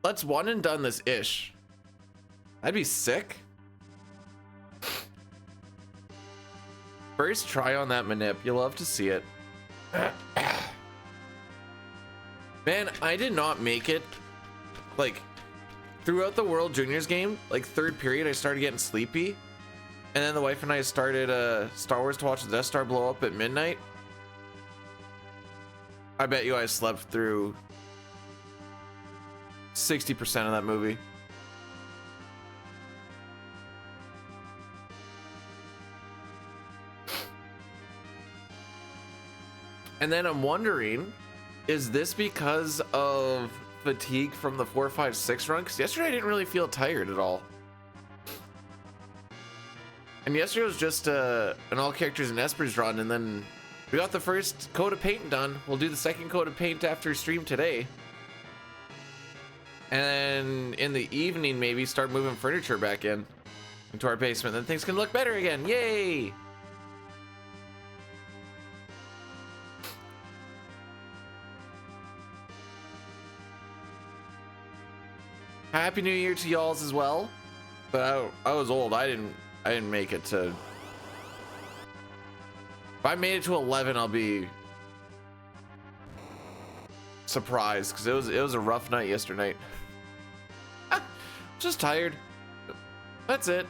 Let's one and done this ish. That'd be sick. First try on that manip. You'll love to see it. Man, I did not make it. Like, throughout the World Juniors game, like third period, I started getting sleepy. And then the wife and I started Star Wars to watch the Death Star blow up at midnight. I bet you I slept through 60% of that movie. And then I'm wondering, is this because of fatigue from the 4, 5, 6 run? Because yesterday I didn't really feel tired at all. And yesterday was just an all characters and espers run, and then we got the first coat of paint done. We'll do the second coat of paint after stream today. And then in the evening, maybe start moving furniture back into our basement. Then things can look better again. Yay! Happy New Year to y'alls as well. But I was old. I didn't make it to. If I made it to 11, I'll be surprised, because it was a rough night yesterday. Just tired. That's it.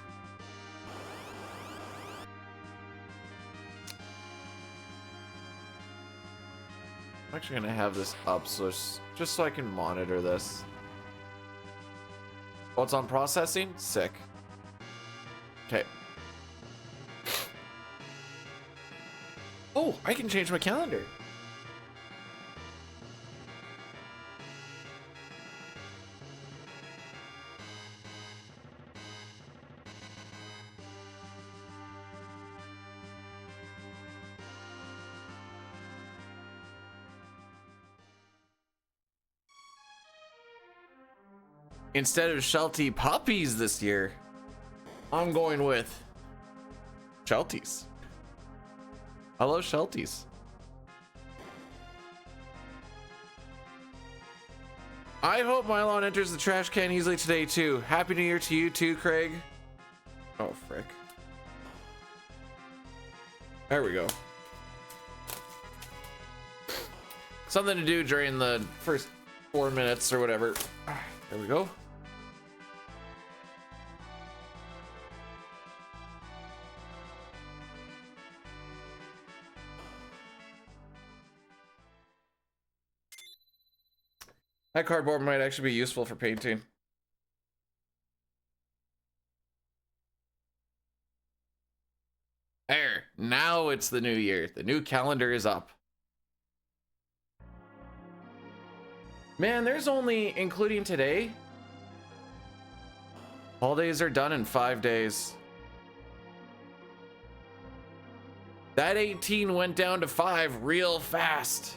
I'm actually gonna have this up just so I can monitor this. Oh, it's on processing? Sick. Okay. Oh, I can change my calendar. Instead of Sheltie puppies this year, I'm going with Shelties. I love Shelties. I hope Mylon enters the trash can easily today too. Happy New Year to you too, Craig. Oh, frick. There we go. Something to do during the first 4 minutes or whatever. There we go. That cardboard might actually be useful for painting. There, now it's the new year. The new calendar is up. Man, there's only, including today, holidays are done in 5 days. That 18 went down to 5 real fast.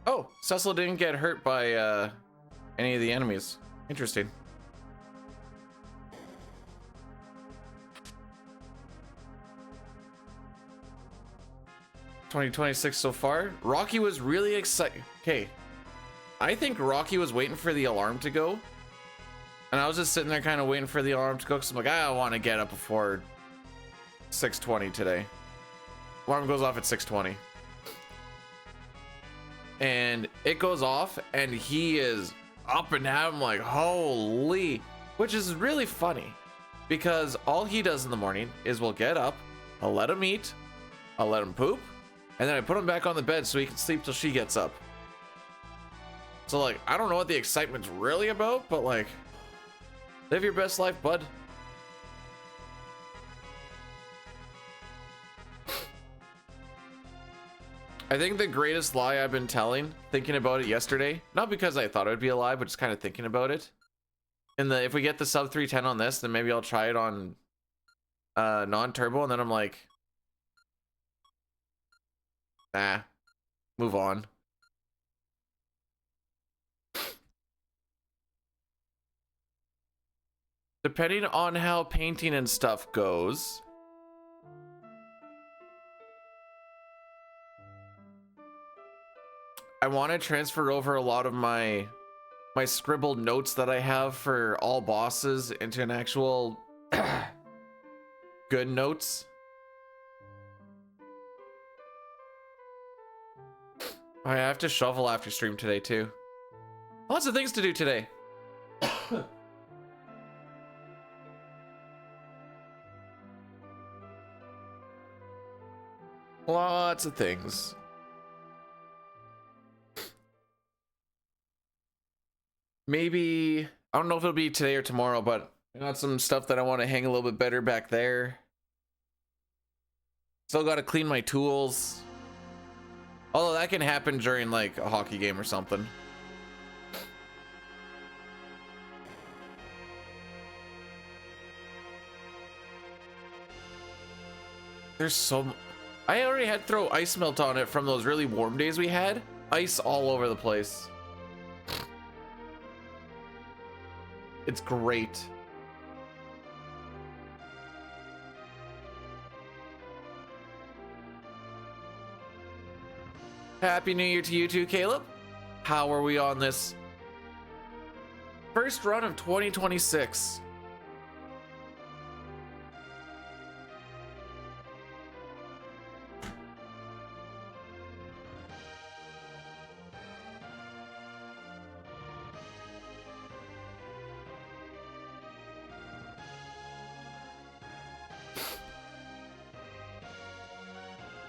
Oh, Cecil didn't get hurt by any of the enemies. Interesting. $2026 so far. Rocky was really excited. Okay, I think Rocky was waiting for the alarm to go, and I was just sitting there kind of waiting for the alarm to go, because I'm like, I want to get up before 6:20 today. Alarm goes off at 6:20. And it goes off, and he is up and at him like, holy, which is really funny, because all he does in the morning is we'll get up, I'll let him eat, I'll let him poop, and then I put him back on the bed so he can sleep till she gets up. So like, I don't know what the excitement's really about, but like, live your best life, bud. I think the greatest lie I've been telling, thinking about it yesterday, not because I thought it would be a lie, but just kind of thinking about it. And if we get the sub 310 on this, then maybe I'll try it on non-turbo, and then I'm like, nah, move on. Depending on how painting and stuff goes, I want to transfer over a lot of my scribbled notes that I have for all bosses into an actual good notes. I have to shovel after stream today too. Lots of things to do today. Lots of things. Maybe, I don't know if it'll be today or tomorrow, but I got some stuff that I want to hang a little bit better back there. Still got to clean my tools. Although that can happen during like a hockey game or something. There's some, I already had to throw ice melt on it from those really warm days we had. Ice all over the place. It's great. Happy New Year to you too, Caleb. How are we on this first run of 2026?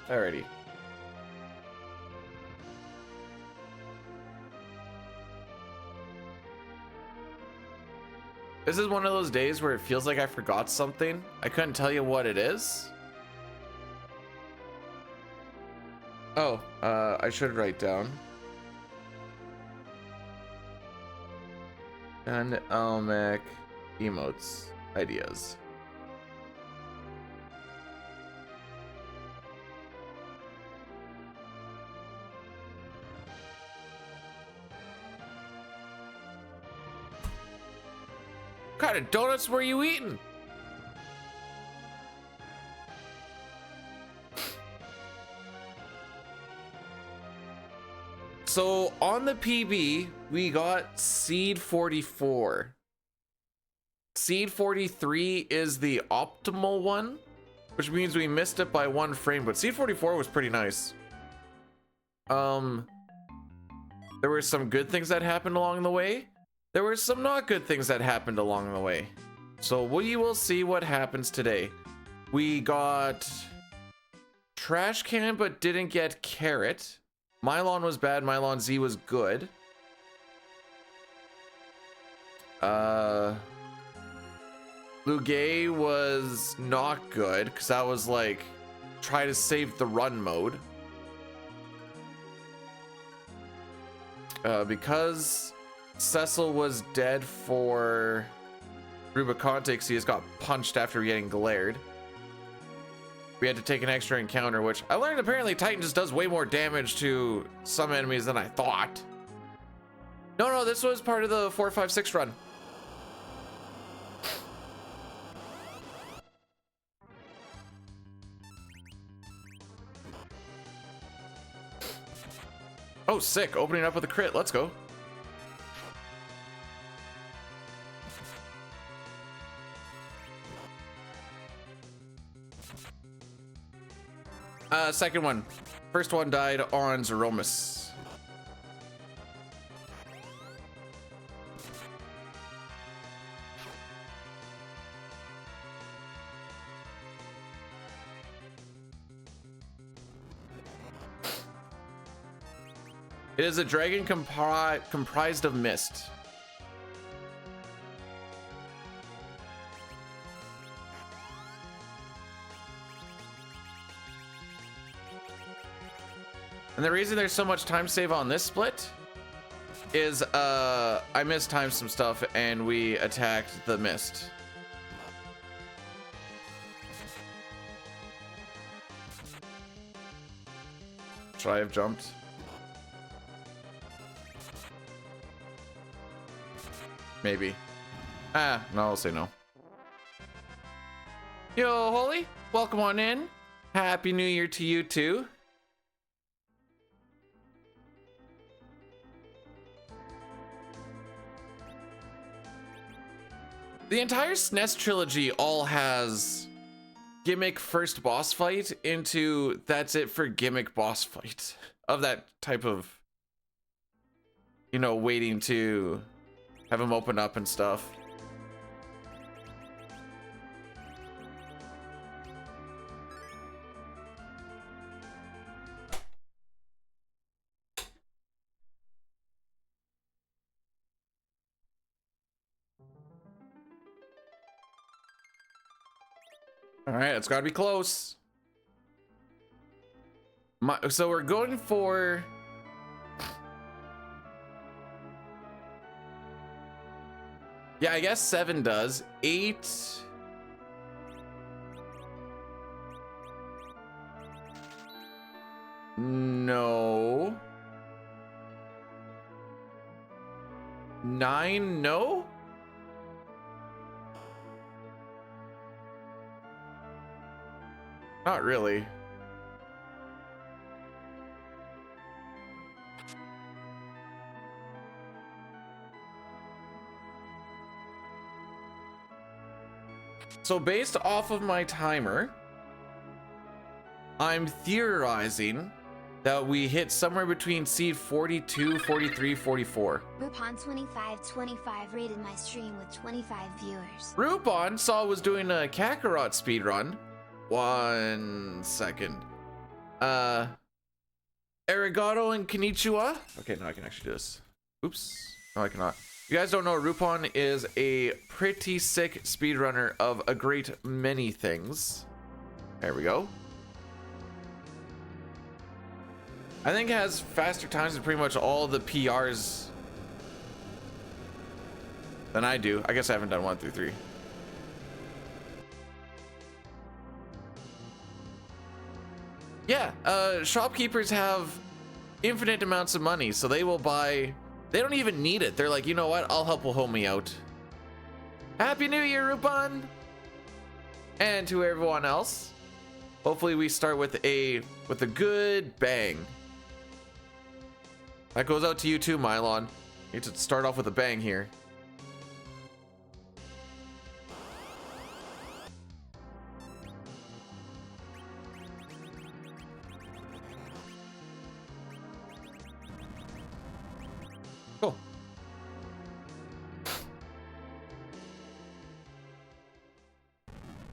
Alrighty. This is one of those days where it feels like I forgot something. I couldn't tell you what it is. Oh, I should write down. And Almec emotes ideas. What kind of donuts were you eating? So on the PB, we got Seed 44. Seed 43 is the optimal one, which means we missed it by 1 frame, but Seed 44 was pretty nice. There were some good things that happened along the way. There were some not good things that happened along the way. So we will see what happens today. We got Trash Can, but didn't get Carrot. Mylon was bad, Mylon Z was good. Lugay was not good, because that was like, try to save the run mode. Because Cecil was dead for Rubicante because he just got punched after getting glared. We had to take an extra encounter, which I learned apparently Titan just does way more damage to some enemies than I thought. No, this was part of the 4, 5, 6 run. Oh, sick. Opening up with a crit. Let's go. Second one. First one died on Zeromus. It is a dragon comprised of mist. And the reason there's so much time save on this split is I mistimed some stuff and we attacked the mist. Should I have jumped? Maybe. No, I'll say no. Yo, Holy, welcome on in. Happy New Year to you too. The entire SNES trilogy all has gimmick first boss fight into that's it for gimmick boss fight of that type of, you know, waiting to have them open up and stuff. All right, it's gotta be close. So we're going for... Yeah, I guess 7 does. 8... No. 9, no? Not really. So based off of my timer, I'm theorizing that we hit somewhere between seed 42, 43, 44. Rupon2525 rated my stream with 25 viewers. Rupon saw was doing a Kakarot speedrun. 1 second. Arigato and konnichiwa. Okay, now I can actually do this. Oops. No, I cannot. You guys don't know, Rupon is a pretty sick speedrunner of a great many things. There we go. I think it has faster times than pretty much all the PRs than I do. I guess I haven't done 1 through 3. Yeah, shopkeepers have infinite amounts of money, so they will buy... They don't even need it. They're like, you know what? I'll help homie out. Happy New Year, Rupon! And to everyone else, hopefully we start with a good bang. That goes out to you too, Mylon. You need to start off with a bang here. Cool.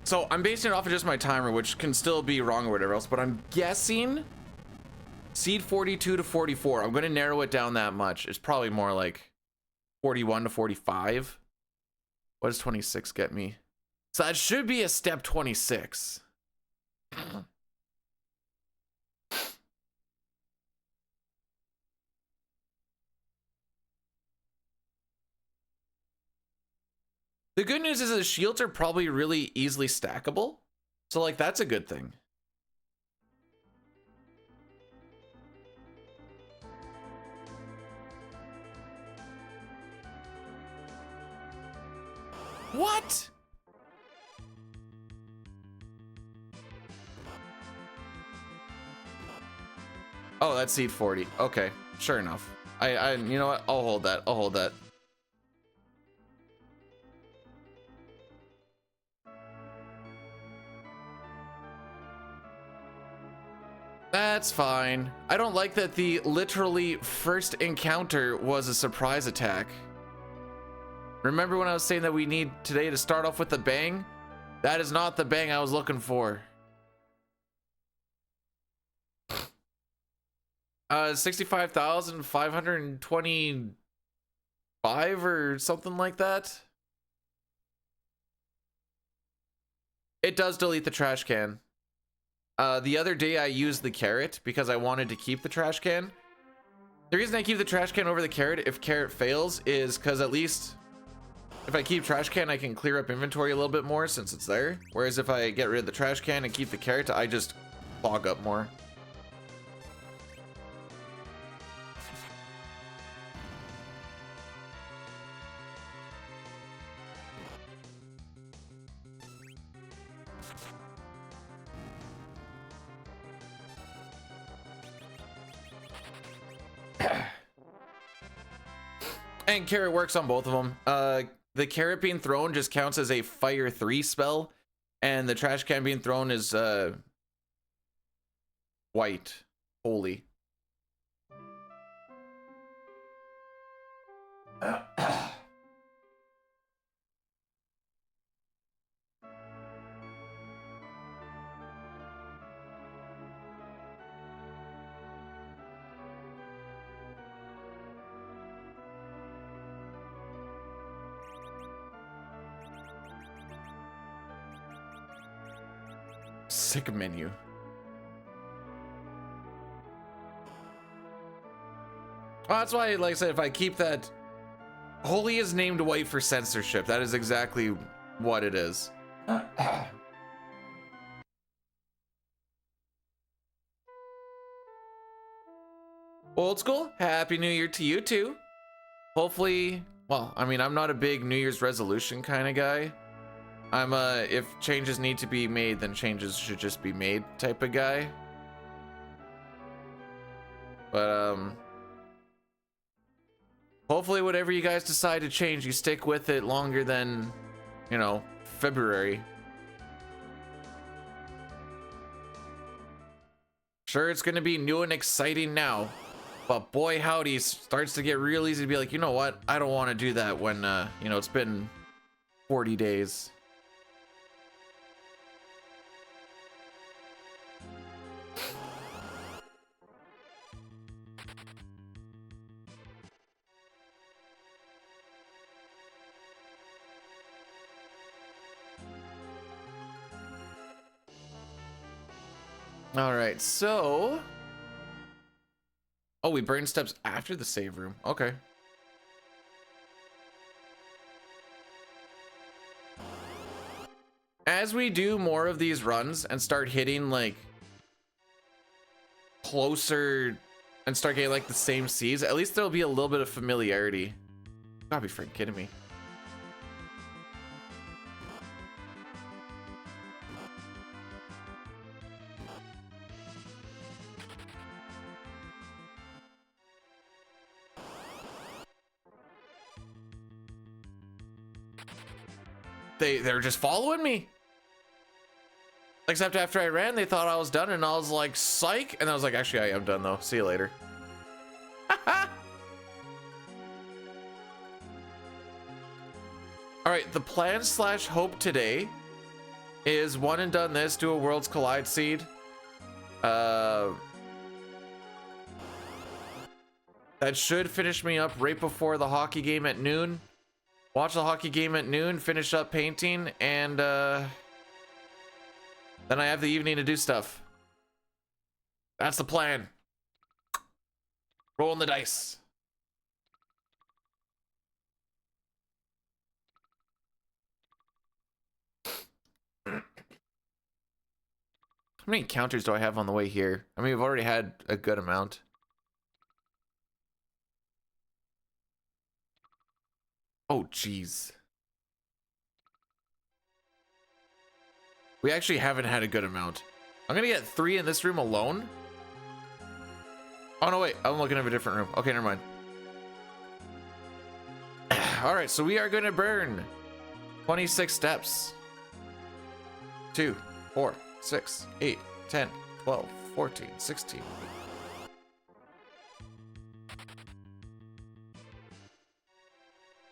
So I'm basing it off of just my timer, which can still be wrong or whatever else, but I'm guessing seed 42 to 44. I'm going to narrow it down that much. It's probably more like 41 to 45. What does 26 get me? So that should be a step 26. The good news is the shields are probably really easily stackable. So like, that's a good thing. What? Oh, that's seed 40. Okay, sure enough. You know what? I'll hold that. I'll hold that. That's fine. I don't like that the literally first encounter was a surprise attack. Remember when I was saying that we need today to start off with the bang? That is not the bang I was looking for. 65,525 or something like that. It does delete the trash can. The other day I used the carrot because I wanted to keep the trash can. The reason I keep the trash can over the carrot if carrot fails is because at least if I keep trash can, I can clear up inventory a little bit more since it's there. Whereas if I get rid of the trash can and keep the carrot, I just clog up more. And carrot works on both of them. The carrot being thrown just counts as a fire 3 spell, and the trash can being thrown is white, holy. Sick menu. Well, that's why, like I said, if I keep that, holy is named white for censorship. That is exactly what it is. Old school, happy new year to you too. Hopefully, well, I mean, I'm not a big New Year's resolution kind of guy. I'm if changes need to be made, then changes should just be made type of guy. But hopefully whatever you guys decide to change, you stick with it longer than, you know, February. Sure, it's gonna be new and exciting now, but boy howdy, starts to get real easy to be like, you know what, I don't want to do that when you know, it's been 40 days. All right, so, oh, we burn steps after the save room. Okay. As we do more of these runs and start hitting like closer and start getting like the same seeds, at least there'll be a little bit of familiarity. You gotta be freaking kidding me. They're just following me. Except after I ran, they thought I was done, and I was like, psych. And I was like, actually, I am done though. See you later. All right, the plan / hope today is one and done this, do a Worlds Collide seed. That should finish me up right before the hockey game at noon. Watch the hockey game at noon, finish up painting, and then I have the evening to do stuff. That's the plan. Rolling the dice. How many encounters do I have on the way here? I mean, we've already had a good amount. Oh, jeez. We actually haven't had a good amount. I'm gonna get 3 in this room alone. Oh, no, wait. I'm looking at a different room. Okay, never mind. All right, so we are gonna burn 26 steps. 2, 4, 6, 8, 10, 12, 14, 16.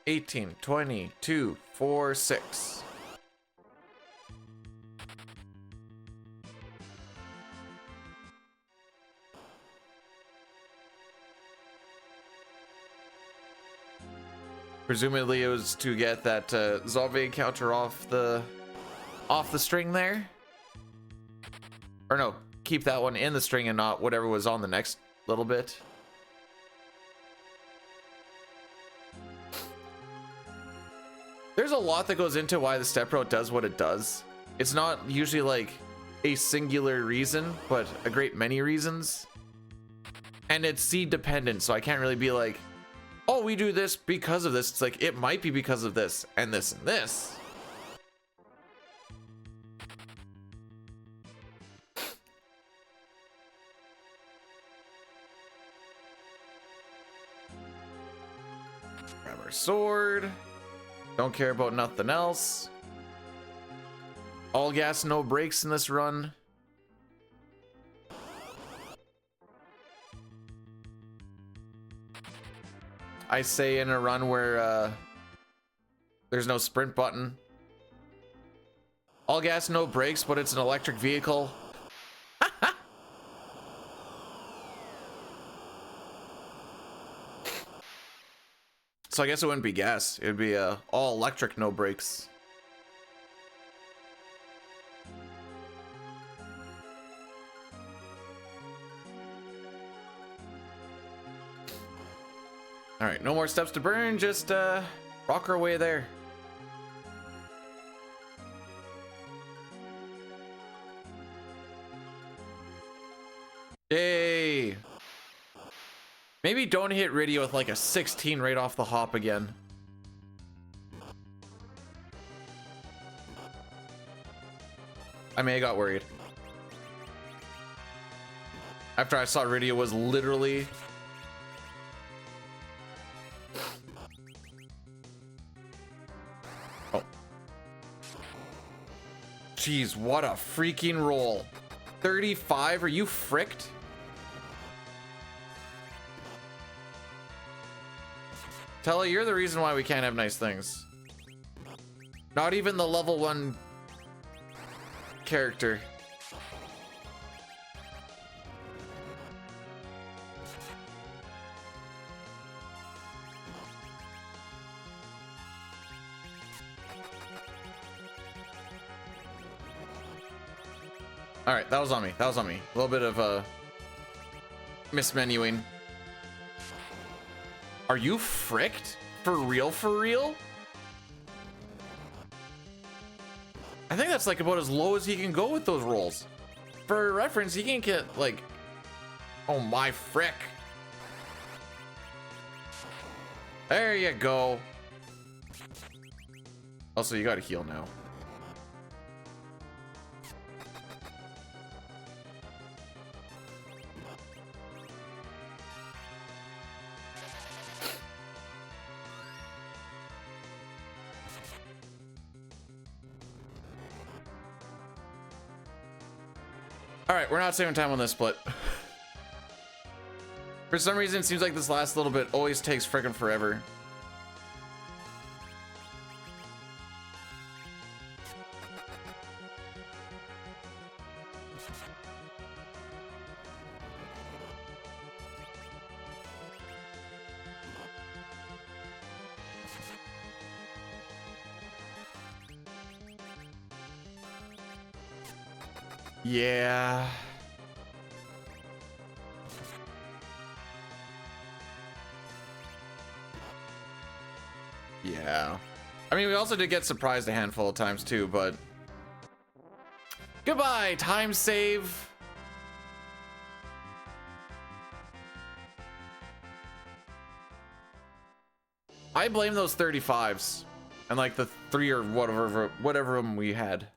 18, 20, 2, 4, 6. Presumably it was to get that zombie encounter off the string there. Or no, keep that one in the string and not whatever was on the next little bit. There's a lot that goes into why the step route does what it does. It's not usually like a singular reason, but a great many reasons. And it's seed dependent, so I can't really be like, oh, we do this because of this. It's like, it might be because of this and this and this. Grab our sword. Don't care about nothing else. All gas, no brakes in this run. I say in a run where there's no sprint button. All gas, no brakes, but it's an electric vehicle. So I guess it wouldn't be gas. It would be all electric, no brakes. All right, no more steps to burn. Just rock our way there. Yay! Maybe don't hit Rydia with like a 16 right off the hop again. I may have got worried. After I saw Rydia was literally... Oh. Jeez, what a freaking roll. 35? Are you fricked? Telly, you're the reason why we can't have nice things. Not even the level 1 character. All right, that was on me. That was on me. A little bit of mismenuing. Are you fricked? For real, for real? I think that's like about as low as he can go with those rolls. For reference, he can get like... Oh my frick. There you go. Also, you gotta heal now. All right, we're not saving time on this split. For some reason, it seems like this last little bit always takes freaking forever. Yeah. Yeah. I mean, we also did get surprised a handful of times too, but... Goodbye, time save. I blame those 35s. And like the 3 or whatever them we had.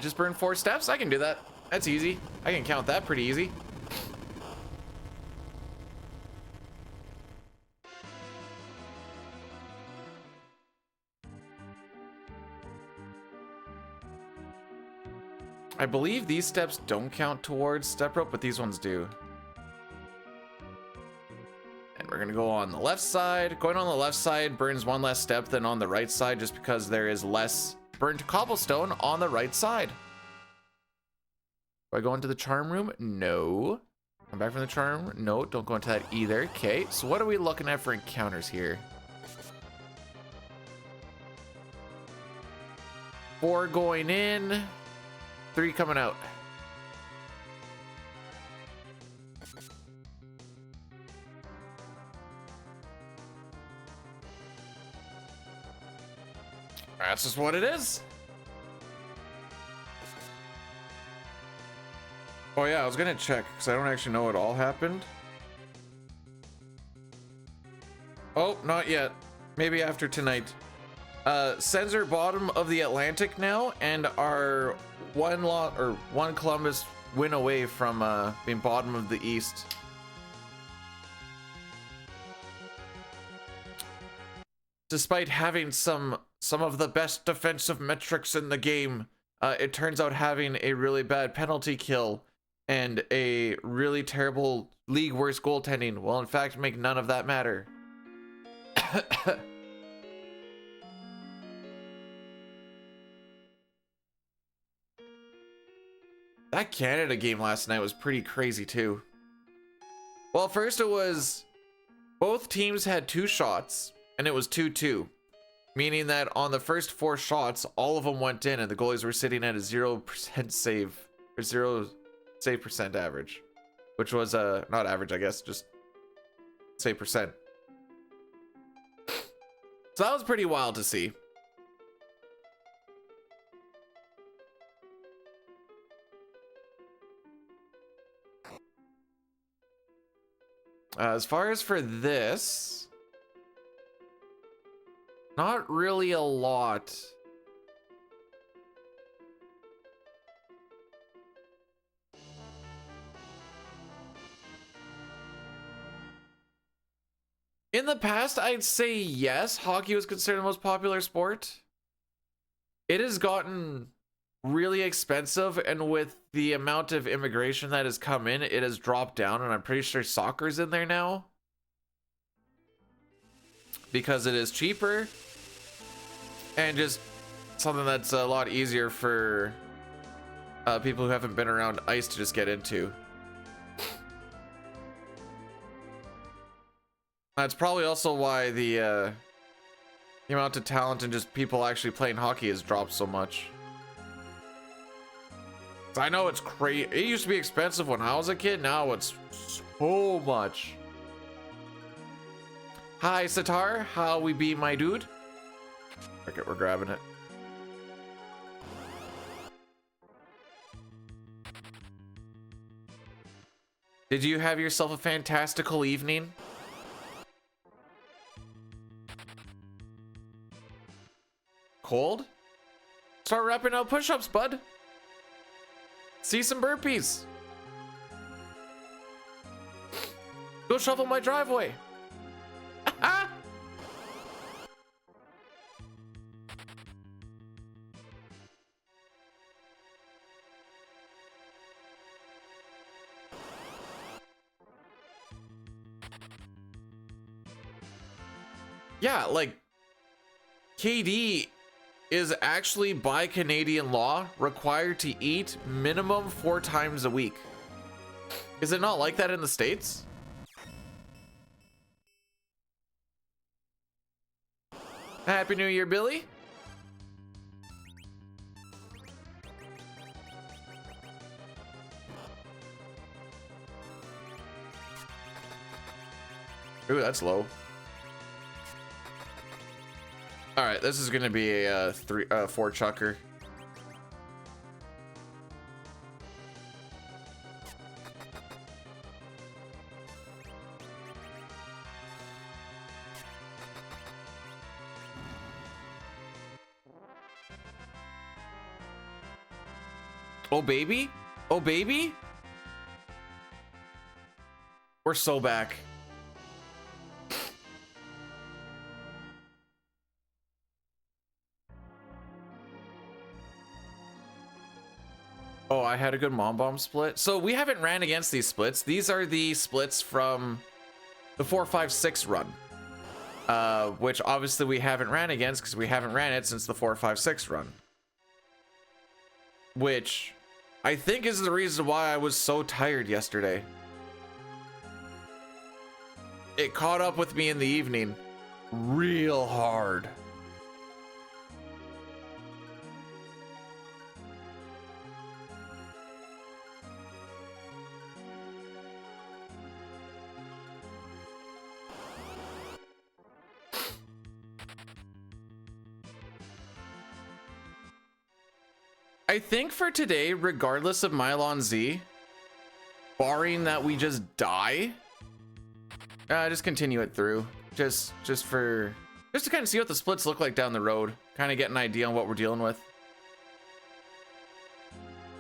Just burn 4 steps? I can do that. That's easy. I can count that pretty easy. I believe these steps don't count towards step rope, but these ones do. And we're gonna go on the left side. Going on the left side burns 1 less step than on the right side, just because there is less burnt cobblestone on the right side. Do I go into the charm room? No. Come back from the charm room? No, don't go into that either. Okay, so what are we looking at for encounters here? 4 going in, 3 coming out. That's just what it is. Oh yeah, I was gonna check because I don't actually know what all happened. Oh, not yet. Maybe after tonight. Sens are bottom of the Atlantic now and are one Columbus win away from being bottom of the East. Despite having some of the best defensive metrics in the game, it turns out having a really bad penalty kill and a really terrible league worst goaltending will in fact make none of that matter. That Canada game last night was pretty crazy too. Well, first it was both teams had 2 shots and it was 2-2, meaning that on the first 4 shots all of them went in and the goalies were sitting at a 0% save or 0 save percent average, which was not average, I guess, just save percent. So that was pretty wild to see. As far as for this, not really a lot. In the past, I'd say yes, hockey was considered the most popular sport. It has gotten really expensive, and with the amount of immigration that has come in, it has dropped down, and I'm pretty sure soccer's in there now because it is cheaper and just something that's a lot easier for people who haven't been around ice to just get into. That's probably also why the amount of talent and just people actually playing hockey has dropped so much. I know it's crazy. It used to be expensive when I was a kid. Now it's so much. Hi, Sitar. How we be, my dude? Okay, we're grabbing it. Did you have yourself a fantastical evening? Cold? Start rapping out push-ups, bud. See some burpees. Go shovel my driveway. Yeah, like KD is actually by Canadian law required to eat minimum 4 times a week. Is it not like that in the States? Happy New Year, Billy. Ooh, that's low. All right, this is gonna be a 4 chucker. Oh baby, oh baby, we're so back. Oh, I had a good mom bomb split. So we haven't ran against these splits. These are the splits from the 4-5-6 run, which obviously we haven't ran against because we haven't ran it since the 4-5-6 run, which I think is the reason why I was so tired yesterday. It caught up with me in the evening real hard. I think for today, regardless of Mylon Z, barring that we just die, just continue it through. Just for Just to kind of see what the splits look like down the road. Kind of get an idea on what we're dealing with.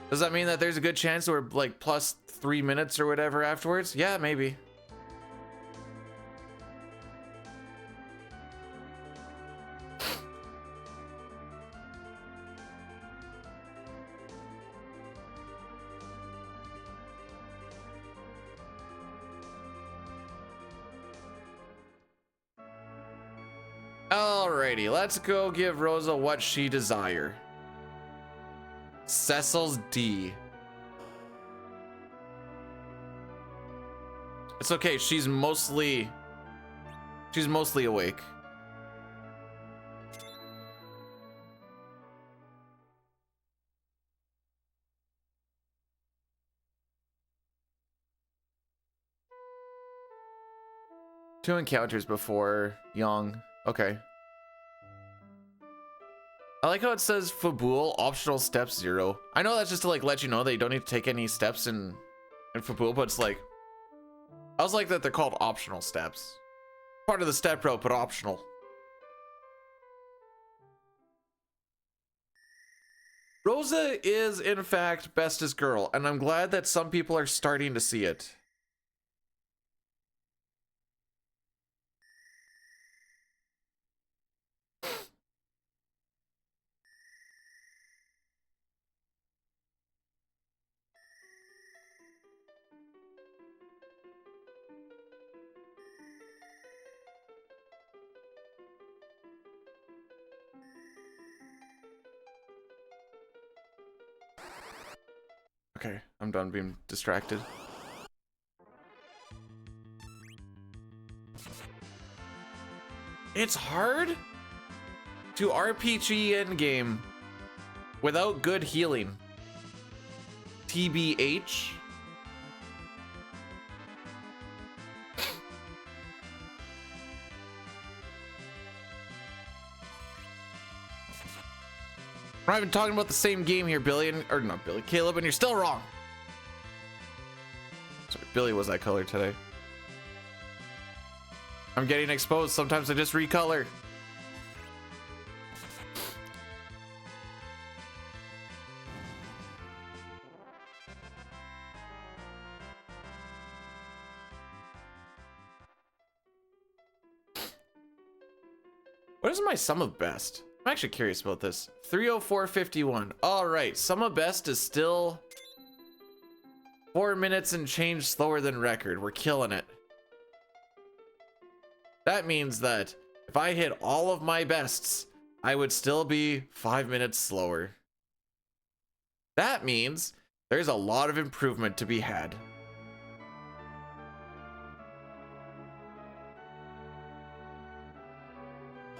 Does that mean that there's a good chance we're like plus 3 minutes or whatever afterwards? Yeah, maybe. Alrighty, let's go give Rosa what she desire. Cecil's D. It's okay, she's mostly awake. Two encounters before Young. Okay. I like how it says Fabul optional step 0. I know that's just to like let you know that you don't need to take any steps in Fabul, but it's like I was like that they're called optional steps. Part of the step rope, but optional. Rosa is in fact bestest girl, and I'm glad that some people are starting to see it. Okay, I'm done being distracted. It's hard to RPG endgame without good healing. TBH. We're not even talking about the same game here, Billy, or not Billy, Caleb, and you're still wrong. Sorry, Billy was that color today. I'm getting exposed. Sometimes I just recolor. What is my sum of best? I'm actually curious about this. 304.51. All right, sum of best is still 4 minutes and change slower than record. We're killing it. That means that if I hit all of my bests, I would still be 5 minutes slower. That means there's a lot of improvement to be had.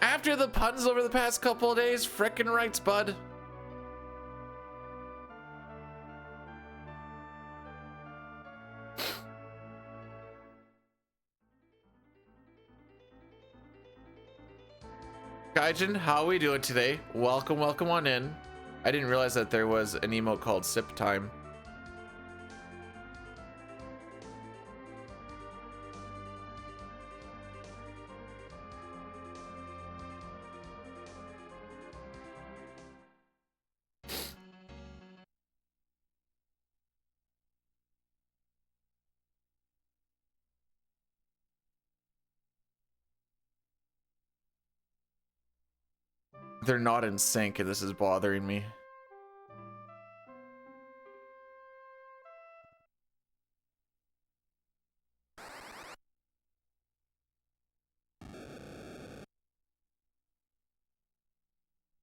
After the puns over the past couple of days, frickin' rights, bud. Gaijin, how are we doing today? Welcome, welcome on in. I didn't realize that there was an emote called Sip Time. They're not in sync and this is bothering me.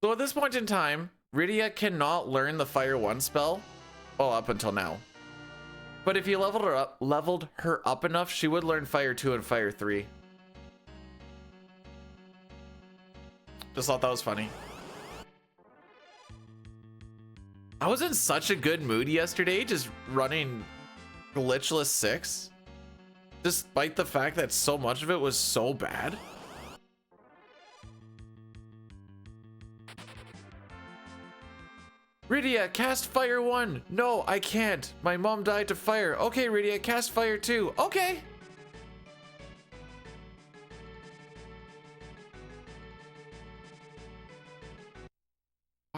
So at this point in time, Rydia cannot learn the Fire 1 spell. Well, up until now. But if you leveled her up enough, she would learn Fire 2 and Fire 3. Just thought that was funny. I was in such a good mood yesterday, just running glitchless 6. Despite the fact that so much of it was so bad. Rydia, cast Fire 1. No, I can't. My mom died to fire. Okay, Rydia, cast Fire 2. Okay.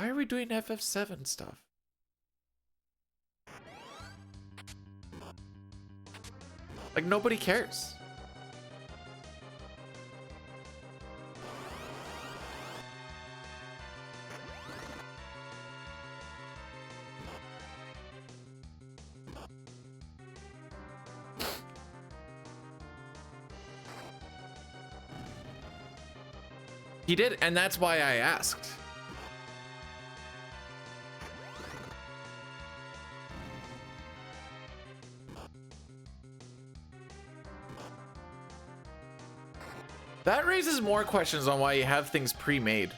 Why are we doing FF7 stuff? Like, nobody cares. He did, and that's why I asked. That raises more questions on why you have things pre-made.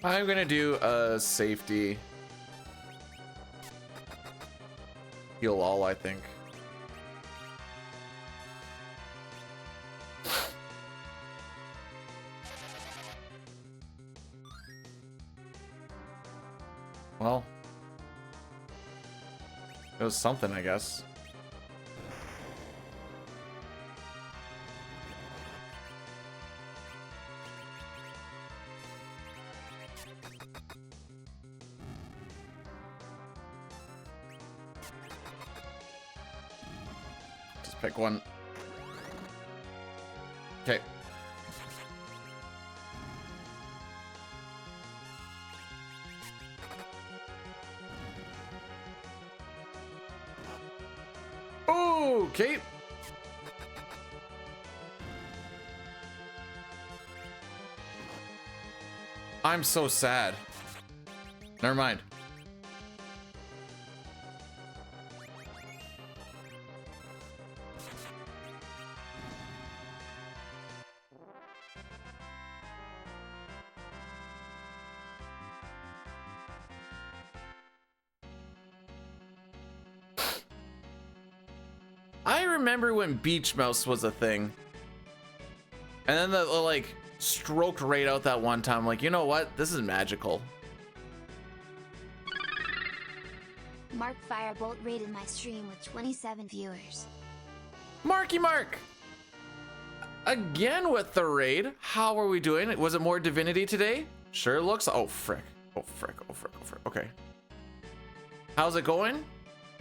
I'm gonna do a safety heal all, I think. Well, it was something, I guess. Pick one. Okay. Okay. I'm so sad. Never mind. I remember when Beach Mouse was a thing. And then the like stroked right out that one time. Like, you know what? This is magical. Mark Firebolt rated my stream with 27 viewers. Marky Mark! Again with the raid. How are we doing? Was it more Divinity today? Sure looks. Oh, frick. Oh, frick. Oh, frick. Oh, frick. Okay. How's it going?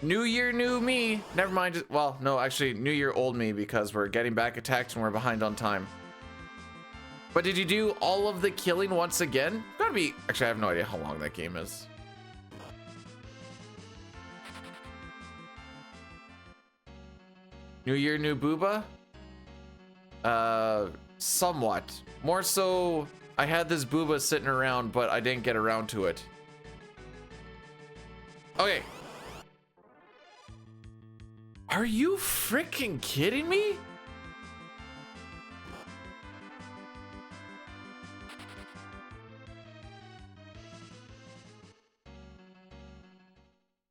New year, new me. Never mind. Well, no, actually, new year, old me, because we're getting back attacked and we're behind on time. But did you do all of the killing once again? Gotta be. Actually, I have no idea how long that game is. New year, new booba? Somewhat. More so, I had this booba sitting around, but I didn't get around to it. Okay. Are you freaking kidding me?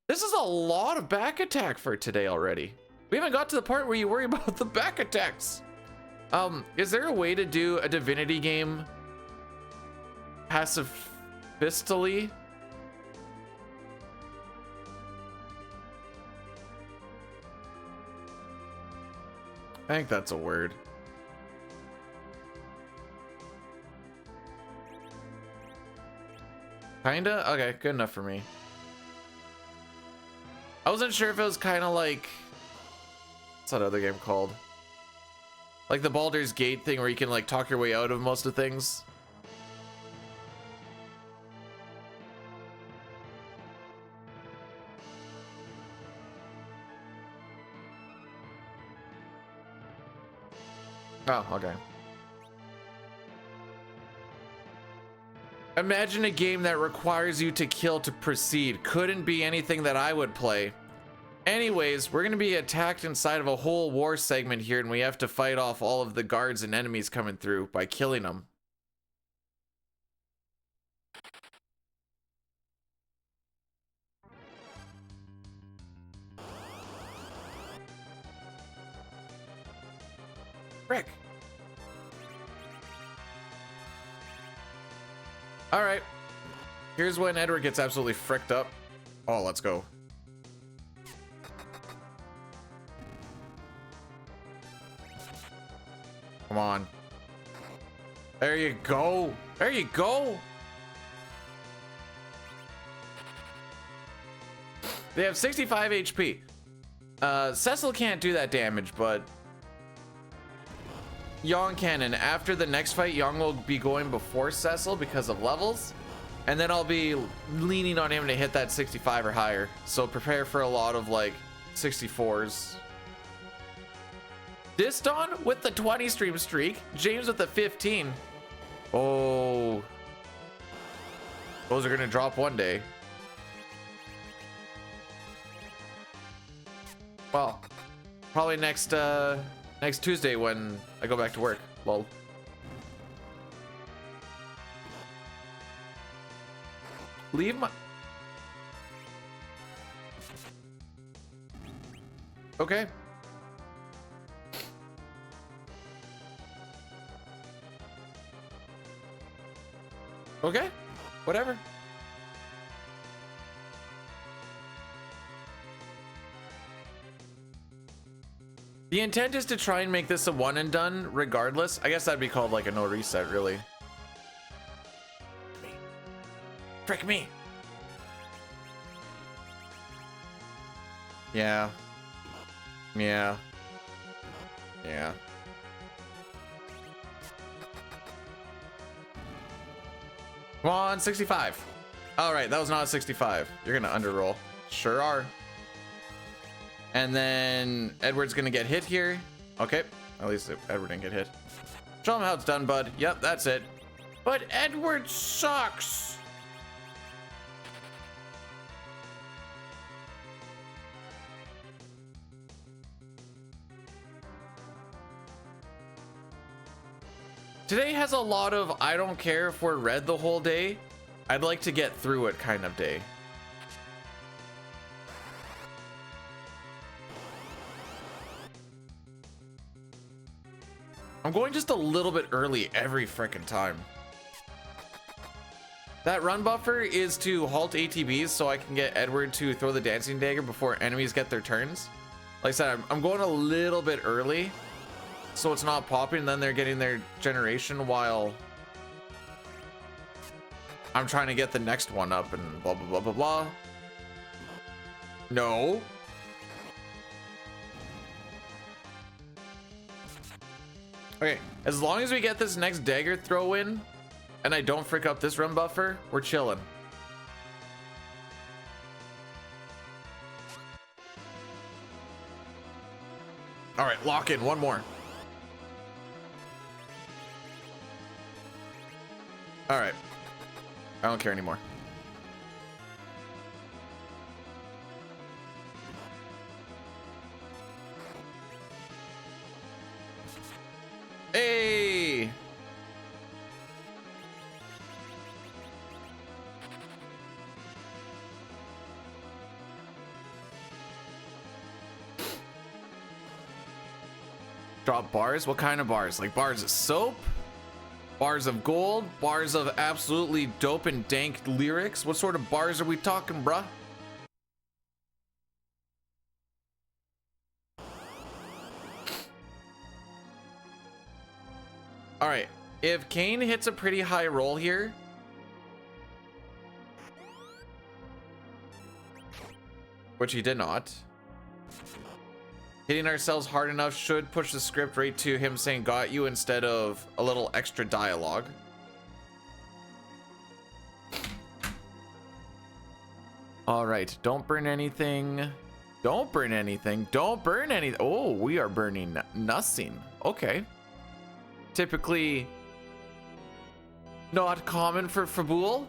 This is a lot of back attack for today already. We haven't got to the part where you worry about the back attacks. Is there a way to do a Divinity game pacifistly? I think that's a word. Kinda? Okay, good enough for me. I wasn't sure if it was kind of like... What's that other game called? Like the Baldur's Gate thing where you can like talk your way out of most of things. Oh, okay. Imagine a game that requires you to kill to proceed. Couldn't be anything that I would play. Anyways, we're gonna be attacked inside of a whole war segment here, and we have to fight off all of the guards and enemies coming through by killing them. Frick. All right. Here's when Edward gets absolutely fricked up. Oh, let's go. Come on. There you go. There you go. They have 65 HP. Cecil can't do that damage, but Yang can. And after the next fight, Yang will be going before Cecil because of levels. And then I'll be leaning on him to hit that 65 or higher. So prepare for a lot of like 64s. Diston with the 20 stream streak. James with the 15. Oh. Those are going to drop one day. Well, probably next Tuesday when I go back to work. Lol. Leave my... Okay. Okay. Whatever. The intent is to try and make this a one and done regardless. I guess that'd be called like a no reset, really. Frick me. Yeah. Yeah. Yeah. Come on, 65. All right, that was not a 65. You're gonna underroll. Sure are. And then Edward's gonna get hit here. Okay, at least Edward didn't get hit. Show him how it's done, bud. Yep, that's it. But Edward sucks. Today has a lot of I don't care if we're red the whole day. I'd like to get through it kind of day. I'm going just a little bit early every frickin' time. That run buffer is to halt ATBs so I can get Edward to throw the dancing dagger before enemies get their turns. Like I said, I'm going a little bit early so it's not popping, then they're getting their generation while I'm trying to get the next one up and blah, blah, blah, blah, blah. No. Okay, as long as we get this next dagger throw in and I don't frick up this run buffer, we're chilling. All right, lock in, one more. All right, I don't care anymore. Hey! Drop bars? What kind of bars? Like bars of soap? Bars of gold? Bars of absolutely dope and dank lyrics? What sort of bars are we talking, bruh? All right, if Kane hits a pretty high roll here, which he did not, hitting ourselves hard enough should push the script right to him saying got you instead of a little extra dialogue. All right, don't burn anything. Don't burn anything. Don't burn anything. Oh, we are burning nothing. Okay. Typically not common for Fabul.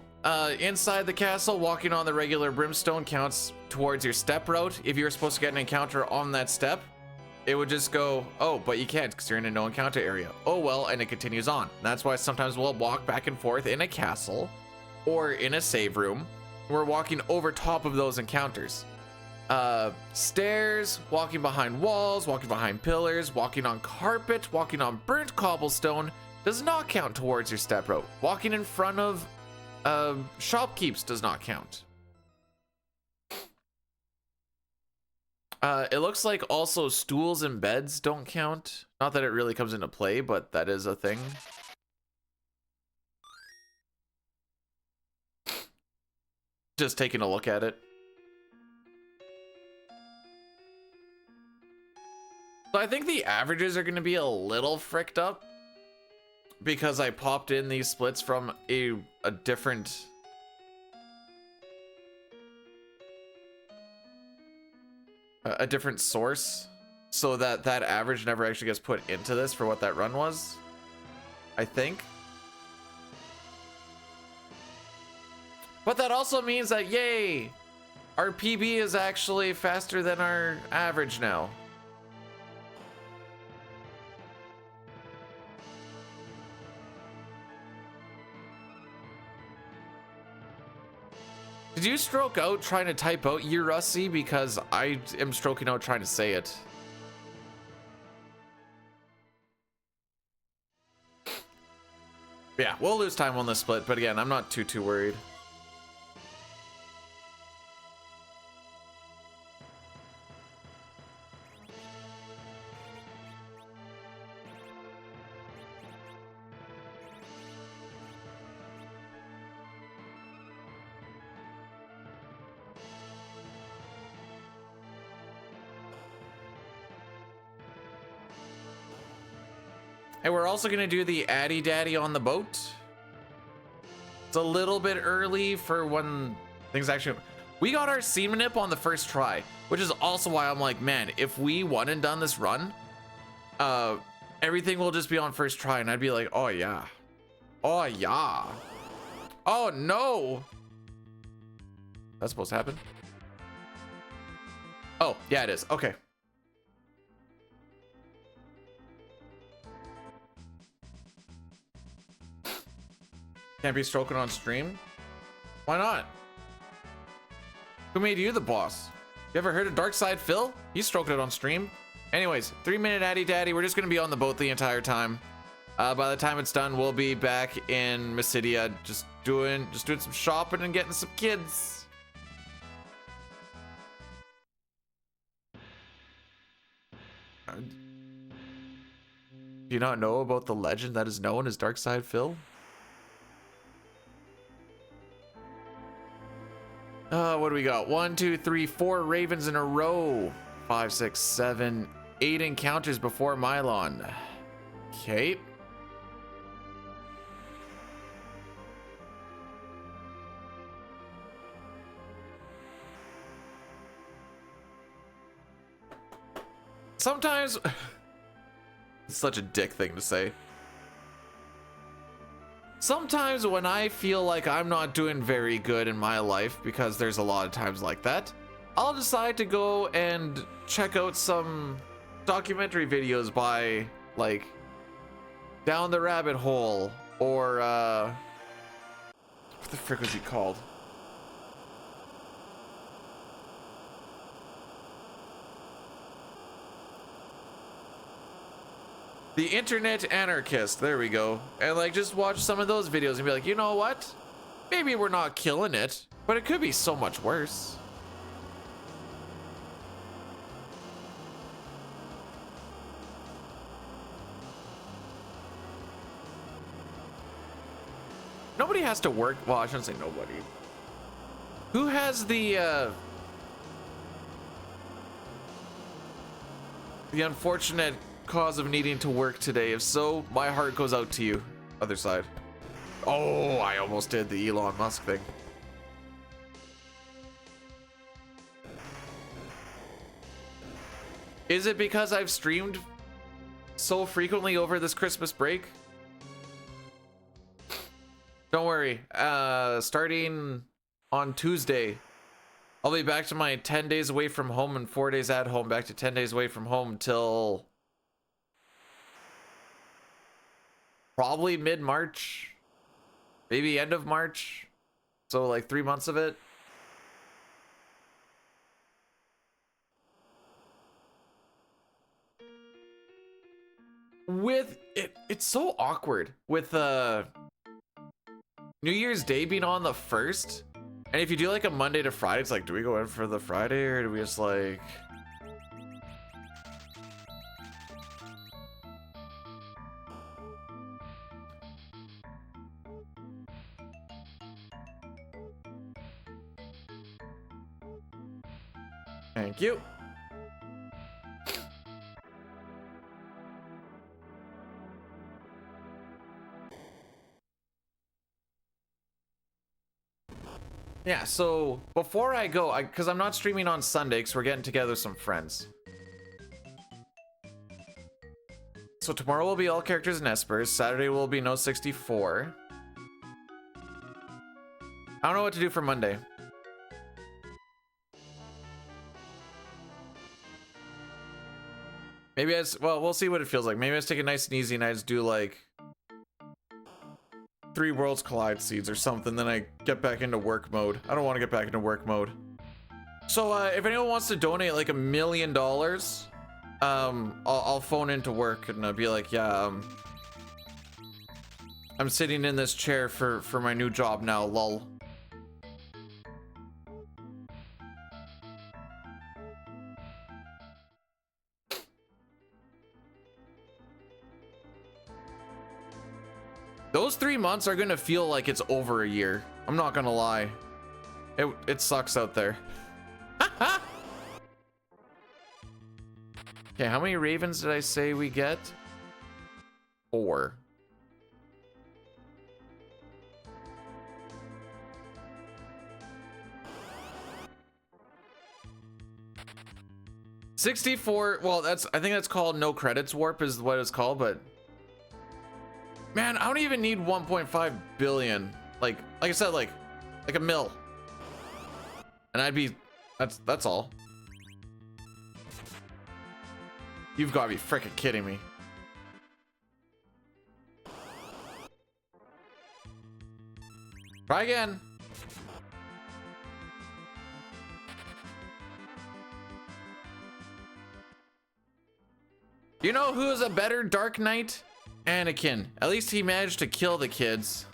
Inside the castle, walking on the regular brimstone counts towards your step route. If you're supposed to get an encounter on that step, it would just go, oh, but you can't because you're in a no encounter area. Oh, well, and it continues on. That's why sometimes we'll walk back and forth in a castle or in a save room. We're walking over top of those encounters. Stairs, walking behind walls, walking behind pillars, walking on carpet, walking on burnt cobblestone does not count towards your step route. Walking in front of shopkeeps does not count. It looks like also stools and beds don't count. Not that it really comes into play, but that is a thing. Just taking a look at it. So I think the averages are going to be a little fricked up because I popped in these splits from a different source, so that average never actually gets put into this for what that run was, I think. But that also means that, yay, our PB is actually faster than our average now. Did you stroke out trying to type out Urussi? Because I am stroking out trying to say it. Yeah, we'll lose time on this split, but again, I'm not too worried. And we're also gonna do the Addy Daddy on the boat. It's a little bit early for when things actually... We got our semen nip on the first try, which is also why I'm like, man, if we won and done this run, everything will just be on first try, and I'd be like, oh yeah. Oh yeah. Oh no. That's supposed to happen? Oh, yeah, it is. Okay. Can't be stroking on stream? Why not? Who made you the boss? You ever heard of Dark Side Phil? He's stroking it on stream. Anyways, 3-minute Addy Daddy. We're just gonna be on the boat the entire time. By the time it's done, we'll be back in Mysidia, just doing some shopping and getting some kids. Do you not know about the legend that is known as Dark Side Phil? What do we got? 1, 2, 3, 4 ravens in a row. 5, 6, 7, 8 encounters before Mylon. Okay. Sometimes it's such a dick thing to say. Sometimes when I feel like I'm not doing very good in my life, because there's a lot of times like that, I'll decide to go and check out some documentary videos by, like, Down the Rabbit Hole, or, what the frick was he called? The Internet Anarchist, there we go. And like just watch some of those videos and be like, you know what? Maybe we're not killing it, but it could be so much worse. Nobody has to work, well, I shouldn't say nobody. Who has the unfortunate cause of needing to work today? If so, my heart goes out to you. Other side. Oh, I almost did the Elon Musk thing. Is it because I've streamed so frequently over this Christmas break? Don't worry. Starting on Tuesday, I'll be back to my 10 days away from home and 4 days at home, back to 10 days away from home till probably mid-March, maybe end of March. So like 3 months of it. with it, it's so awkward with New Year's Day being on the 1st. And if you do like a Monday to Friday, it's like, do we go in for the Friday or do we just like... Thank you. Yeah, so before I go, because I'm not streaming on Sunday because we're getting together with some friends. So tomorrow will be all characters and espers. Saturday will be No64. I don't know what to do for Monday. Maybe well, we'll see what it feels like. Maybe I just take it nice and easy and I just do like 3 Worlds Collide seeds or something, then I get back into work mode. I don't want to get back into work mode. So if anyone wants to donate like $1 million, I'll phone into work and I'll be like, yeah, I'm sitting in this chair for my new job now, lol. Those 3 months are gonna feel like it's over a year. I'm not gonna lie. It sucks out there. Okay, how many ravens did I say we get? 4. $64. Well, I think that's called no credits warp is what it's called, but man, I don't even need 1.5 billion. Like I said, like a mil. And I'd be, that's all. You've got to be freaking kidding me. Try again. You know who is a better Dark Knight? Anakin. At least he managed to kill the kids.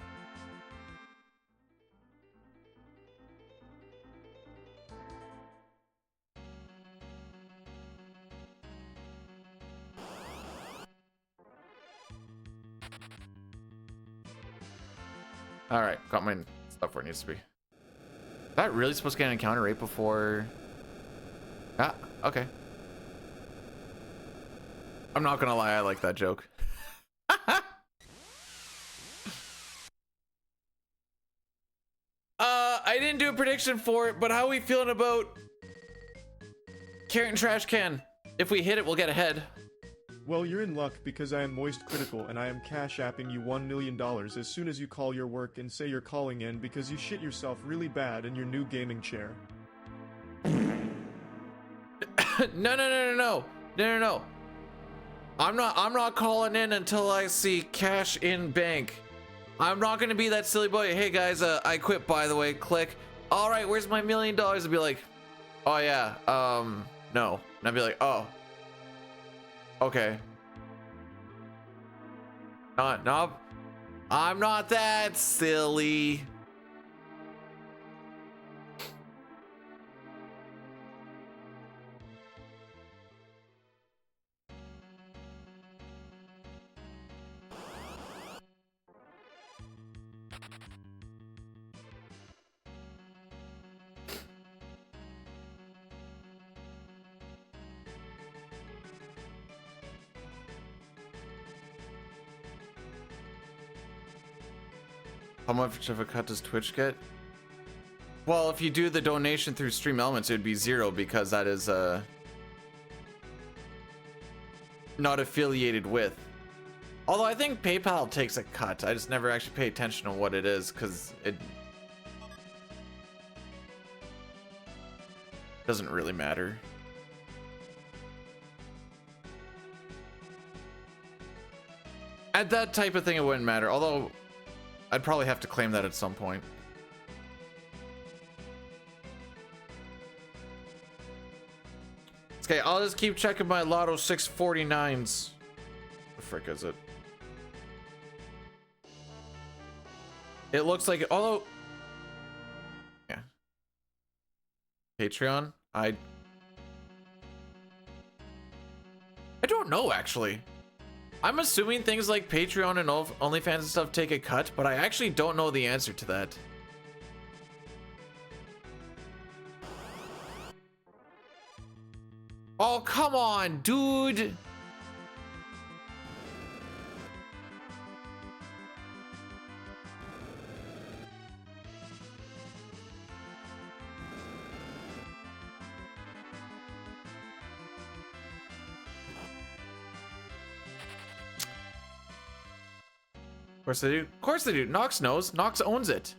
All right, got my stuff where it needs to be. Is that really supposed to get an encounter right before? Ah, okay. I'm not gonna lie, I like that joke. I didn't do a prediction for it, but how are we feeling about Carrot and Trash Can? If we hit it, we'll get ahead. Well, you're in luck because I am moist critical and I am cash apping you $1 million as soon as you call your work and say you're calling in because you shit yourself really bad in your new gaming chair. No. I'm not calling in until I see cash in bank. I'm not gonna be that silly boy. Hey guys, I quit by the way. Click. All right, where's my $1 million? I'd be like, oh yeah, no. And I'd be like, oh, okay. No, I'm not that silly. How much of a cut does Twitch get? Well, if you do the donation through Stream Elements, it would be 0 because that is not affiliated with. Although I think PayPal takes a cut. I just never actually pay attention to what it is because it doesn't really matter. At that type of thing, it wouldn't matter. Although I'd probably have to claim that at some point. Okay, I'll just keep checking my Lotto 649s frick is it? It looks like, although, yeah. Patreon? I don't know, actually. I'm assuming things like Patreon and OnlyFans and stuff take a cut, but I actually don't know the answer to that. Oh, come on, dude. Of course they do. Of course they do. Nox knows. Nox owns it.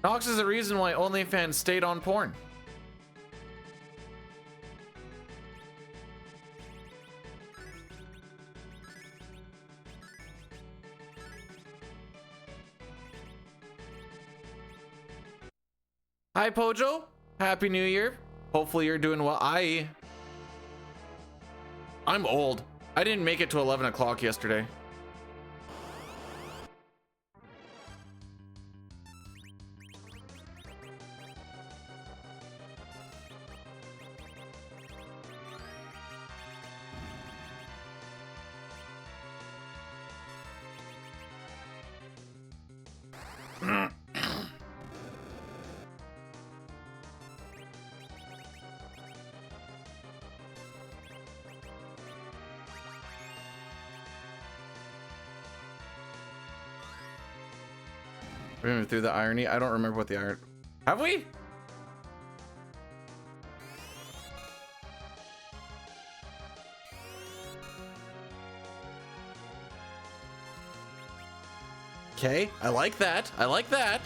Nox is the reason why OnlyFans stayed on porn. Hi, Pojo. Happy New Year. Hopefully you're doing well. I'm old. I didn't make it to 11 o'clock yesterday. Remember through the irony? I don't remember what the irony. Have we? Okay, I like that. I like that.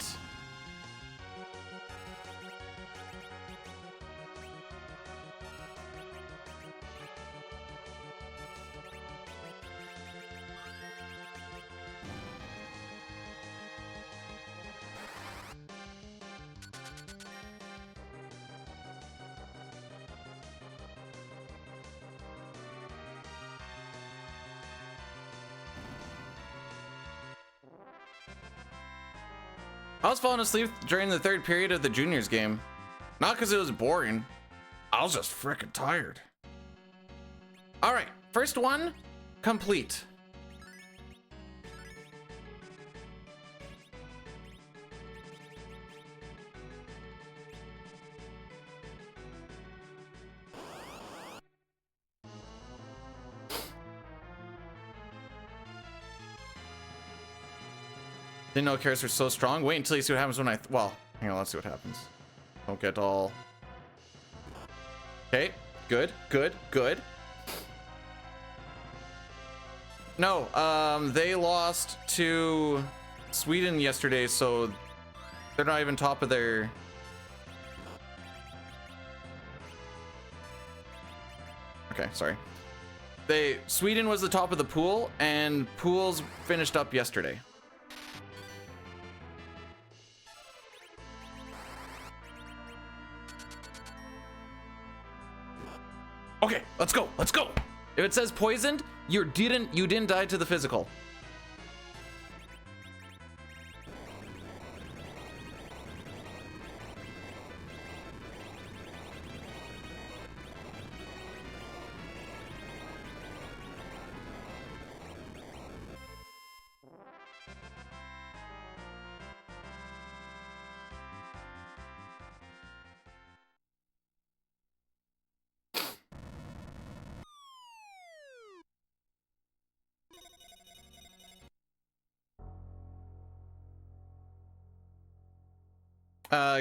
I was falling asleep during the third period of the juniors game. Not because it was boring. I was just freaking tired. All right, first one, complete. Didn't know characters were so strong. Wait until you see what happens when well, hang on, let's see what happens. Don't get all... Okay, good, good, good. No, they lost to Sweden yesterday, so they're not even top of their... Okay, sorry. Sweden was the top of the pool, and pools finished up yesterday. Okay, let's go. Let's go. If it says poisoned, you didn't die to the physical.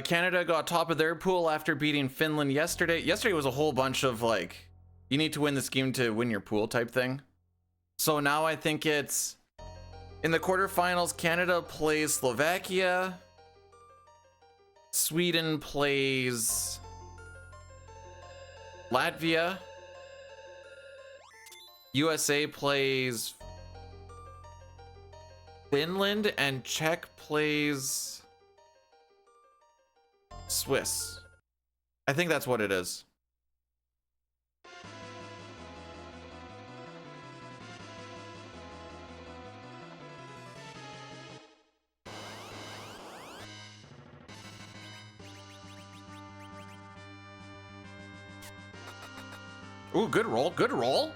Canada got top of their pool after beating Finland yesterday. Yesterday was a whole bunch of like, you need to win this game to win your pool type thing. So now I think it's in the quarterfinals, Canada plays Slovakia. Sweden plays Latvia. USA plays Finland, and Czech plays Swiss. I think that's what it is. Ooh, good roll, good roll.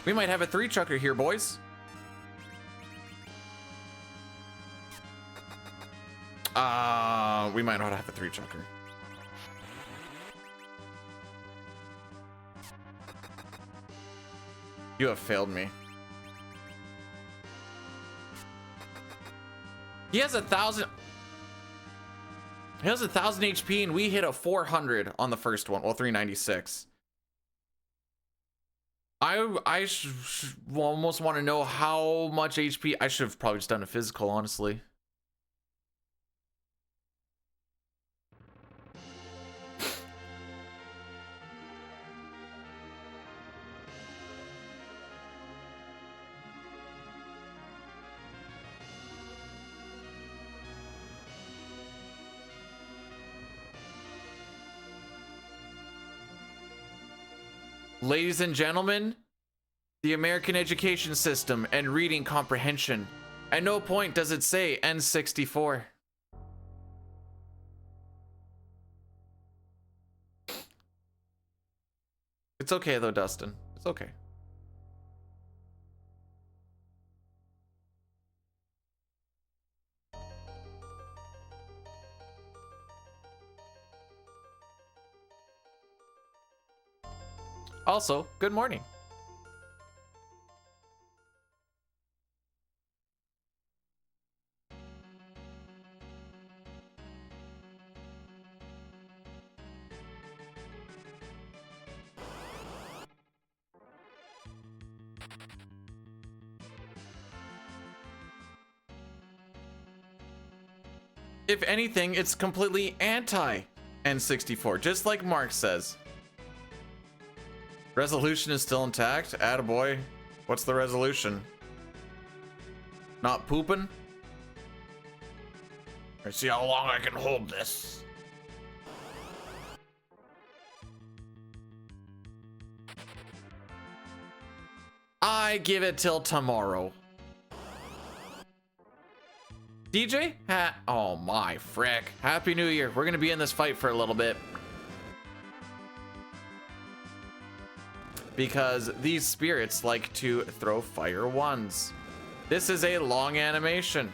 We might have a 3-chucker here, boys. We might not have a 3-chucker. You have failed me. He has 1,000. He has 1,000 HP, and we hit a 400 on the first one. Well, 396. I almost want to know how much HP. I should have probably just done a physical, honestly. Ladies and gentlemen, the American education system and reading comprehension. At no point does it say N64. It's okay though, Dustin. It's okay. Also, good morning. If anything, it's completely anti N64, just like Mark says. Resolution is still intact. Attaboy. What's the resolution? Not pooping? Let's see how long I can hold this. I give it till tomorrow. DJ? Oh my frick. Happy New Year. We're gonna be in this fight for a little bit. Because these spirits like to throw fire ones. This is a long animation.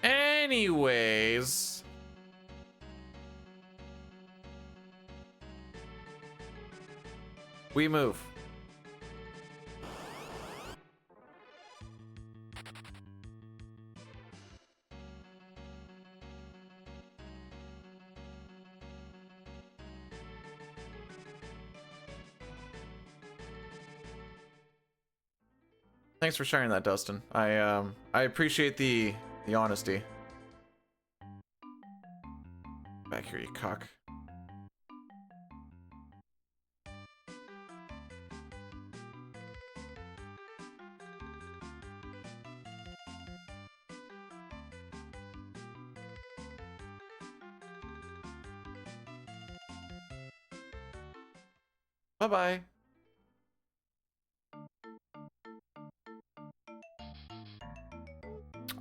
Anyways. We move. Thanks for sharing that, Dustin. I appreciate the honesty. Back here, you cock. Bye-bye.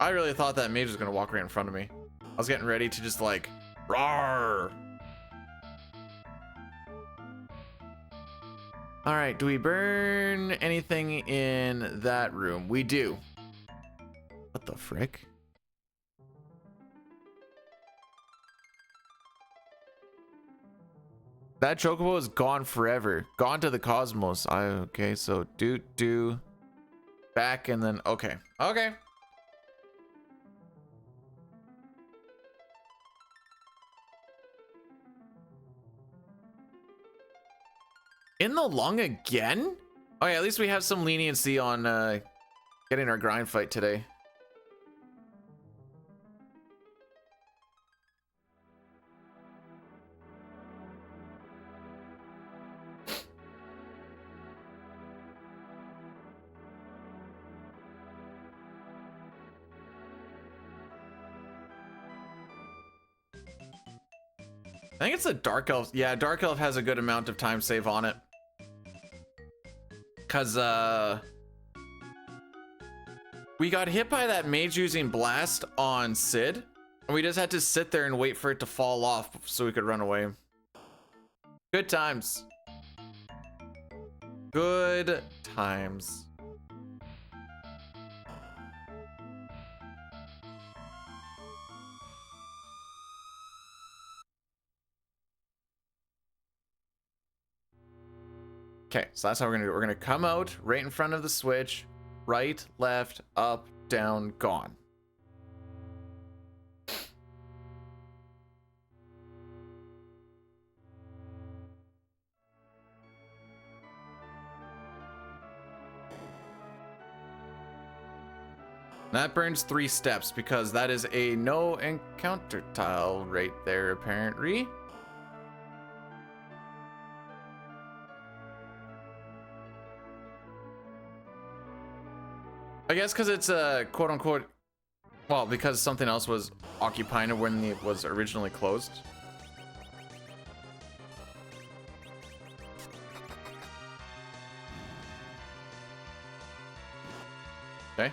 I really thought that mage was gonna walk right in front of me. I was getting ready to just like, roar. All right, do we burn anything in that room? We do. What the frick? That chocobo is gone forever. Gone to the cosmos. Okay, so do back and then okay. Okay. In the lung again? Oh yeah, at least we have some leniency on getting our grind fight today. I think it's a Dark Elf. Yeah, Dark Elf has a good amount of time save on it. Cause We got hit by that mage using blast on Sid, and we just had to sit there and wait for it to fall off so we could run away. Good times. Good times. Okay, so that's how we're gonna do it. We're gonna come out right in front of the switch, right, left, up, down, gone. That burns 3 steps because that is a no encounter tile right there, apparently. I guess because it's a quote unquote, well, because something else was occupying it when it was originally closed. Okay.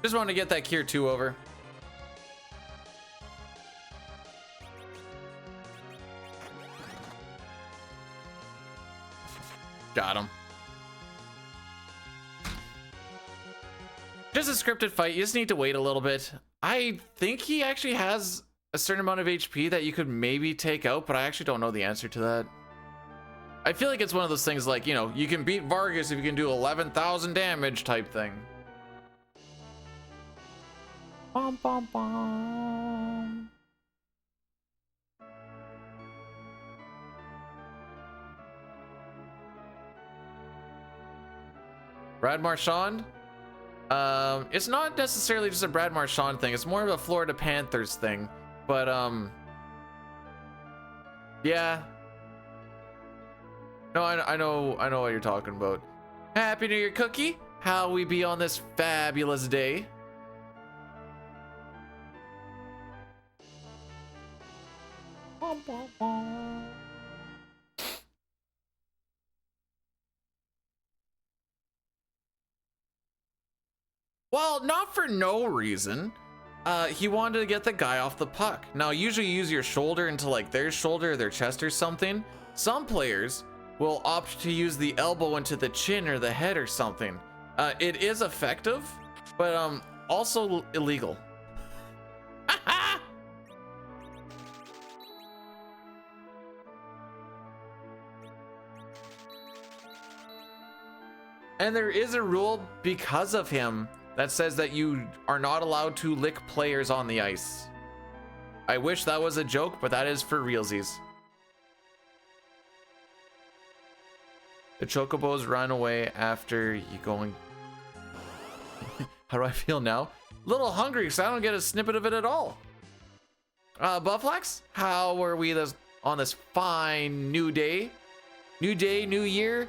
Just wanted to get that Kier 2 over. Got him. Just a scripted fight. You just need to wait a little bit. I think he actually has a certain amount of HP that you could maybe take out, but I actually don't know the answer to that. I feel like it's one of those things like, you know, you can beat Vargas if you can do 11,000 damage type thing. Bom, bom, bom. Brad Marchand? It's not necessarily just a Brad Marchand thing. It's more of a Florida Panthers thing. But, yeah. No, I know what you're talking about. Happy New Year, Cookie. How we be on this fabulous day? Well, not for no reason. He wanted to get the guy off the puck. Now, usually you use your shoulder into like their shoulder or their chest or something. Some players will opt to use the elbow into the chin or the head or something. It is effective, but also illegal. And there is a rule because of him that says that you are not allowed to lick players on the ice. I wish that was a joke, but that is for realsies. The chocobos run away after you going. How do I feel now? A little hungry, so I don't get a snippet of it at all. Bufflex, how are we on this fine new day? New day, new year.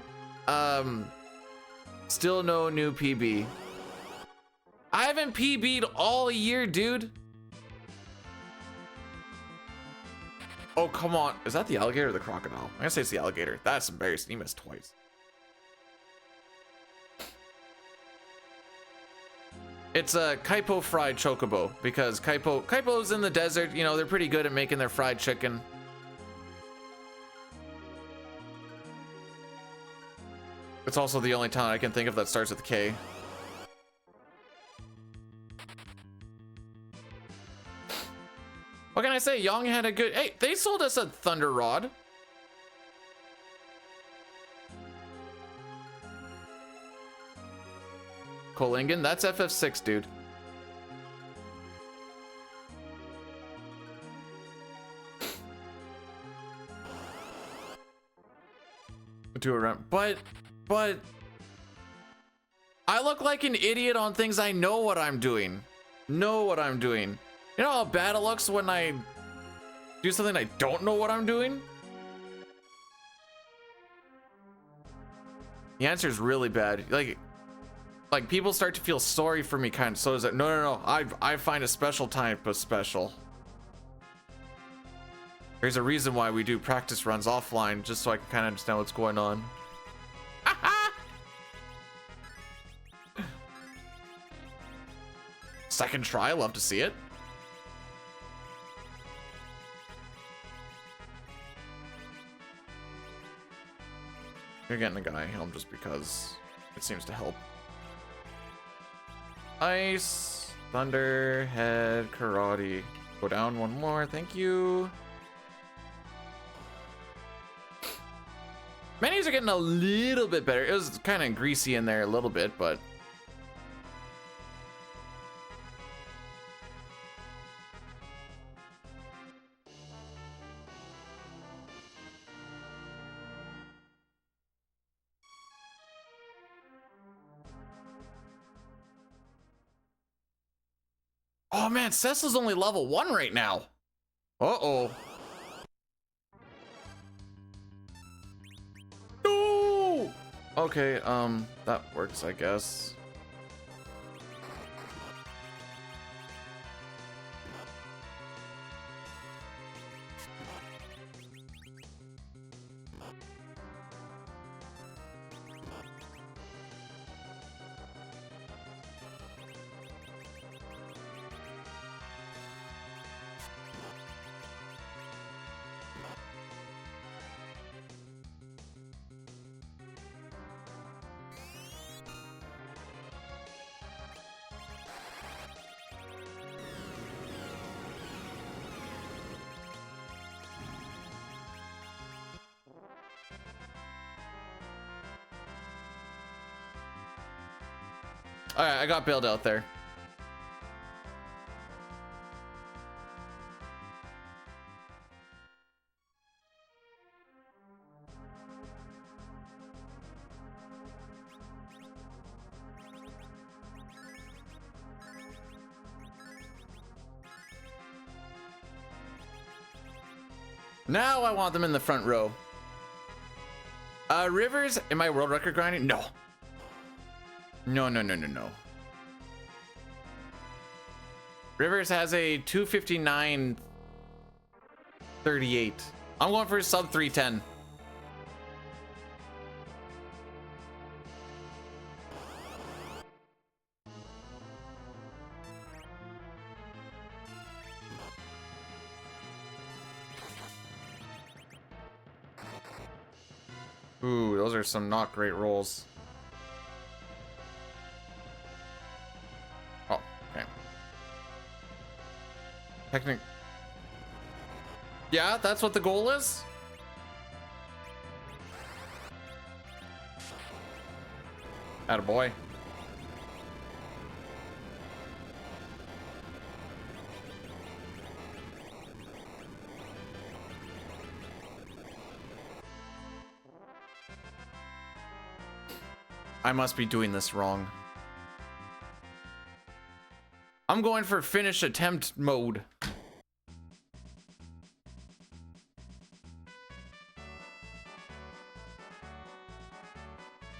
Still no new PB. I haven't PB'd all year, dude. Oh, come on. Is that the alligator or the crocodile? I'm gonna say it's the alligator. That's embarrassing. You missed twice. It's a Kaipo fried chocobo because Kaipo's in the desert. You know, they're pretty good at making their fried chicken. It's also the only town I can think of that starts with K. What can I say? Young had a good... Hey, they sold us a Thunder Rod. Kolingen, that's FF6, dude. To around, but I look like an idiot on things I know what I'm doing. Know what I'm doing. You know how bad it looks when I do something I don't know what I'm doing? The answer is really bad. Like people start to feel sorry for me, kind of. So is it? No, no, no. I find a special type of special. There's a reason why we do practice runs offline, just so I can kind of understand what's going on. Second try, love to see it. You're getting a guy helm just because it seems to help. Ice, thunder, head, karate. Go down one more, thank you. Menus are getting a little bit better. It was kind of greasy in there a little bit, but oh man, Cecil's only level 1 right now. Uh-oh. No! Okay, that works, I guess. All right, I got bailed out there. Now I want them in the front row. Rivers, am I world record grinding? No. No, no, no, no, no. Rivers has a 259.38. I'm going for a sub 310. Ooh, those are some not great rolls. Oh, okay. Yeah, that's what the goal is? Attaboy. I must be doing this wrong. I'm going for finish attempt mode.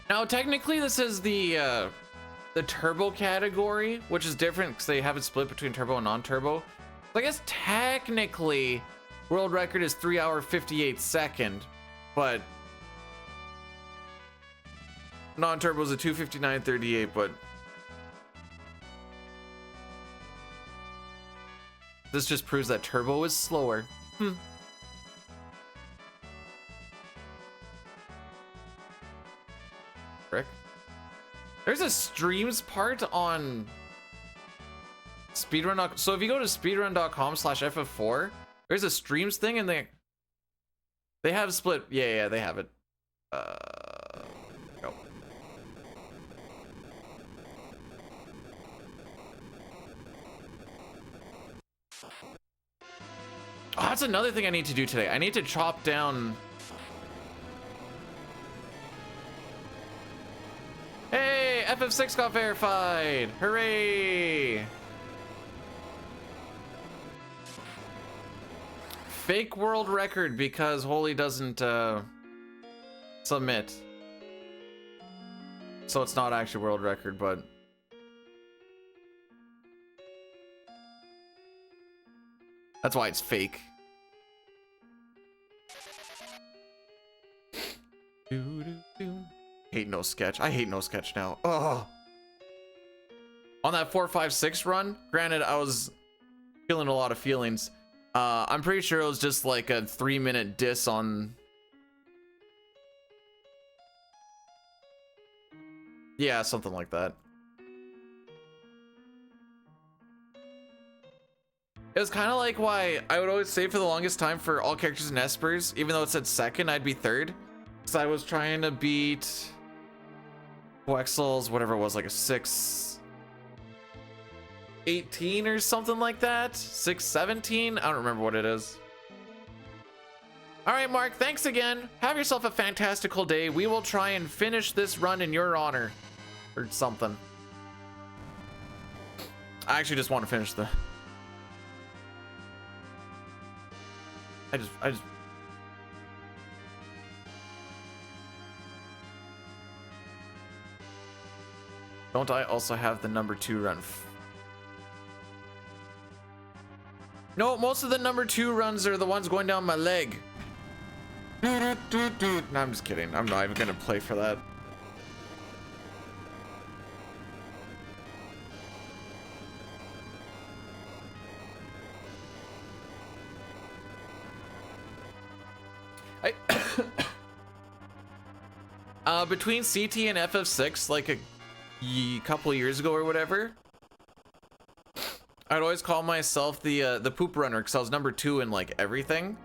Now, technically, this is the turbo category, which is different because they have it split between turbo and non-turbo. So I guess technically, world record is 3 hour 58 second, but non-turbo is a 259.38, but this just proves that turbo is slower. Frick. There's a streams part on speedrun. So if you go to speedrun.com/ff4, there's a streams thing, and they have split. Yeah, they have it. Go. Oh, that's another thing I need to do today. I need to chop down. Hey, FF6 got verified. Hooray! Fake world record because Holy doesn't submit. So it's not actually world record, but that's why it's fake. Hate no sketch. I hate no sketch now. Oh. On that 456 run, granted, I was feeling a lot of feelings. I'm pretty sure it was just like a 3-minute diss on. Yeah, something like that. It was kind of like why I would always say for the longest time for all characters in Espers, even though it said second, I'd be third. Because I was trying to beat Wexel's, whatever it was, like a 618 or something like that. 617? I don't remember what it is. All right, Mark, thanks again. Have yourself a fantastical day. We will try and finish this run in your honor or something. I actually just want to finish the... I just don't I also have the number 2 run? No, most of the number 2 runs are the ones going down my leg. No, I'm just kidding. I'm not even gonna play for that. Between CT and FF6, like a couple years ago or whatever, I'd always call myself the poop runner because I was number 2 in like everything.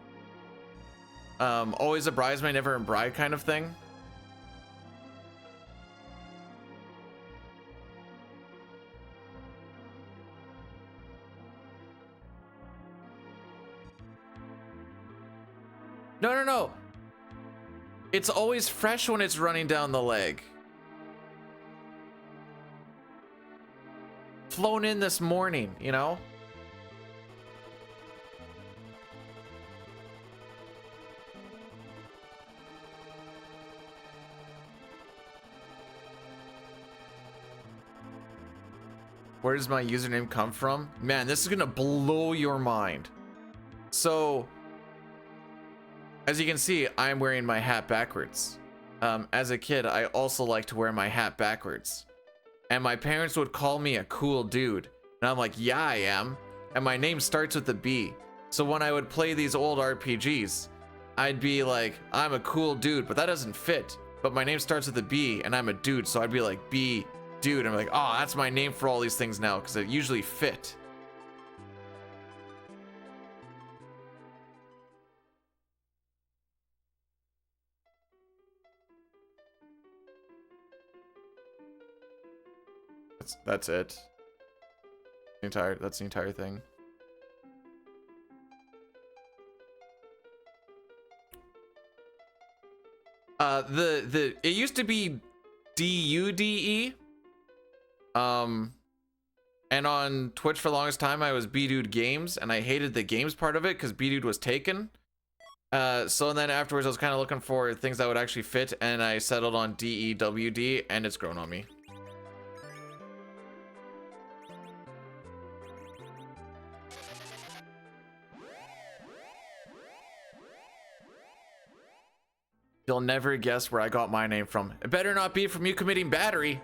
Always a bridesmaid, never a bride kind of thing. No. It's always fresh when it's running down the leg. Flown in this morning, you know? Where does my username come from? Man, this is gonna blow your mind. So, as you can see, I'm wearing my hat backwards. As a kid, I also like to wear my hat backwards. And my parents would call me a cool dude. And I'm like, yeah, I am. And my name starts with a B. So when I would play these old RPGs, I'd be like, I'm a cool dude, but that doesn't fit. But my name starts with a B and I'm a dude. So I'd be like, B, dude. I'm like, oh, that's my name for all these things now because it usually fit. That's it. That's the entire thing. It used to be DUDE. And on Twitch for the longest time I was B-Dude Games, and I hated the games part of it because B-Dude was taken. So then afterwards I was kind of looking for things that would actually fit, and I settled on DEWD, and it's grown on me. You'll never guess where I got my name from. It better not be from you committing battery.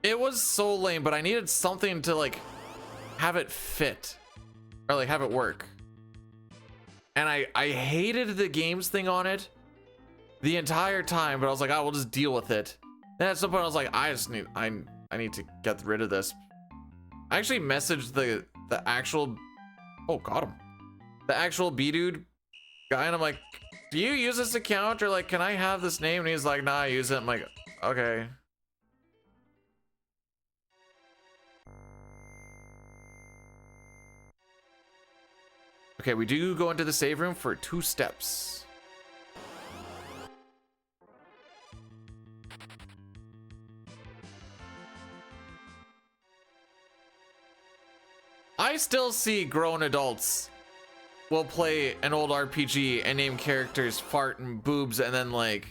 It was so lame, but I needed something to like have it fit or like have it work. And I hated the games thing on it the entire time, but I was like, oh, we'll just deal with it. Then at some point I was like, I need to get rid of this. I actually messaged the actual, oh, got him. The actual B-Dude guy, and I'm like, do you use this account, or like, can I have this name? And he's like, nah, I use it. I'm like, okay. Okay, we do go into the save room for 2 steps. still see grown adults will play an old RPG and name characters fart and boobs and then like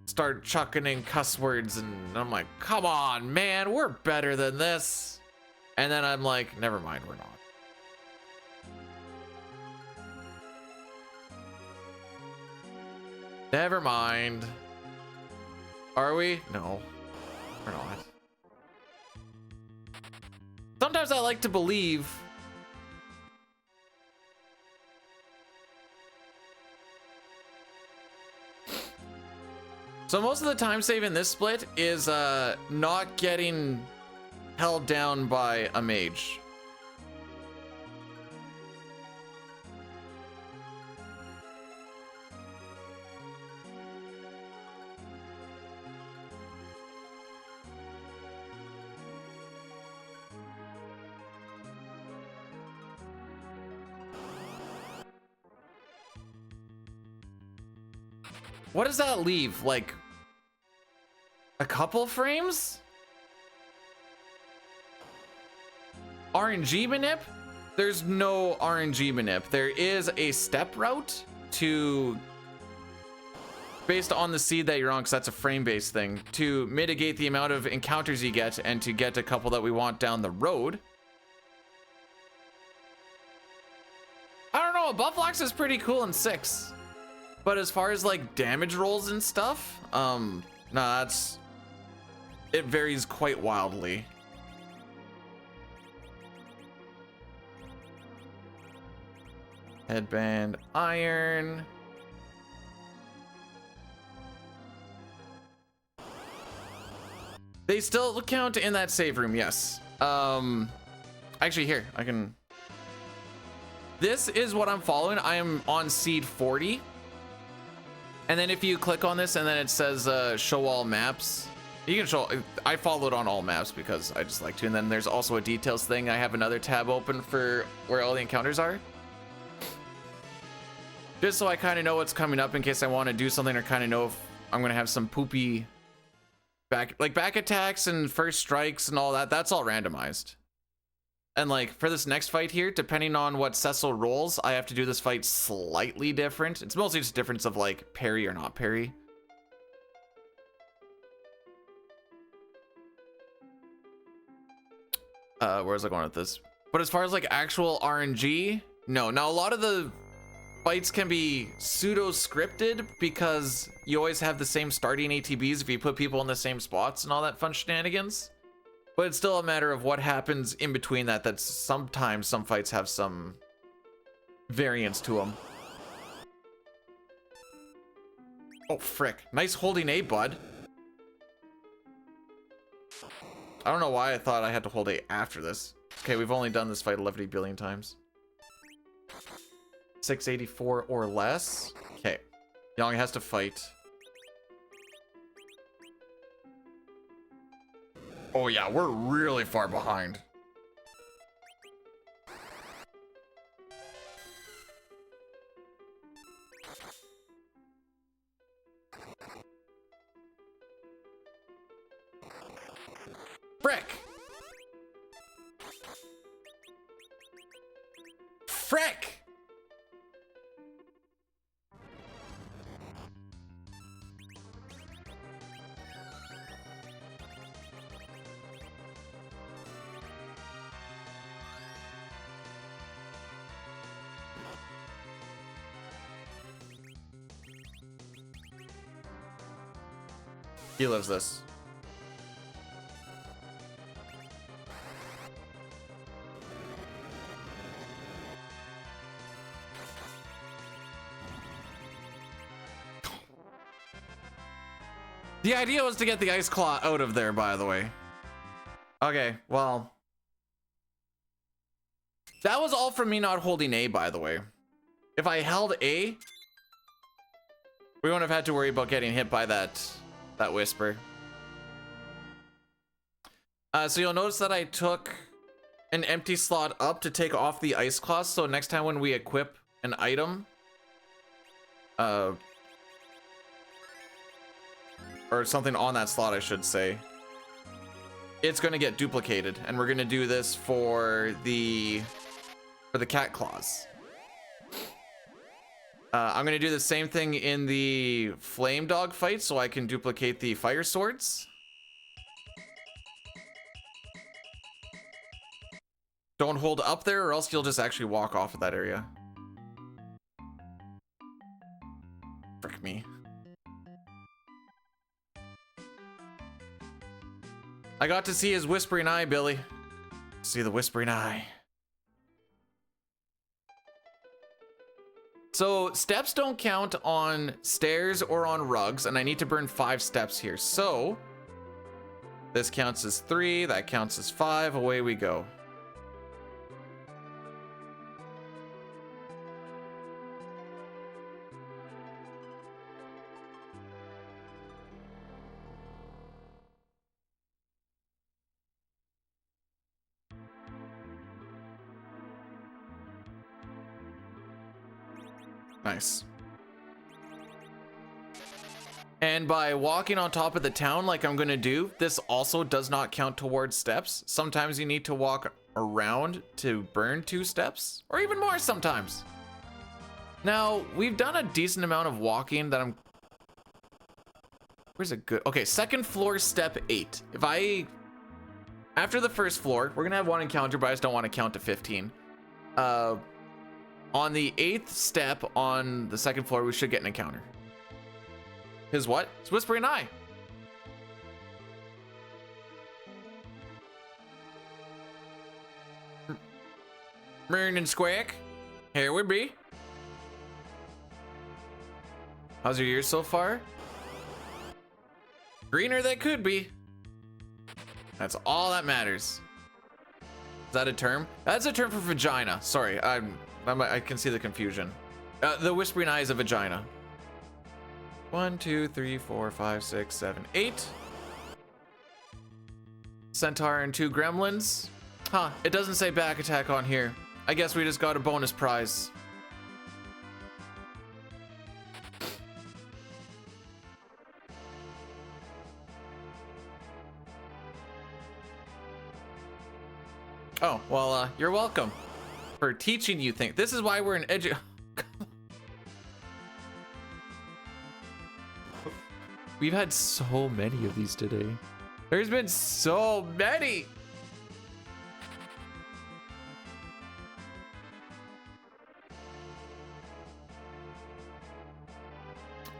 start chucking in cuss words, and I'm like, come on, man, we're better than this. And then I'm like, never mind, we're not. Never mind. Are we? No, we're not. Sometimes I like to believe. So most of the time save in this split is not getting held down by a mage. What does that leave? Like a couple frames? RNG manip? There's no RNG manip. There is a step route to, based on the seed that you're on, because that's a frame-based thing, to mitigate the amount of encounters you get and to get a couple that we want down the road. I don't know, Bufflax is pretty cool in 6. But as far as like damage rolls and stuff, nah, it varies quite wildly. Headband, iron. They still count in that save room, yes. Actually here, I can. This is what I'm following. I am on seed 40. And then if you click on this and then it says show all maps, you can show, I followed on all maps because I just like to. And then there's also a details thing. I have another tab open for where all the encounters are. Just so I kind of know what's coming up in case I want to do something, or kind of know if I'm going to have some poopy back attacks and first strikes and all that. That's all randomized. And like for this next fight here, depending on what Cecil rolls, I have to do this fight slightly different. It's mostly just a difference of like parry or not parry. Where was I going with this? But as far as like actual RNG, no. Now a lot of the fights can be pseudo scripted because you always have the same starting ATBs if you put people in the same spots and all that fun shenanigans. But it's still a matter of what happens in between that. That's sometimes some fights have some variance to them. Oh, frick. Nice holding A, bud. I don't know why I thought I had to hold A after this. Okay, we've only done this fight 11 billion times. 684 or less. Okay. Young has to fight. Oh yeah, we're really far behind. Frick! Frick! He loves this. The idea was to get the ice claw out of there, by the way. Okay, well. That was all from me not holding A, by the way. If I held A, we wouldn't have had to worry about getting hit by that whisper. So you'll notice that I took an empty slot up to take off the ice claw, so next time when we equip an item, or something on that slot, I should say, it's going to get duplicated, and we're going to do this for the cat claws. I'm going to do the same thing in the flame dog fight so I can duplicate the fire swords. Don't hold up there or else you'll just actually walk off of that area. Frick me. I got to see his whispering eye, Billy. See the whispering eye. So steps don't count on stairs or on rugs, and I need to burn 5 steps here. So this counts as 3, that counts as 5, away we go. Nice. And by walking on top of the town like I'm gonna do, this also does not count towards steps. Sometimes you need to walk around to burn 2 steps, or even more sometimes. Now, we've done a decent amount of walking that I'm... Where's a good... Okay, 2nd floor, step 8. If I... After the 1st floor, we're gonna have 1 encounter, but I just don't want to count to 15. On the 8th step on the 2nd floor, we should get an encounter. His what? His whispering eye. Morning, Squack. Here we be. How's your year so far? Greener than could be. That's all that matters. Is that a term? That's a term for vagina. Sorry, I can see the confusion. The whispering eye is a vagina. 1, 2, 3, 4, 5, 6, 7, 8. Centaur and 2 gremlins. Huh, it doesn't say back attack on here. I guess we just got a bonus prize. Oh, well, you're welcome for teaching you things. This is why we're in We've had so many of these today. There's been so many.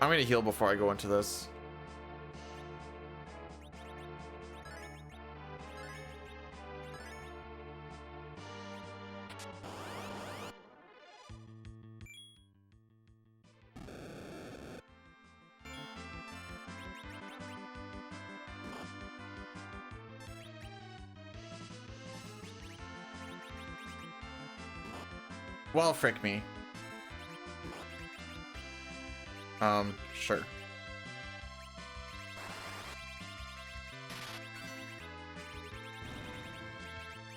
I'm gonna heal before I go into this. Well, frick me. Sure.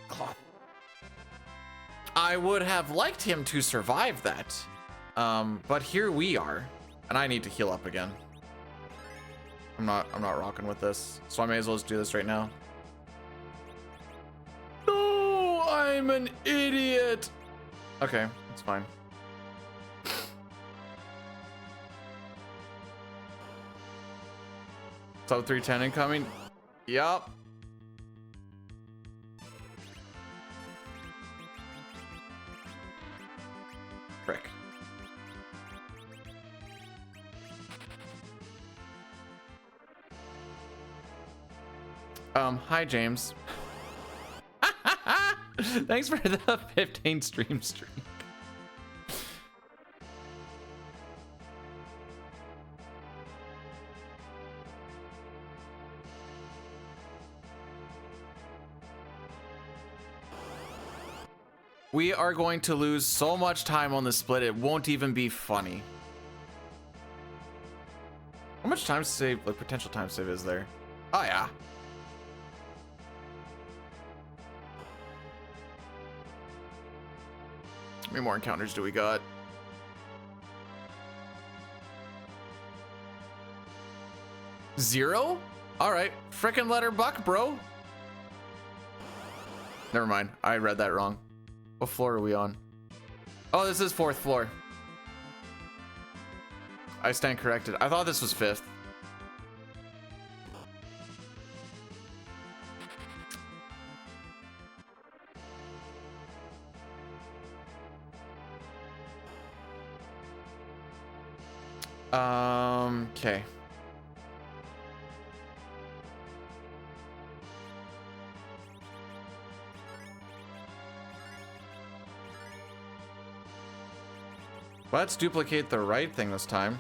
Cloth. I would have liked him to survive that. But here we are. And I need to heal up again. I'm not rocking with this. So I may as well just do this right now. No, I'm an idiot. Okay, that's fine. Sub 310 incoming. Yup. Frick. Hi James. Thanks for the 15 stream streak. We are going to lose so much time on the split, it won't even be funny. How much time save, like potential time save is there? Oh yeah. How many more encounters do we got? Zero? All right, frickin' let her buck, bro. Never mind. I read that wrong. What floor are we on? Oh, this is 4th floor. I stand corrected. I thought this was 5th. Okay. Let's duplicate the right thing this time.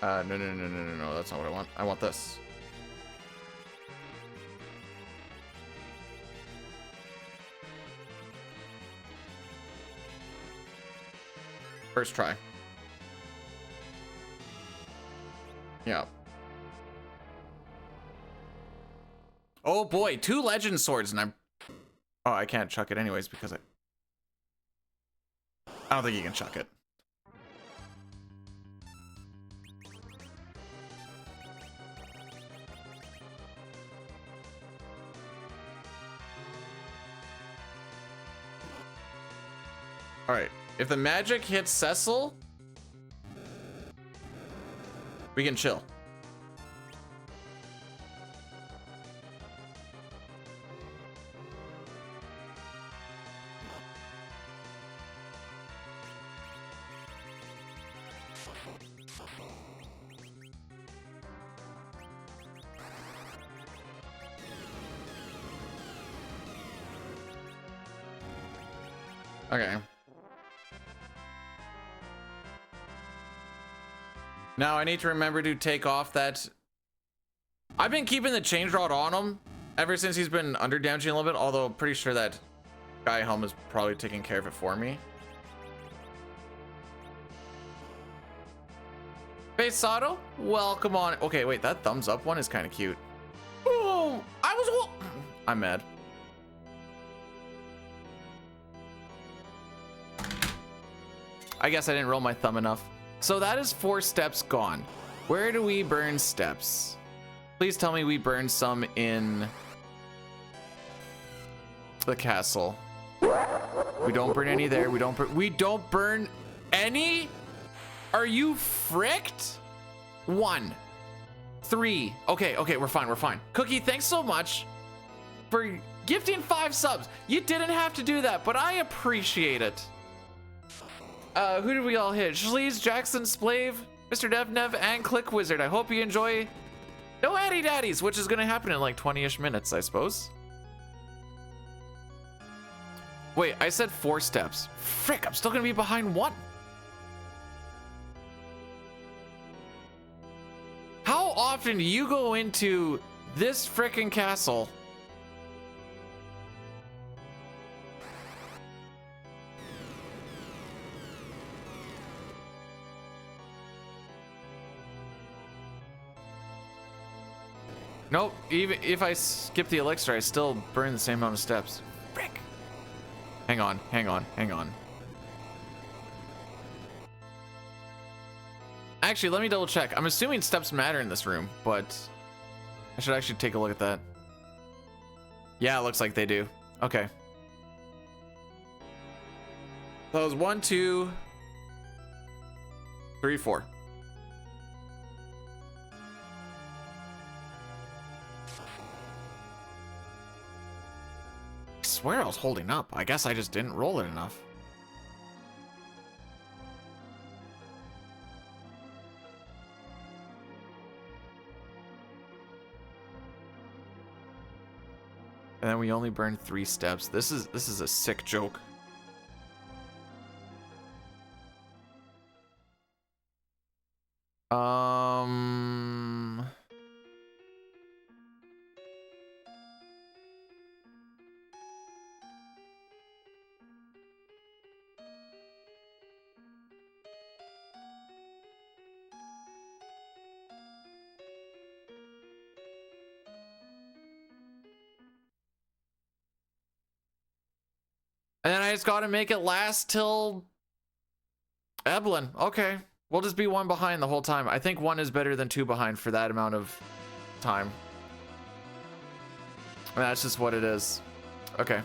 No, that's not what I want. I want this. First try. Yeah. Oh boy, 2 legend swords and I'm... Oh, I can't chuck it anyways because I don't think you can chuck it. All right, if the magic hits Cecil, we can chill. Okay. Now I need to remember to take off that. I've been keeping the change rod on him ever since he's been under damaging a little bit, although I'm pretty sure that guy helm is probably taking care of it for me. Face Sato, welcome on. Okay, wait, that thumbs up one is kind of cute. Oh, I'm mad. I guess I didn't roll my thumb enough. So that is 4 steps gone. Where do we burn steps? Please tell me we burn some in the castle. We don't burn any there. We don't burn any? Are you fricked? 1, 3. Okay, we're fine. Cookie, thanks so much for gifting 5 subs. You didn't have to do that, but I appreciate it. Who did we all hit? Schleeze, Jackson, Splave, Mr. DevNev, and Click Wizard. I hope you enjoy No Addy Daddies, which is gonna happen in like 20-ish minutes, I suppose. Wait, I said 4 steps. Frick, I'm still gonna be behind 1. How often do you go into this frickin' castle? Nope, even if I skip the elixir, I still burn the same amount of steps. Frick. Hang on. Actually, let me double check. I'm assuming steps matter in this room, but I should actually take a look at that. Yeah, it looks like they do. Okay. That was 1, 2, 3, 4. I swear I was holding up. I guess I just didn't roll it enough. And then we only burned 3 steps. This is a sick joke. And then I just gotta make it last till Evelyn. Okay. We'll just be 1 behind the whole time. I think 1 is better than 2 behind for that amount of time. That's just what it is. Okay.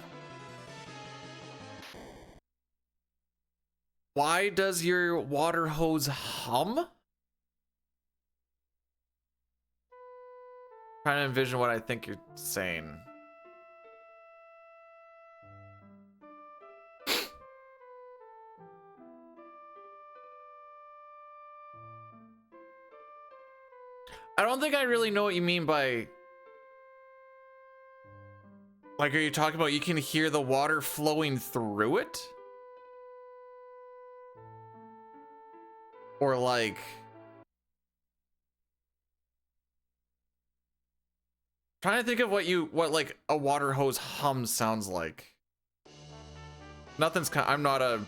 Why does your water hose hum? Trying to envision what I think you're saying. I don't think I really know what you mean by, like, are you talking about you can hear the water flowing through it? Or like, trying to think of what like a water hose hum sounds like. Nothing's I'm not a,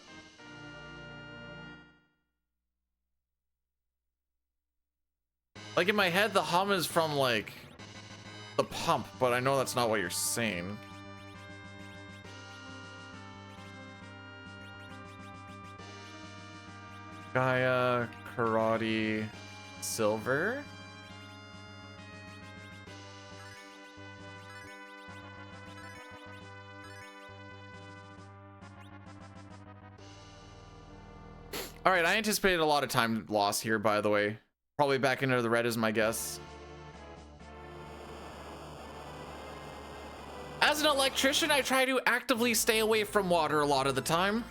like in my head the hum is from like the pump, but I know that's not what you're saying. Gaia, Karate, Silver. All right, I anticipated a lot of time loss here, by the way. Probably back into the red is my guess. As an electrician, I try to actively stay away from water a lot of the time.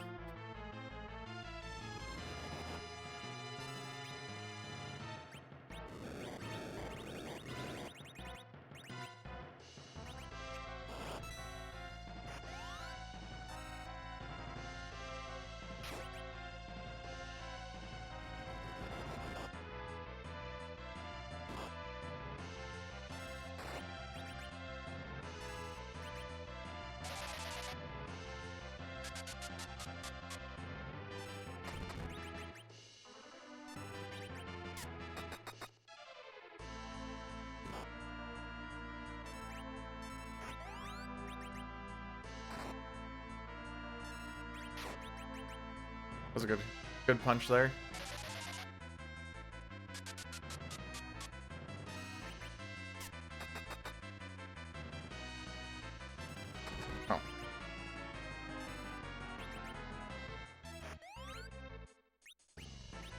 Was a good punch there. Oh.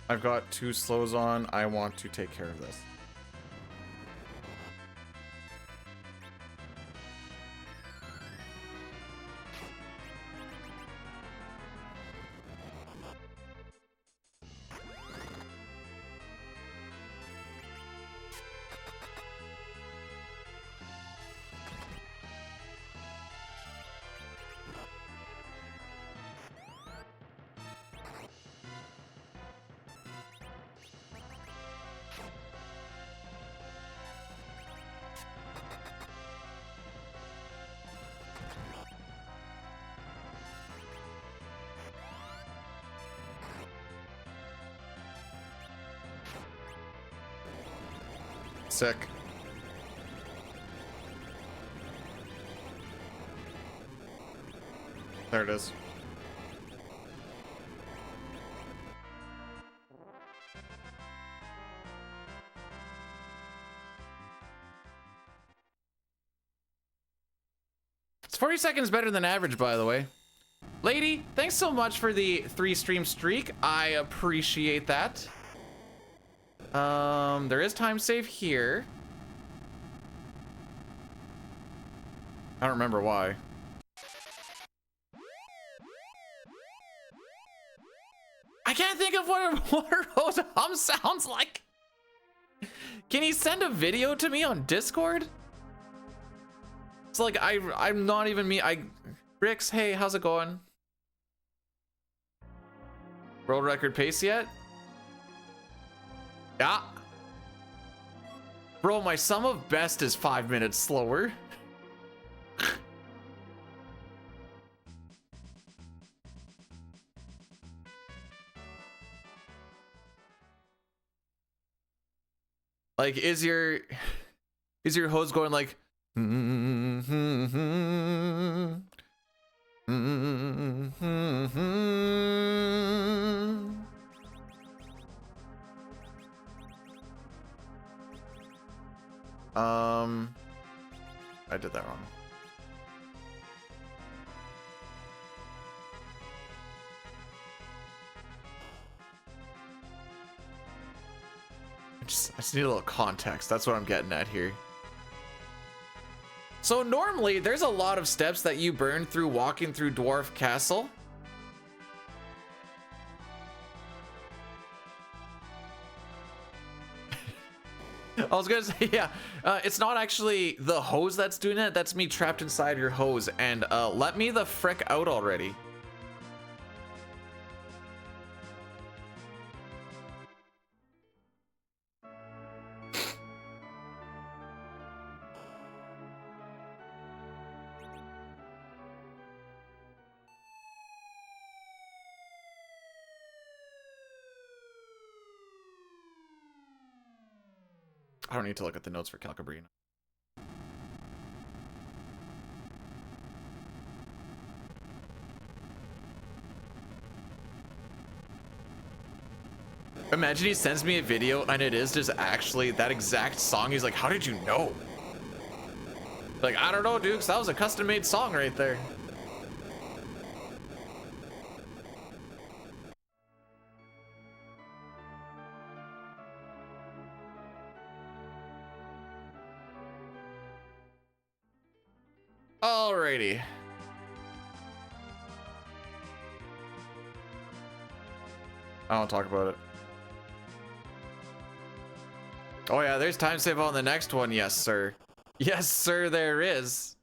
I've got 2 slows on. I want to take care of this. Sick. There it is. It's 40 seconds better than average, by the way. Lady, thanks so much for the 3-stream streak. I appreciate that. There is time save here. I don't remember why. I can't think of what a water hose hum sounds like. Can you send a video to me on Discord? It's like I'm not even me. Rix, hey, how's it going? World record pace yet? Yeah. Bro, my sum of best is 5 minutes slower. Like, is your hose going like I did that wrong. just need a little context. That's what I'm getting at here. So normally there's a lot of steps that you burn through walking through Dwarf Castle. I was gonna say, yeah, it's not actually the hose that's doing it. That's me trapped inside your hose. And let me the frick out already. I don't need to look at the notes for Calcabrina. Imagine he sends me a video and it is just actually that exact song. He's like, how did you know? Like, I don't know, Dukes. That was a custom made song right there. Alrighty. I don't talk about it. Oh yeah, there's time save on the next one. Yes, sir. Yes, sir, there is.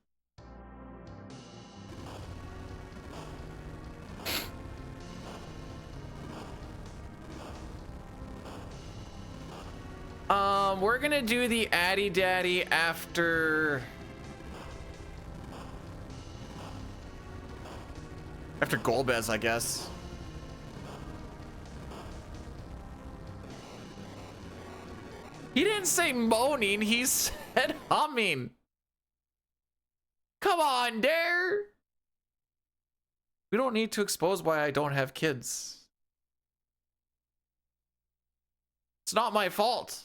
We're gonna do the Addy Daddy after Golbez, I guess. He didn't say moaning, he said humming. Come on, Dare. We don't need to expose why I don't have kids. It's not my fault.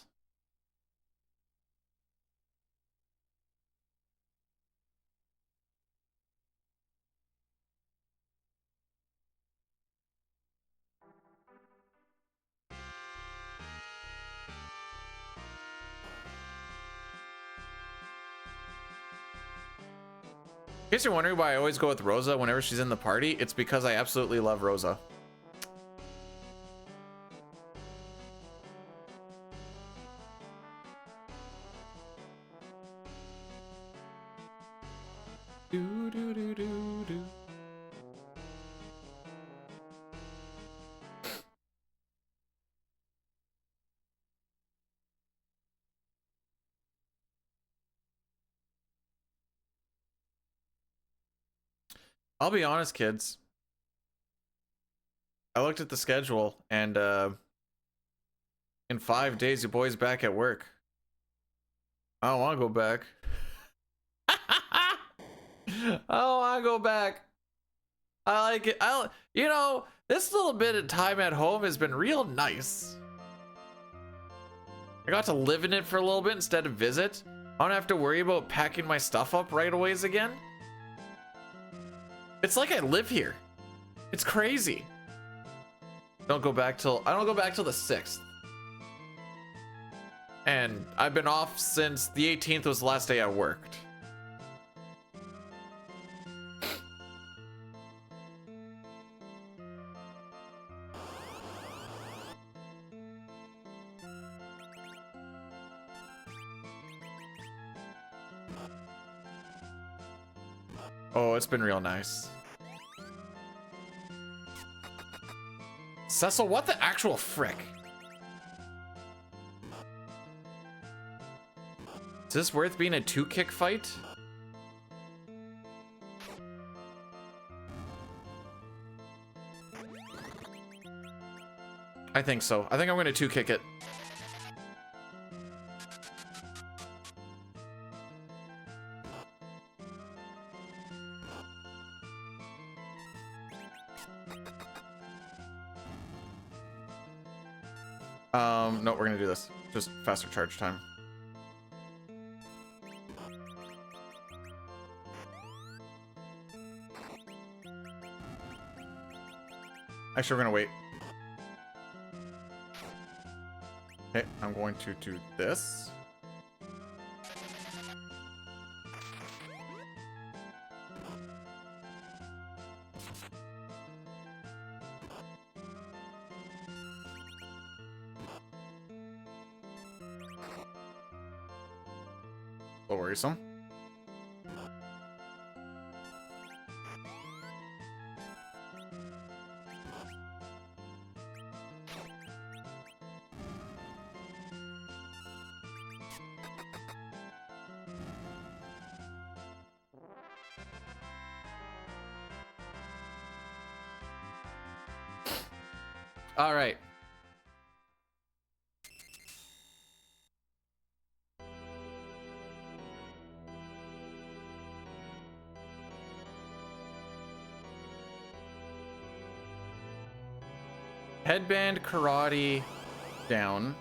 In case you're wondering why I always go with Rosa whenever she's in the party, it's because I absolutely love Rosa. Do, do, do, do, do. I'll be honest, kids. I looked at the schedule and in 5 days your boy's back at work. I don't want to go back. I don't want to go back. I like it. You know, this little bit of time at home has been real nice. I got to live in it for a little bit instead of visit. I don't have to worry about packing my stuff up right away again. It's like I live here. It's crazy. I don't go back till the 6th. And I've been off since the 18th was the last day I worked. Oh, it's been real nice. Cecil, what the actual frick? Is this worth being a 2-kick fight? I think so. I think I'm gonna 2-kick it. No, we're gonna do this. Just faster charge time. Actually, we're gonna wait. Okay, I'm going to do this. A little worrisome. All right. Headband, karate, down.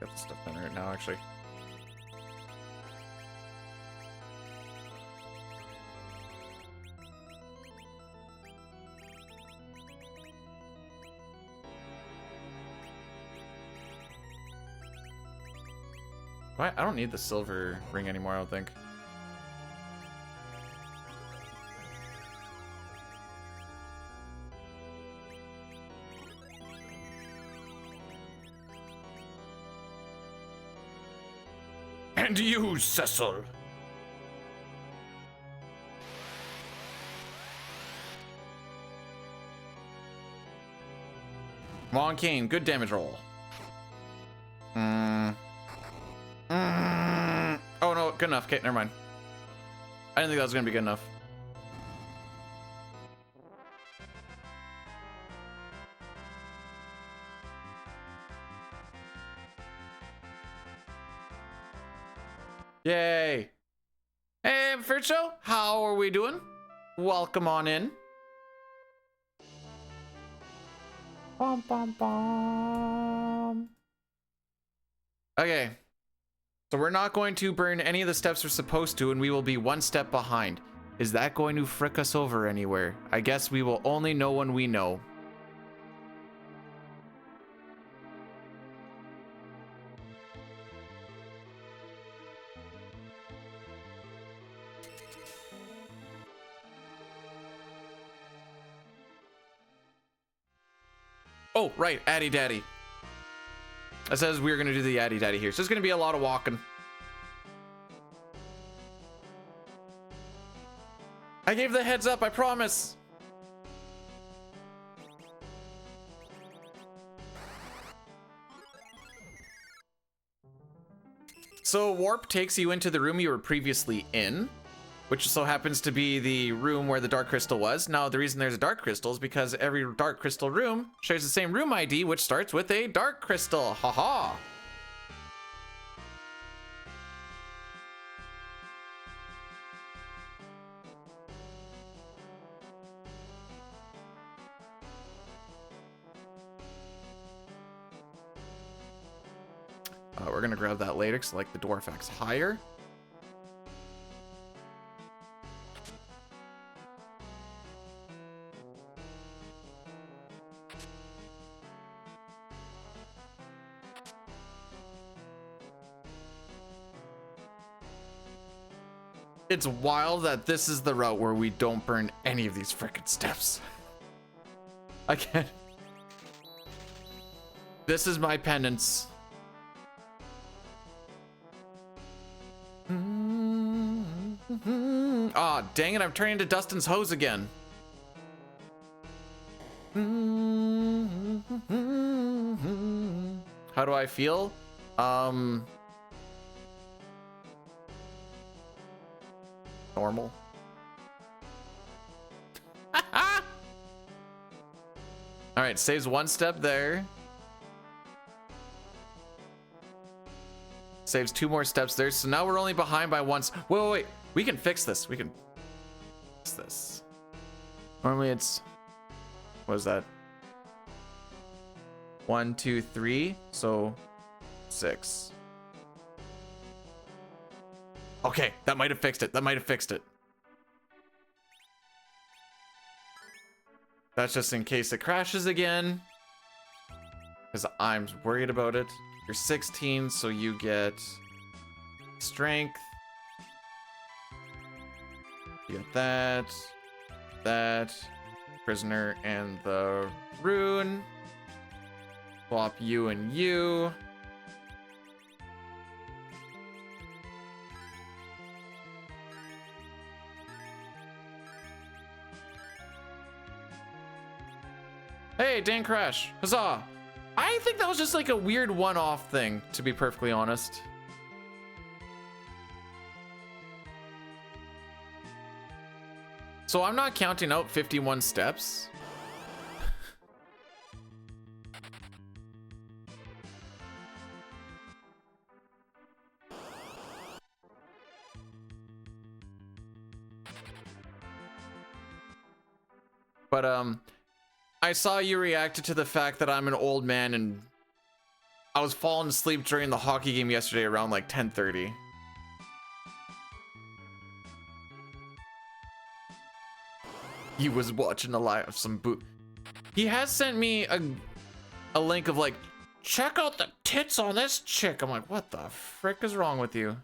Got the stuff done right now, actually. What? I don't need the silver ring anymore, I don't think. And you, Cecil. Long cane, good damage roll. Oh no, good enough. Okay, never mind. I didn't think that was gonna be good enough. Yay! Hey, Fruit Show, how are we doing? Welcome on in. Bum, bum, bum. Okay. So we're not going to burn any of the steps we're supposed to, and we will be one step behind. Is that going to frick us over anywhere? I guess we will only know when we know. Oh, right, Addy Daddy. It says we're gonna do the Addy Daddy here, so there's gonna be a lot of walking. I gave the heads up, I promise. So warp takes you into the room you were previously in, which so happens to be the room where the dark crystal was. Now, the reason there's a dark crystal is because every dark crystal room shares the same room ID, which starts with a dark crystal. Haha. We're gonna grab that later because I like the dwarf axe higher. It's wild that this is the route where we don't burn any of these frickin' steps. I can't. This is my penance. Ah, oh, dang it, I'm turning into Dustin's hose again. How do I feel? Normal. All right, saves one step there. Saves two more steps there. So now we're only behind by once. Wait, wait, wait. We can fix this. We can fix this. Normally it's, what is that? 1, 2, 3. So 6. Okay, that might have fixed it. That might have fixed it. That's just in case it crashes again. Because I'm worried about it. You're 16, so you get strength. You get that, prisoner, and the rune. Swap you and you. Hey, Dan Crash, huzzah! I think that was just like a weird one-off thing, to be perfectly honest. So I'm not counting out 51 steps. But I saw you reacted to the fact that I'm an old man and I was falling asleep during the hockey game yesterday around like 10:30. He was watching a live of some boot. He has sent me a link of like, check out the tits on this chick. I'm like, what the frick is wrong with you?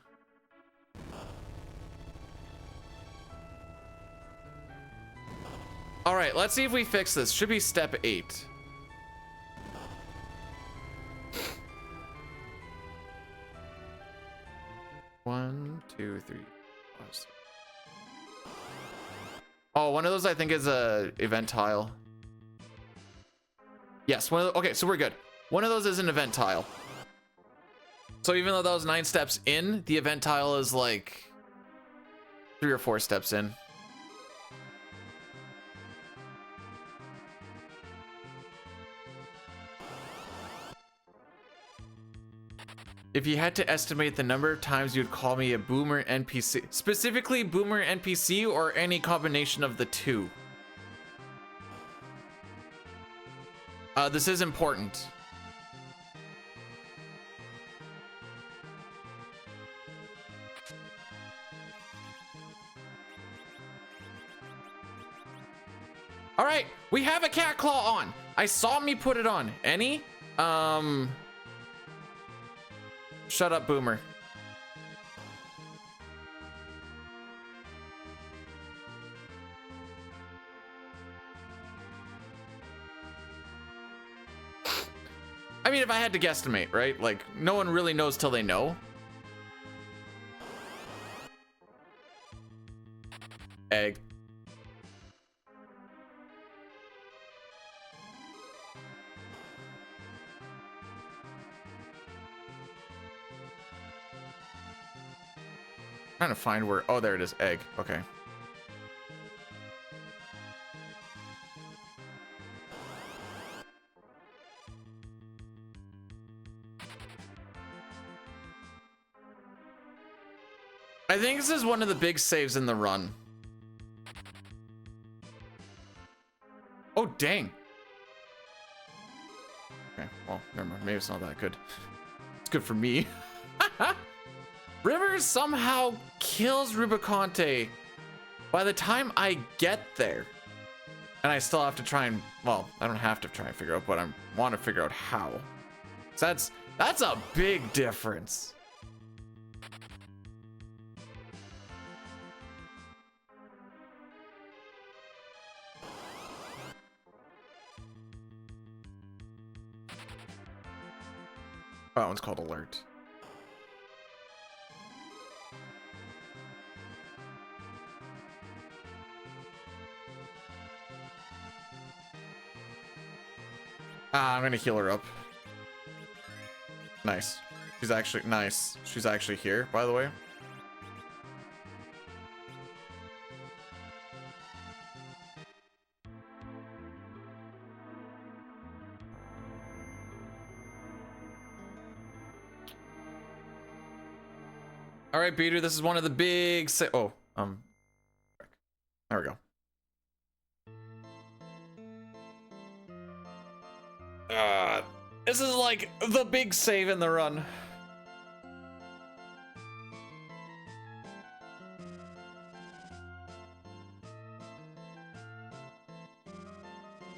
All right, let's see if we fix this. Should be step 8. One, two, three. Oh, one of those I think is a event tile. Yes, one of the, okay, so we're good. One of those is an event tile. So even though that was 9 steps in, the event tile is like 3 or 4 steps in. If you had to estimate the number of times you'd call me a boomer NPC, specifically boomer NPC or any combination of the two. This is important. All right, we have a cat claw on. I saw me put it on. Any? Shut up, boomer. I mean, if I had to guesstimate, right? Like, no one really knows till they know. Egg. Trying to find where, oh, there it is, egg. Okay. I think this is one of the big saves in the run. Oh, dang. Okay, well, never mind. Maybe it's not that good. It's good for me. River somehow kills Rubicante by the time I get there. And I still have to try and, well, I don't have to try and figure out, but I want to figure out how. So that's a big difference. Oh, that one's called Alert. I'm gonna heal her up. Nice. She's actually nice. She's actually here, by the way. All right, Peter, this is one of the big there we go. This is like the big save in the run.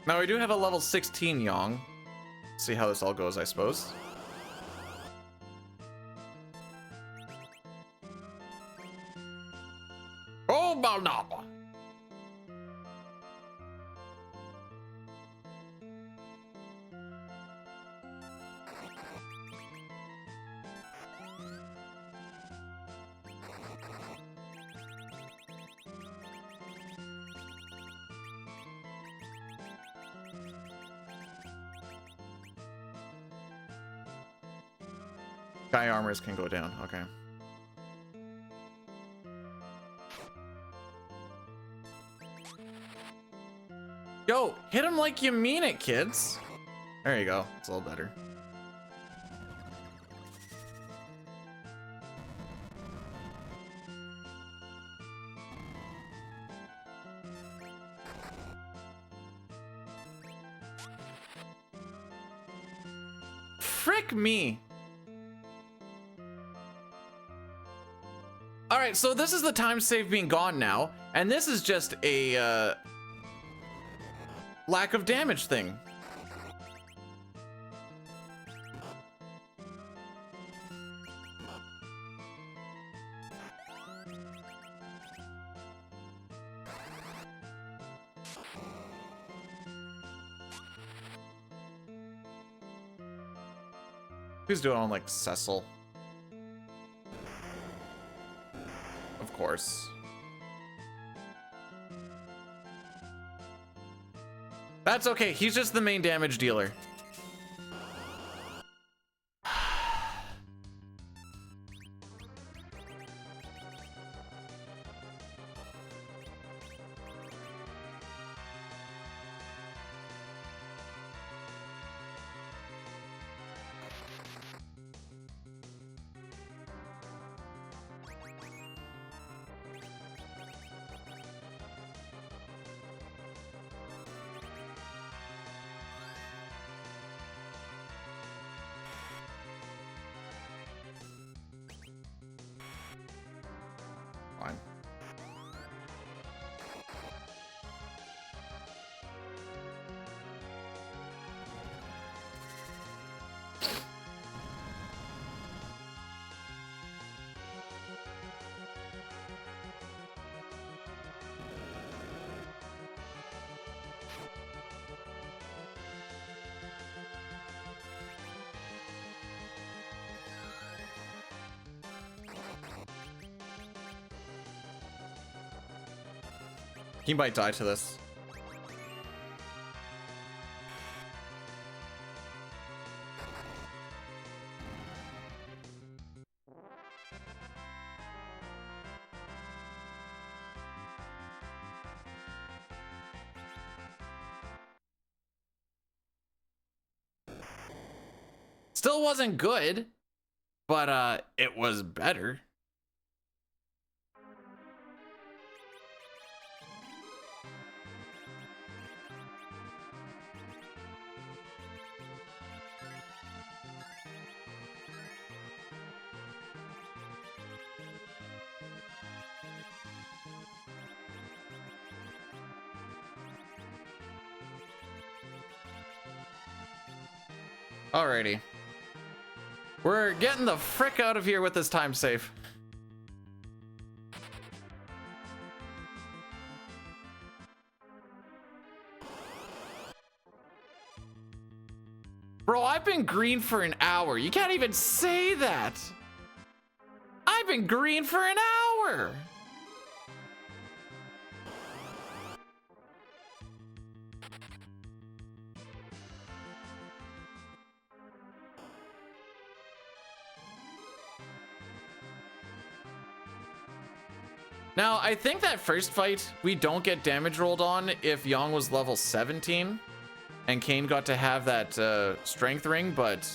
Now we do have a level 16 Yong. See how this all goes, I suppose. Oh, Balnaba. Sky armors can go down. Okay. Yo, hit him like you mean it, kids. There you go. It's a little better. Frick me. All right, so this is the time save being gone now, and this is just a lack of damage thing. Who's doing on like Cecil? Of course. That's okay. He's just the main damage dealer. Fine. He might die to this. Still wasn't good, but it was better. Alrighty. We're getting the frick out of here with this time save. Bro, I've been green for an hour. You can't even say that. I've been green for an hour. Now, I think that first fight, we don't get damage rolled on if Yong was level 17 and Kane got to have that strength ring, but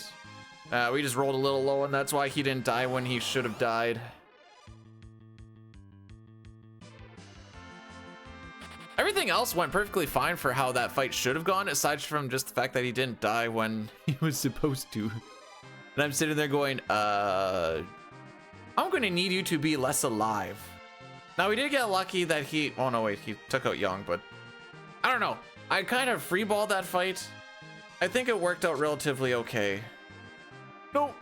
we just rolled a little low and that's why he didn't die when he should have Everything everything else went perfectly fine for how that fight should have gone, aside from just the fact that he didn't die when he was supposed to. And I'm sitting there going, I'm gonna need you to be less alive. Now we did get lucky that he, oh no wait, he took out Young, but I don't know. I kind of freeballed that fight. I think it worked out relatively okay. Nope.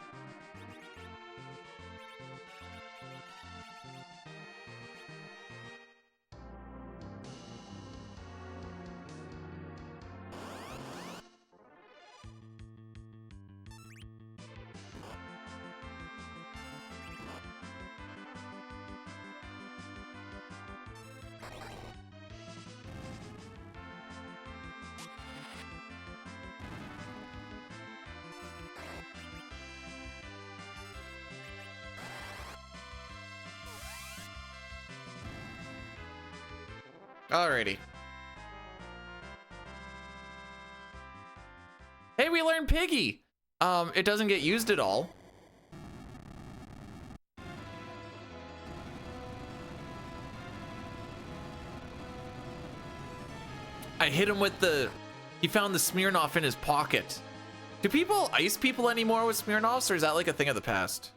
Alrighty. Hey, we learned Piggy. It doesn't get used at all. I hit him with the, he found the Smirnoff in his pocket. Do people ice people anymore with Smirnoffs, or is that like a thing of the past?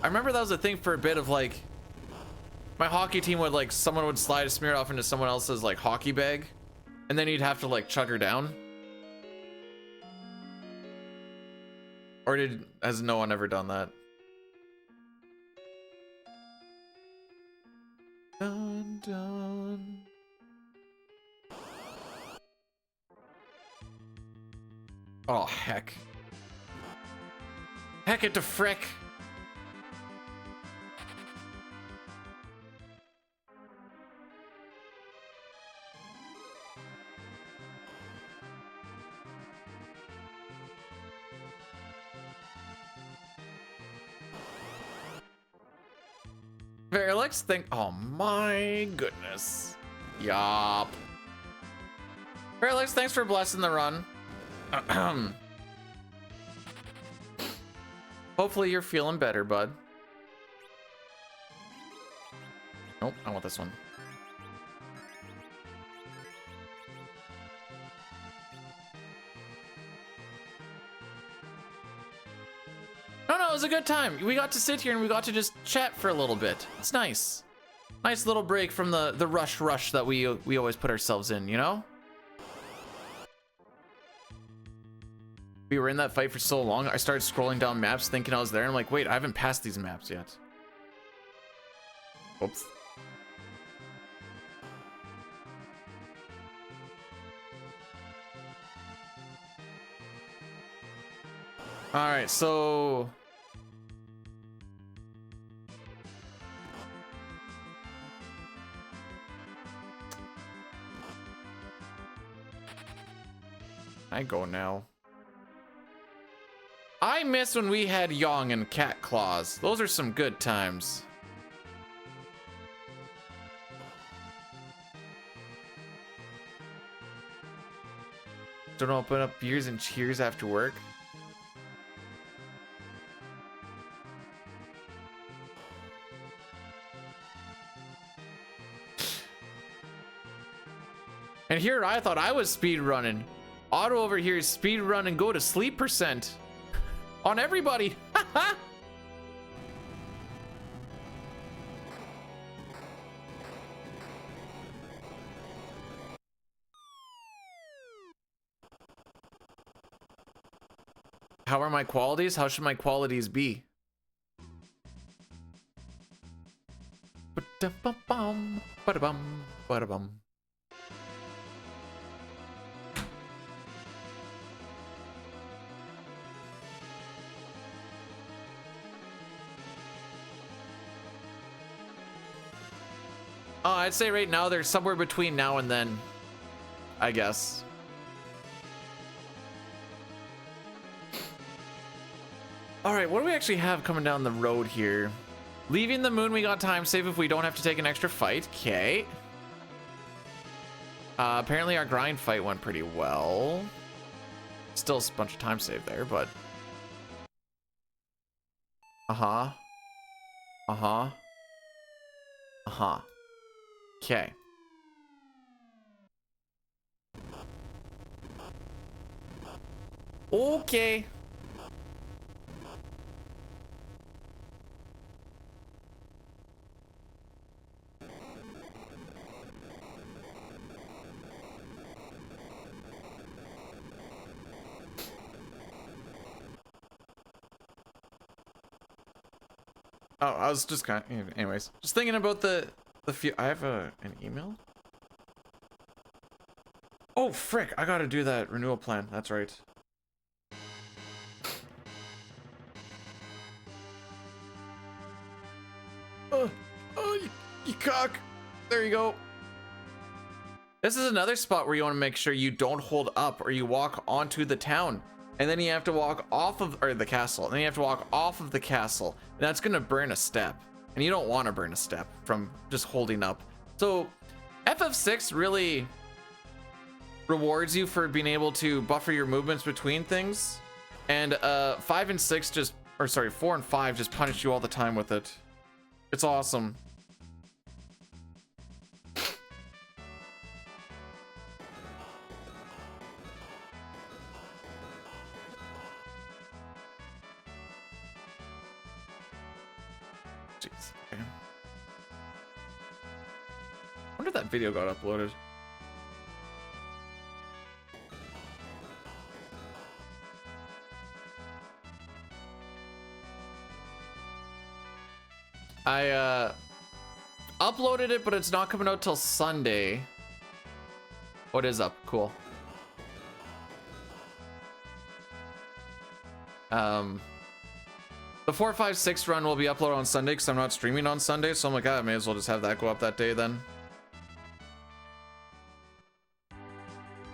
I remember that was a thing for a bit of like, my hockey team would like, someone would slide a Smirnoff into someone else's like hockey bag, and then you'd have to like chug her down. Or has no one ever done that? Dun, dun. Oh, heck. Heck it to frick. Let's think. Oh my goodness. Yup. Parallax, thanks for blessing the run. Hopefully you're feeling better, bud. Nope, I want this one. No, it was a good time. We got to sit here and we got to just chat for a little bit. It's nice. Nice little break from the rush that we always put ourselves in, you know? We were in that fight for so long, I started scrolling down maps thinking I was there. I'm like, wait, I haven't passed these maps yet. Oops. All right, so I go now. I miss when we had Yong and Cat Claws. Those are some good times. Don't open up beers and cheers after work. And here I thought I was speed running. Otto over here is speed run and go to sleep % on everybody. How are my qualities? How should my qualities be? Ba-da-ba-bum, ba-da-bum, ba-da-bum. I'd say right now they're somewhere between now and then, I guess. All right, what do we actually have coming down the road here? Leaving the moon, we got time save if we don't have to take an extra fight. Okay. Apparently our grind fight went pretty well. Still a bunch of time save there, but... Uh-huh. Uh-huh. Uh-huh. Okay. Okay. Oh, I was just kind of, anyways, just thinking about the few. I have an email. Oh, frick. I gotta do that renewal plan. That's right. Oh, you cock. There you go. This is another spot where you want to make sure you don't hold up or you walk onto the town. And then you have to walk off of, or the castle. And then you have to walk off of the castle. And that's going to burn a step. And you don't want to burn a step from just holding up. So FF6 really rewards you for being able to buffer your movements between things. And 5 and 6 just, or sorry, 4 and 5 just punish you all the time with it. It's awesome. Jeez. Okay. I wonder if that video got uploaded. I uploaded it, but it's not coming out till Sunday. What is up? Cool. The 4, 5, 6 run will be uploaded on Sunday because I'm not streaming on Sunday, so I'm like, I may as well just have that go up that day then.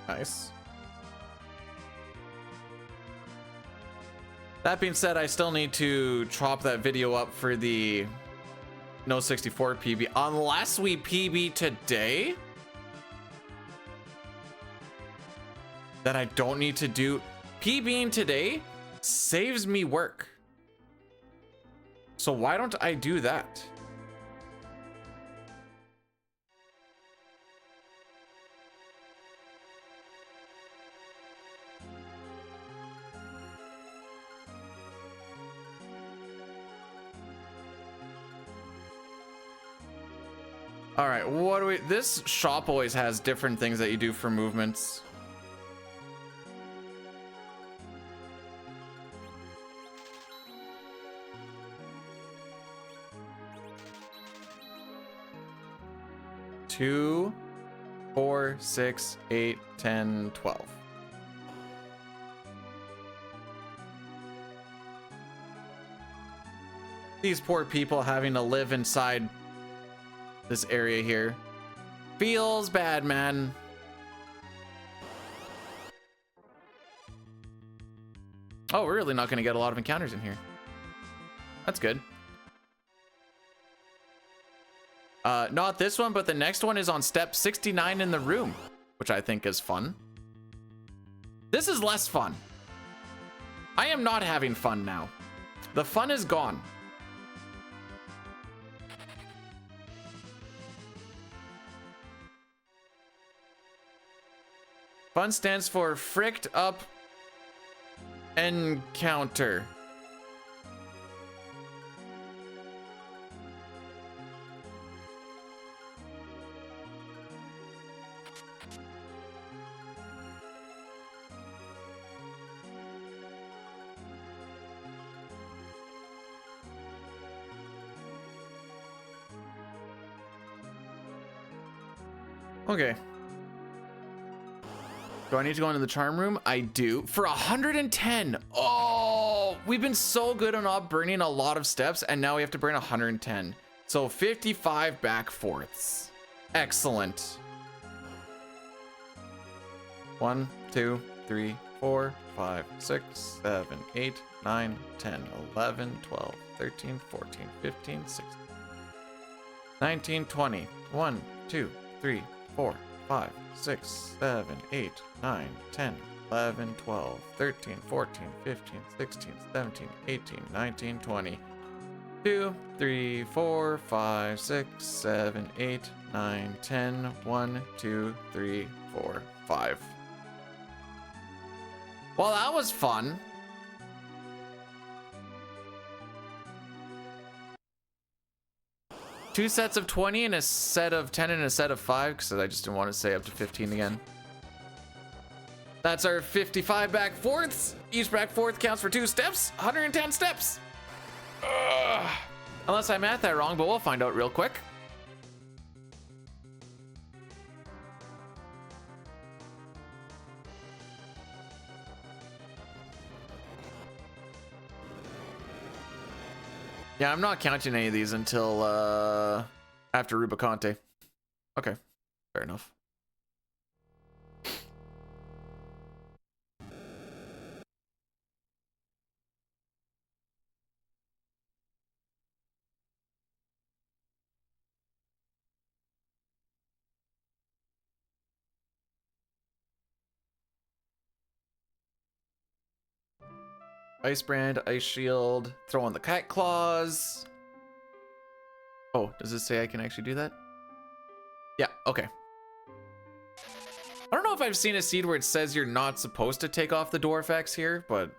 Nice. That being said, I still need to chop that video up for the No64 PB. Unless we PB today, that I don't need to do. PBing today saves me work. So why don't I do that? All right, what do we, this shop always has different things that you do for movements. Two, 4, 6, 8, 10, 12. These poor people having to live inside this area here. Feels bad, man. Oh, we're really not going to get a lot of encounters in here. That's good. Not this one, but the next one is on step 69 in the room, which I think is fun. This is less fun. I am not having fun now. The fun is gone. Fun stands for fricked up encounter. Okay. Do I need to go into the charm room? I do. For 110. Oh, we've been so good on not burning a lot of steps, and now we have to burn 110. So 55 back fourths. Excellent. 1, 2, 3, 4, 5, 6, 7, 8, 9, 10, 11, 12, 13, 14, 15, 16, 19, 20. 1, 2, 3, 4, 5, 6, 7, 8, 9, 10, 11, 12, 13, 14, 15, 16, 17, 18, 19, 20. 2, 3, 4, 5, 6, 7, 8, 9, 10. 1, 2, 3, 4, 5. Well, that was fun. Two sets of 20 and a set of 10 and a set of 5, because I just didn't want to say up to 15 again. That's our 55 back fourths. Each back fourth counts for 2 steps, 110 steps. Ugh. Unless I math that wrong, but we'll find out real quick. Yeah, I'm not counting any of these until after Rubicante. Okay, fair enough. Ice brand, ice shield, throw on the cat claws. Oh, does it say I can actually do that? Yeah, okay. I don't know if I've seen a seed where it says you're not supposed to take off the dwarf X here, but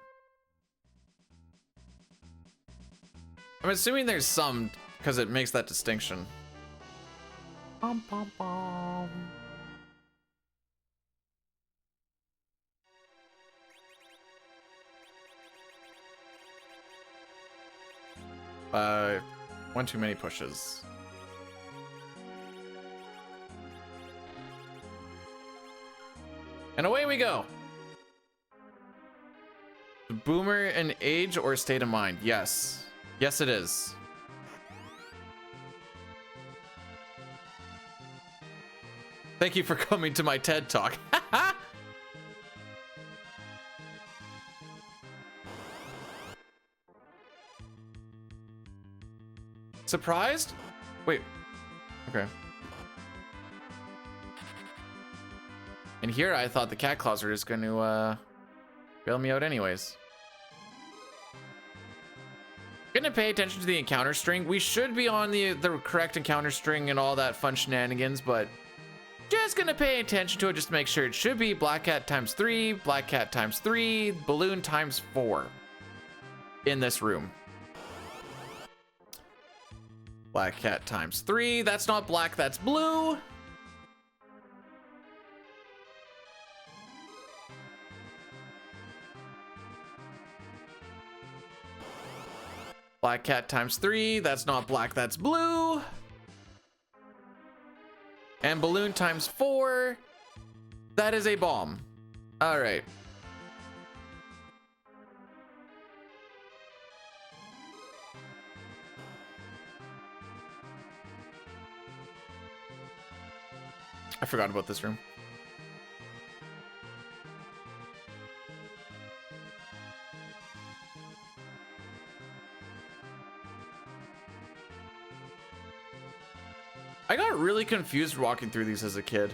I'm assuming there's some because it makes that distinction. Bum, bum, bum. One too many pushes. And away we go. Boomer an age or state of mind? Yes. Yes, it is. Thank you for coming to my TED Talk. Surprised? Wait. Okay. And here I thought the cat claws were just going to bail me out anyways. Gonna pay attention to the encounter string. We should be on the correct encounter string and all that fun shenanigans, but just gonna pay attention to it just to make sure. It should be black cat times 3, black cat times 3, balloon times 4 in this room. Black cat times 3. That's not black, that's blue. Black cat times 3. That's not black, that's blue. And balloon times 4. That is a bomb. All right. I forgot about this room. I got really confused walking through these as a kid.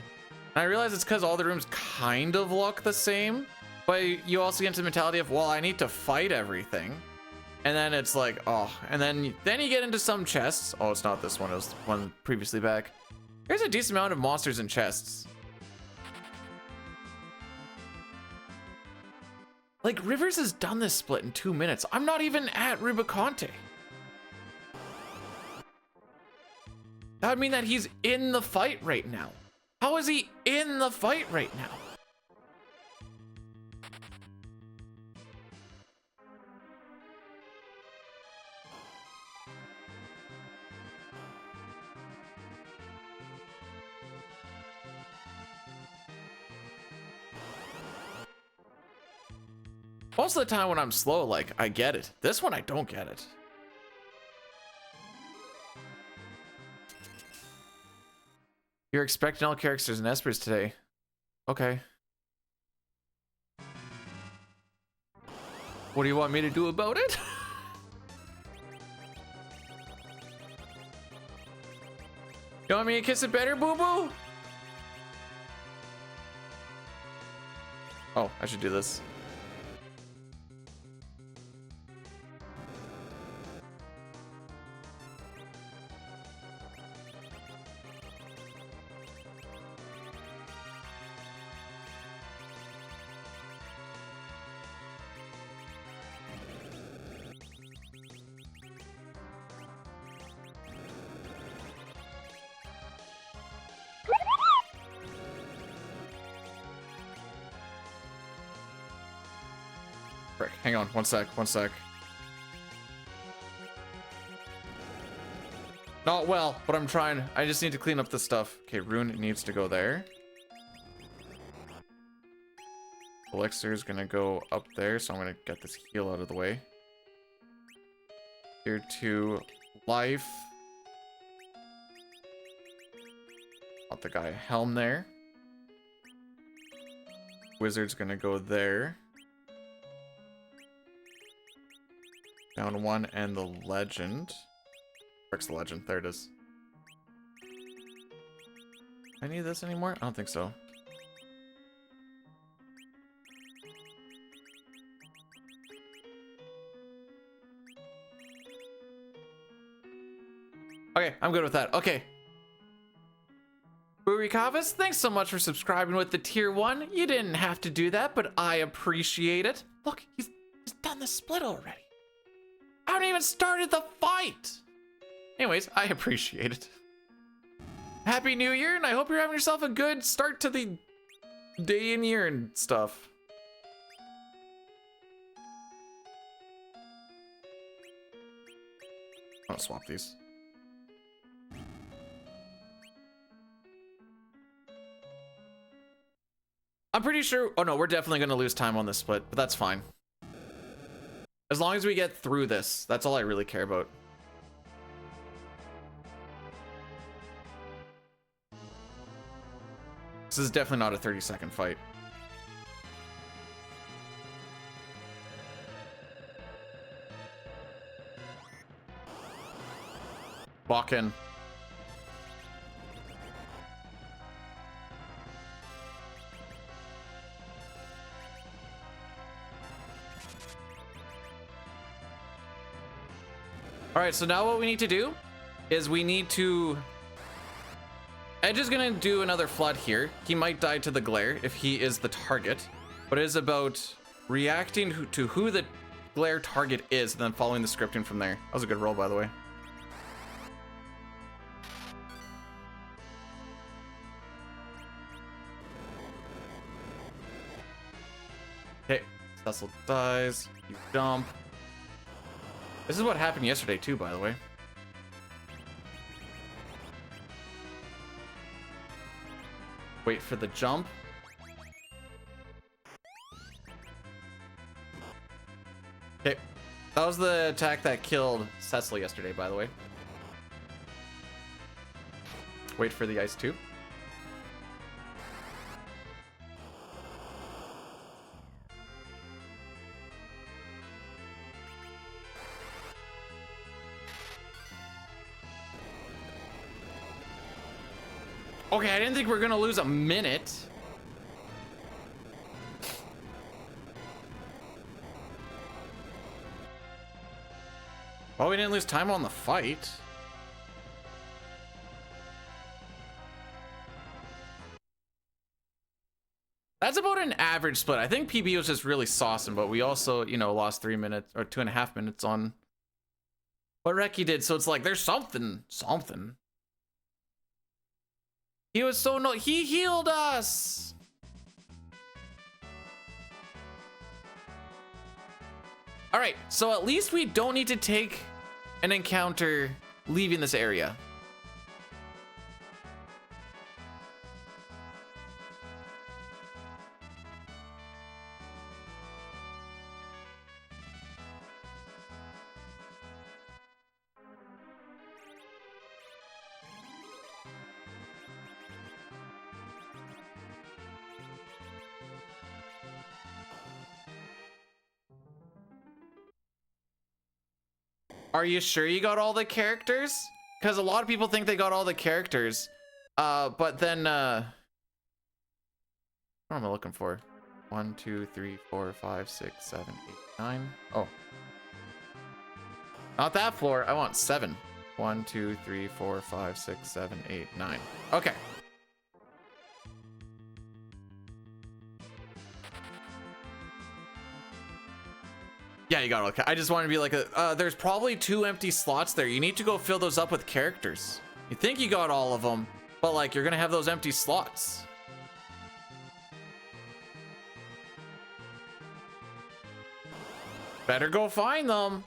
And I realized it's because all the rooms kind of look the same, but you also get into the mentality of, well, I need to fight everything. And then it's like, oh, and then you get into some chests. Oh, it's not this one, it was one previously back. There's a decent amount of monsters in chests. Like, Rivers has done this split in 2 minutes. I'm not even at Rubicante. That would mean that he's in the fight right now. How is he in the fight right now? Most of the time when I'm slow, like, I get it. This one, I don't get it. You're expecting all characters and espers today. Okay. What do you want me to do about it? You want me to kiss it better, boo-boo? Oh, I should do this. Frick, hang on, one sec. Not well, but I'm trying. I just need to clean up this stuff. Okay, rune needs to go there. Elixir is gonna go up there, so I'm gonna get this heal out of the way. Tier 2 life. Want the guy a helm there. Wizard's gonna go there. Down 1 and the legend. Where's the legend? There it is. I need this anymore? I don't think so. Okay, I'm good with that. Okay. Burikavis, thanks so much for subscribing with the tier 1. You didn't have to do that, but I appreciate it. Look, he's done the split already. I haven't even started the fight. Anyways, I appreciate it. Happy New Year, and I hope you're having yourself a good start to the day and year and stuff. I'll swap these. I'm pretty sure. Oh no, we're definitely going to lose time on this split, but that's fine. As long as we get through this, that's all I really care about. This is definitely not a 30-second fight. Walk in. All right, so now what we need to do is we need to... Edge is gonna do another flood here. He might die to the glare if he is the target, but it is about reacting to who the glare target is and then following the scripting from there. That was a good roll, by the way. Okay, Cecil dies, you jump. This is what happened yesterday too, by the way. Wait for the jump. Okay, that was the attack that killed Cecil yesterday, by the way. Wait for the ice too. Okay, I didn't think we were gonna lose a minute. Well, we didn't lose time on the fight. That's about an average split. I think PB was just really saucing, but we also, you know, lost 3 minutes or 2.5 minutes on what Reki did. So it's like, there's something. He was so he healed us. All right, so at least we don't need to take an encounter leaving this area. Are you sure you got all the characters? Because a lot of people think they got all the characters. But then, what am I looking for? 1, 2, 3, 4, 5, 6, 7, 8, 9. Oh. Not that floor. I want 7. 1, 2, 3, 4, 5, 6, 7, 8, 9. Okay. Yeah, you got it. Okay. I just want to be like, there's probably 2 empty slots there. You need to go fill those up with characters. You think you got all of them, but like you're gonna have those empty slots. Better go find them.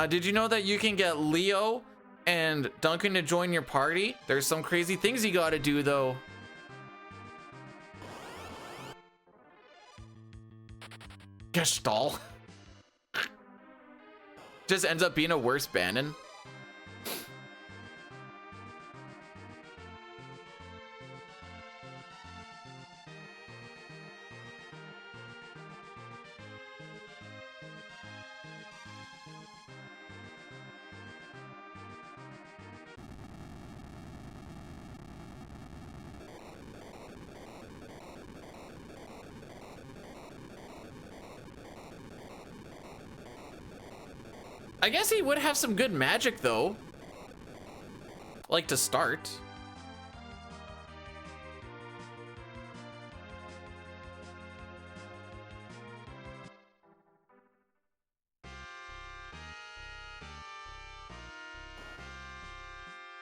Did you know that you can get Leo and Duncan to join your party? There's some crazy things you gotta do though. Gestalt. Just ends up being a worse Bannon. I guess he would have some good magic though. Like to start.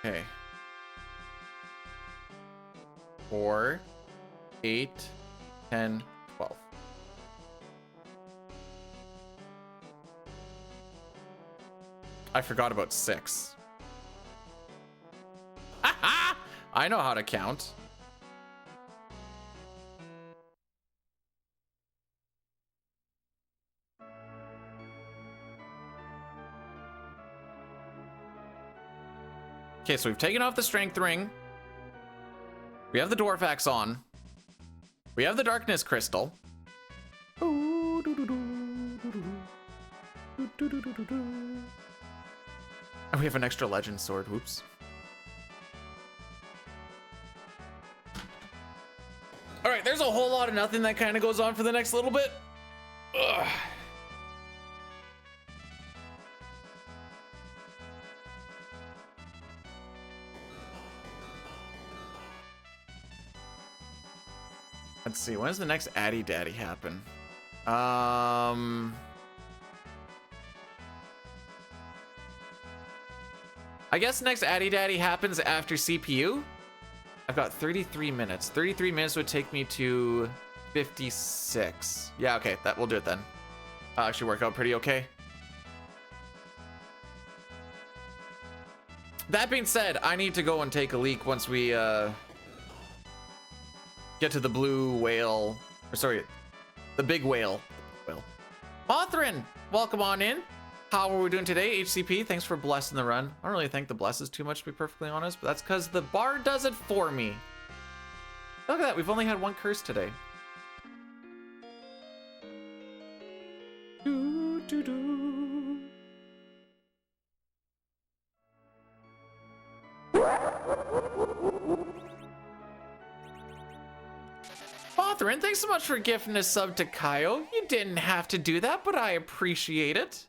Okay. 4, 8, 10, 12. I forgot about 6. I know how to count. Okay, so we've taken off the strength ring. We have the dwarf axe on. We have the darkness crystal. And we have an extra legend sword. Whoops. All right, there's a whole lot of nothing that kind of goes on for the next little bit. Ugh. Let's see, when does the next Addy Daddy happen? I guess next Addy Daddy happens after CPU. I've got 33 minutes. 33 minutes would take me to 56. Yeah, okay, that will do it then. That'll actually work out pretty okay. That being said, I need to go and take a leak once we get to the blue whale, or sorry, the big whale. Mothrin, welcome on in. How are we doing today, HCP? Thanks for blessing the run. I don't really think the blesses too much, to be perfectly honest, but that's because the bar does it for me. Look at that, we've only had one curse today. Mothrin, thanks so much for gifting a sub to Kaio. You didn't have to do that, but I appreciate it.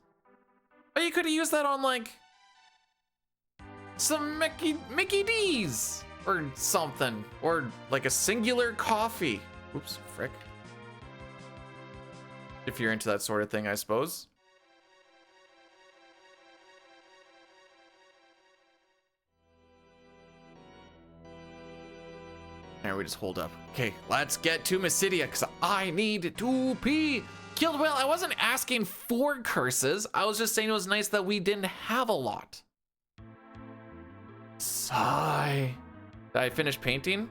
But you could have used that on, like, some Mickey D's or something. Or, like, a singular coffee. Oops, frick. If you're into that sort of thing, I suppose. There, we just hold up. Okay, let's get to Mysidia, because I need to pee. Killed whale, I wasn't asking for curses. I was just saying it was nice that we didn't have a lot. Sigh. Did I finish painting?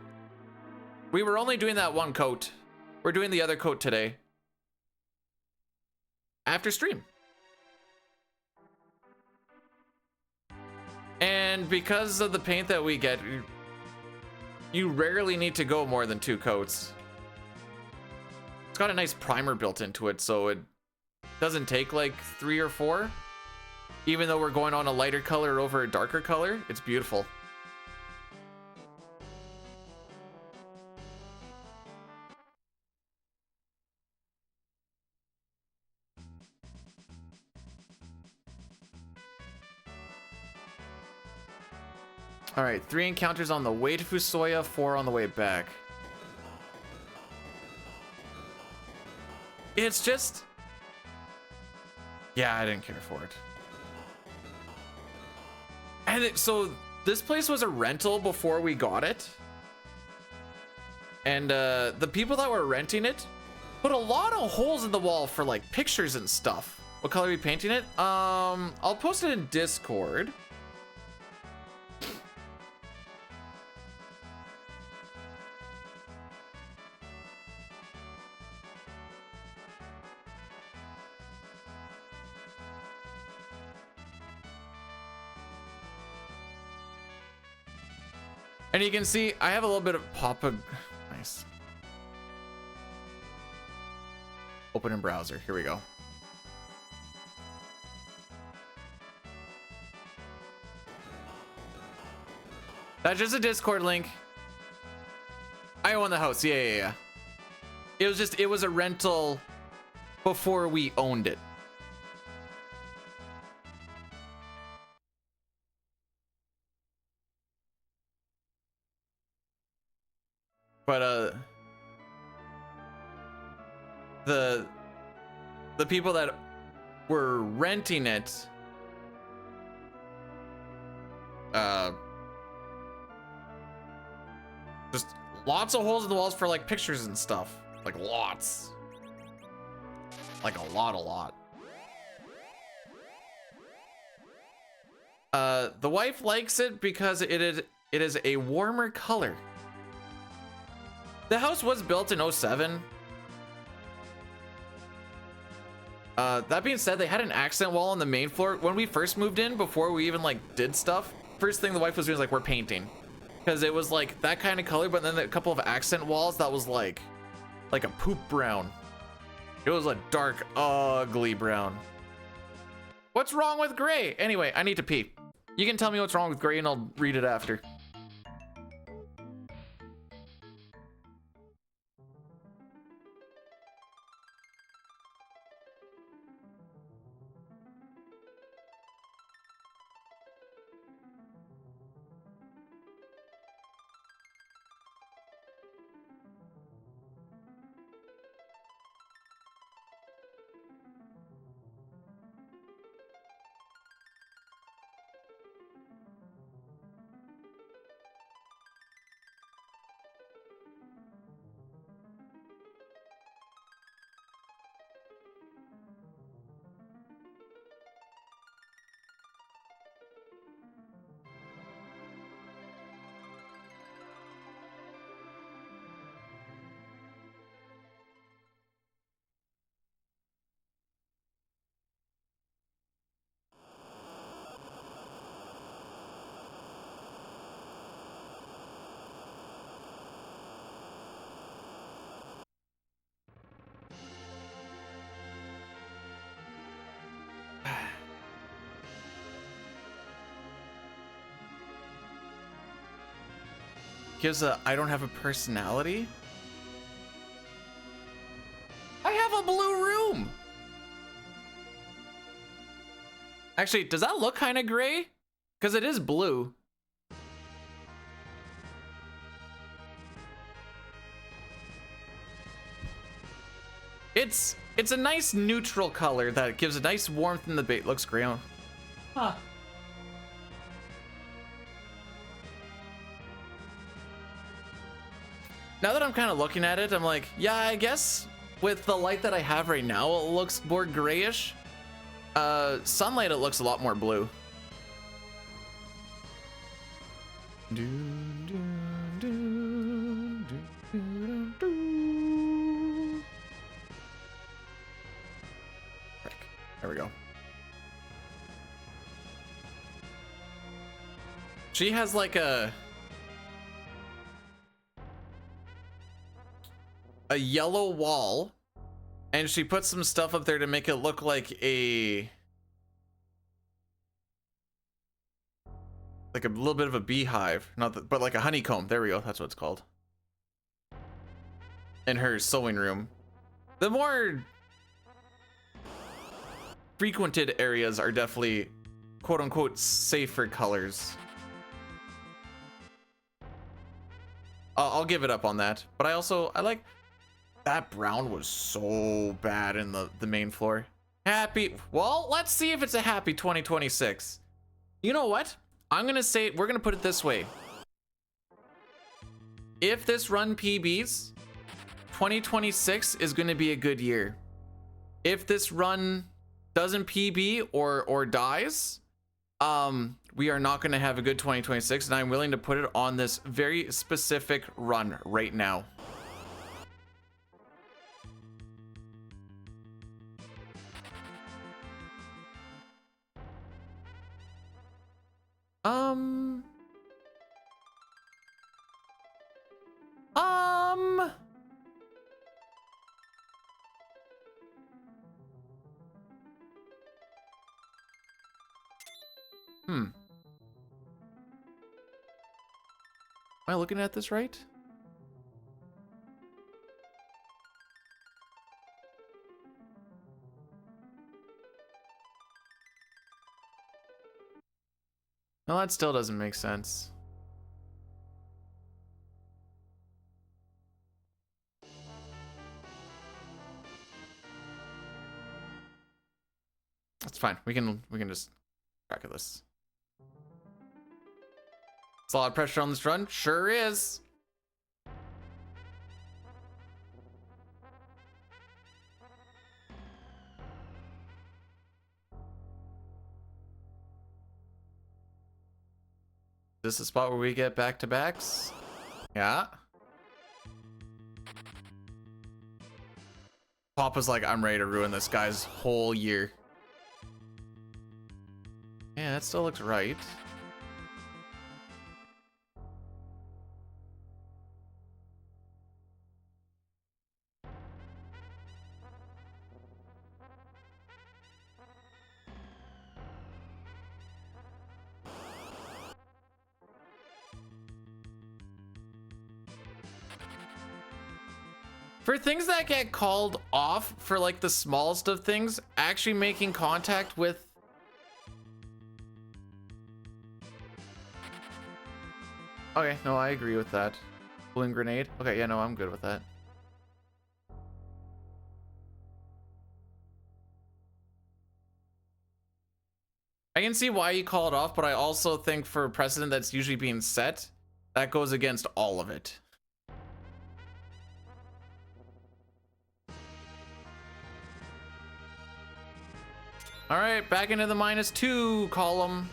We were only doing that one coat. We're doing the other coat today. After stream. And because of the paint that we get, you rarely need to go more than 2 coats. It's got a nice primer built into it, so it doesn't take like 3 or 4. Even though we're going on a lighter color over a darker color, it's beautiful. All right, 3 encounters on the way to Fusoya, 4 on the way back. It's just... yeah, I didn't care for it. And so this place was a rental before we got it. And the people that were renting it Put a lot of holes in the wall for like pictures and stuff. What color are we painting it? I'll post it in Discord. And you can see I have a little bit of Papa. Nice. Open in browser. Here we go. That's just a Discord link. I own the house. Yeah. It was a rental before we owned it. But the people that were renting it just lots of holes in the walls for like pictures and stuff, like lots, like a lot. The wife likes it because it is a warmer color. The house was built in 07. That being said, they had an accent wall on the main floor. When we first moved in, before we even like did stuff, first thing the wife was doing was like, we're painting. Because it was like that kind of color, but then a couple of accent walls that was like a poop brown. It was a dark, ugly brown. What's wrong with gray? Anyway, I need to pee. You can tell me what's wrong with gray and I'll read it after. Gives a I don't have a personality. I have a blue room. Actually, does that look kind of gray? Because it is blue. It's a nice neutral color that gives a nice warmth in the bait. Looks gray on. Huh. Now that I'm kind of looking at it, I'm like, yeah, I guess with the light that I have right now, it looks more grayish. Sunlight, it looks a lot more blue. Frick. There we go. She has like a yellow wall, and she put some stuff up there to make it look like a little bit of a beehive, but like a honeycomb. There we go, that's what it's called. In her sewing room. The more frequented areas are definitely quote unquote safer colors. I'll give it up on that, but I like that brown was so bad in the main floor. Happy, well, let's see if it's a happy 2026. You know what? I'm gonna say, we're gonna put it this way. If this run PBs, 2026 is going to be a good year. If this run doesn't PB or dies, we are not going to have a good 2026, and I'm willing to put it on this very specific run right now. Am I looking at this right? No, that still doesn't make sense. That's fine. We can just track of this. It's a lot of pressure on this run. Sure is. Is this a spot where we get back-to-backs? Yeah. Papa's like, I'm ready to ruin this guy's whole year. Yeah, that still looks right. For things that get called off for like the smallest of things, actually making contact with okay, no, I agree with that. Balloon grenade. Okay, yeah, no, I'm good with that. I can see why you call it off, but I also think for a precedent that's usually being set, that goes against all of it. All right, back into the -2 column.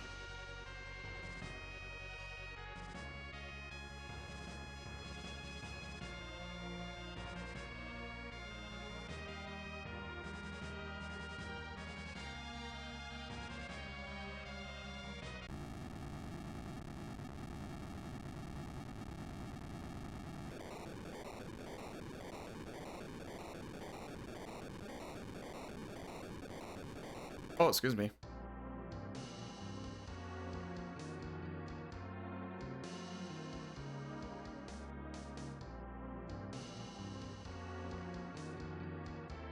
Oh, excuse me.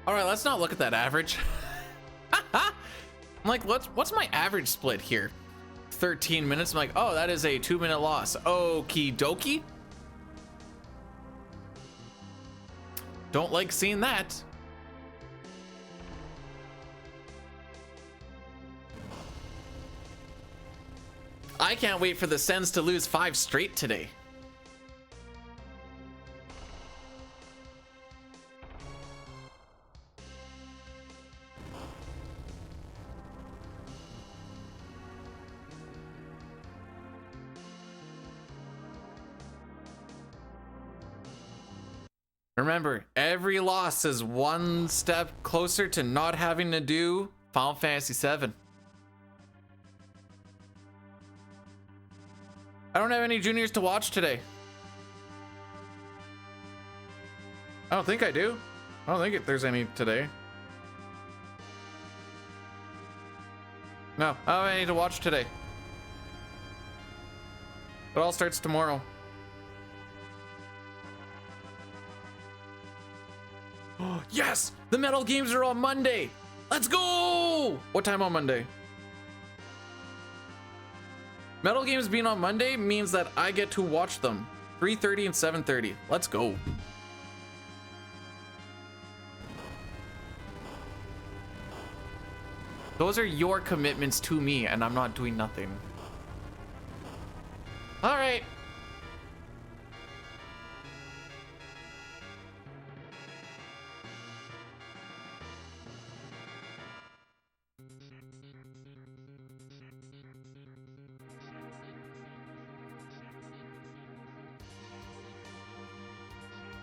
All right, let's not look at that average. I'm like, what's my average split here? 13 minutes. I'm like, oh, that is a 2-minute loss. Okie dokie. Don't like seeing that. I can't wait for the Sens to lose 5 straight today. Remember, every loss is one step closer to not having to do Final Fantasy VII. I don't have any juniors to watch today. I don't think I do. I don't think there's any today. No, I don't have any to watch today. It all starts tomorrow. Yes! The metal games are on Monday! Let's go! What time on Monday? Metal games being on Monday means that I get to watch them. 3:30 and 7:30. Let's go. Those are your commitments to me, and I'm not doing nothing. All right.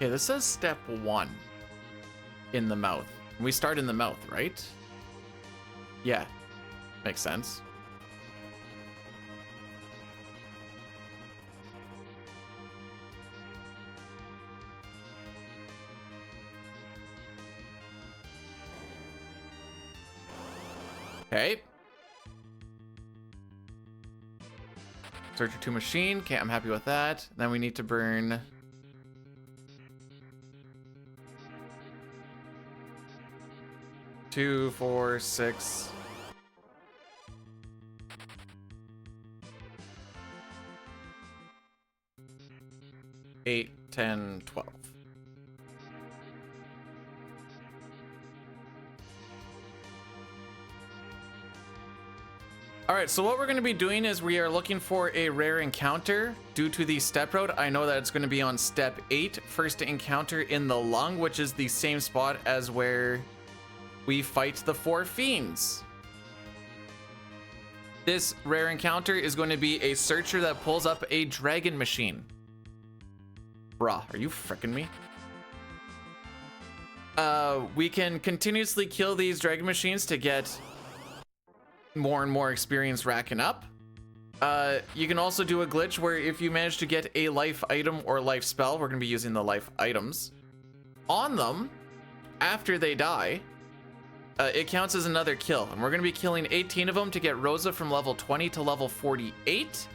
Okay, this says step 1 in the mouth. We start in the mouth, right? Yeah, makes sense. Okay. Searcher to machine. Okay, I'm happy with that. Then we need to burn 2, 4, 6. 8, 10, 12. All right, so what we're going to be doing is we are looking for a rare encounter. Due to the step road, I know that it's going to be on step 8, first encounter in the lung, which is the same spot as where we fight the 4 fiends. This rare encounter is going to be a searcher that pulls up a dragon machine. Bruh, are you fricking me? We can continuously kill these dragon machines to get more and more experience racking up. You can also do a glitch where if you manage to get a life item or life spell, we're going to be using the life items on them after they die, it counts as another kill, and we're going to be killing 18 of them to get Rosa from level 20 to level 48.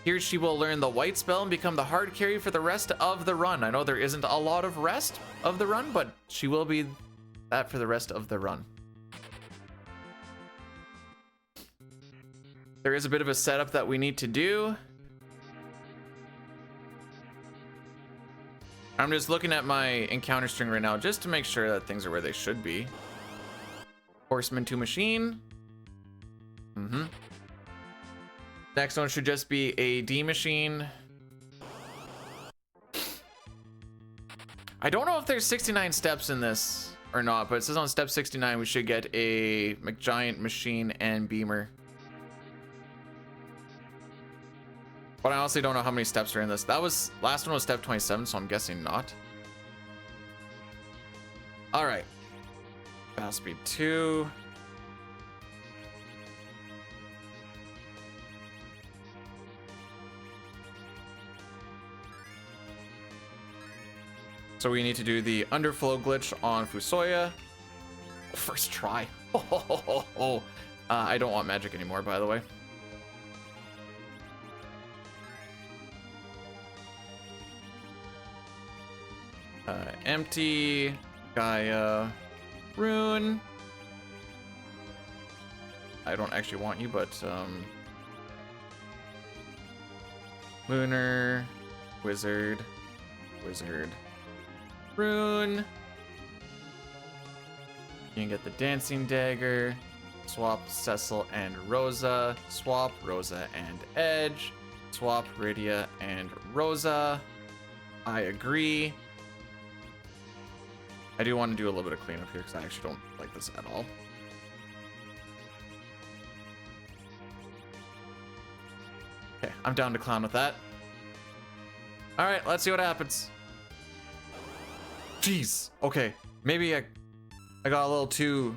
Here she will learn the white spell and become the hard carry for the rest of the run. I know there isn't a lot of rest of the run, but she will be that for the rest of the run. There is a bit of a setup that we need to do. I'm just looking at my encounter string right now just to make sure that things are where they should be. Horseman to machine. Next one should just be a D machine. I don't know if there's 69 steps in this or not, but it says on step 69 we should get a McGiant machine and beamer. But I honestly don't know how many steps are in this. That was, last one was step 27, so I'm guessing not. All right. Battle speed 2. So we need to do the underflow glitch on Fusoya. First try. I don't want magic anymore, by the way. Empty, Gaia, Rune. I don't actually want you, but Lunar, Wizard, Rune. You can get the Dancing Dagger. Swap Cecil and Rosa. Swap Rosa and Edge. Swap Rydia and Rosa. I agree. I do want to do a little bit of cleanup here because I actually don't like this at all. Okay, I'm down to clown with that. All right, let's see what happens. Jeez. Okay, maybe I got a little too...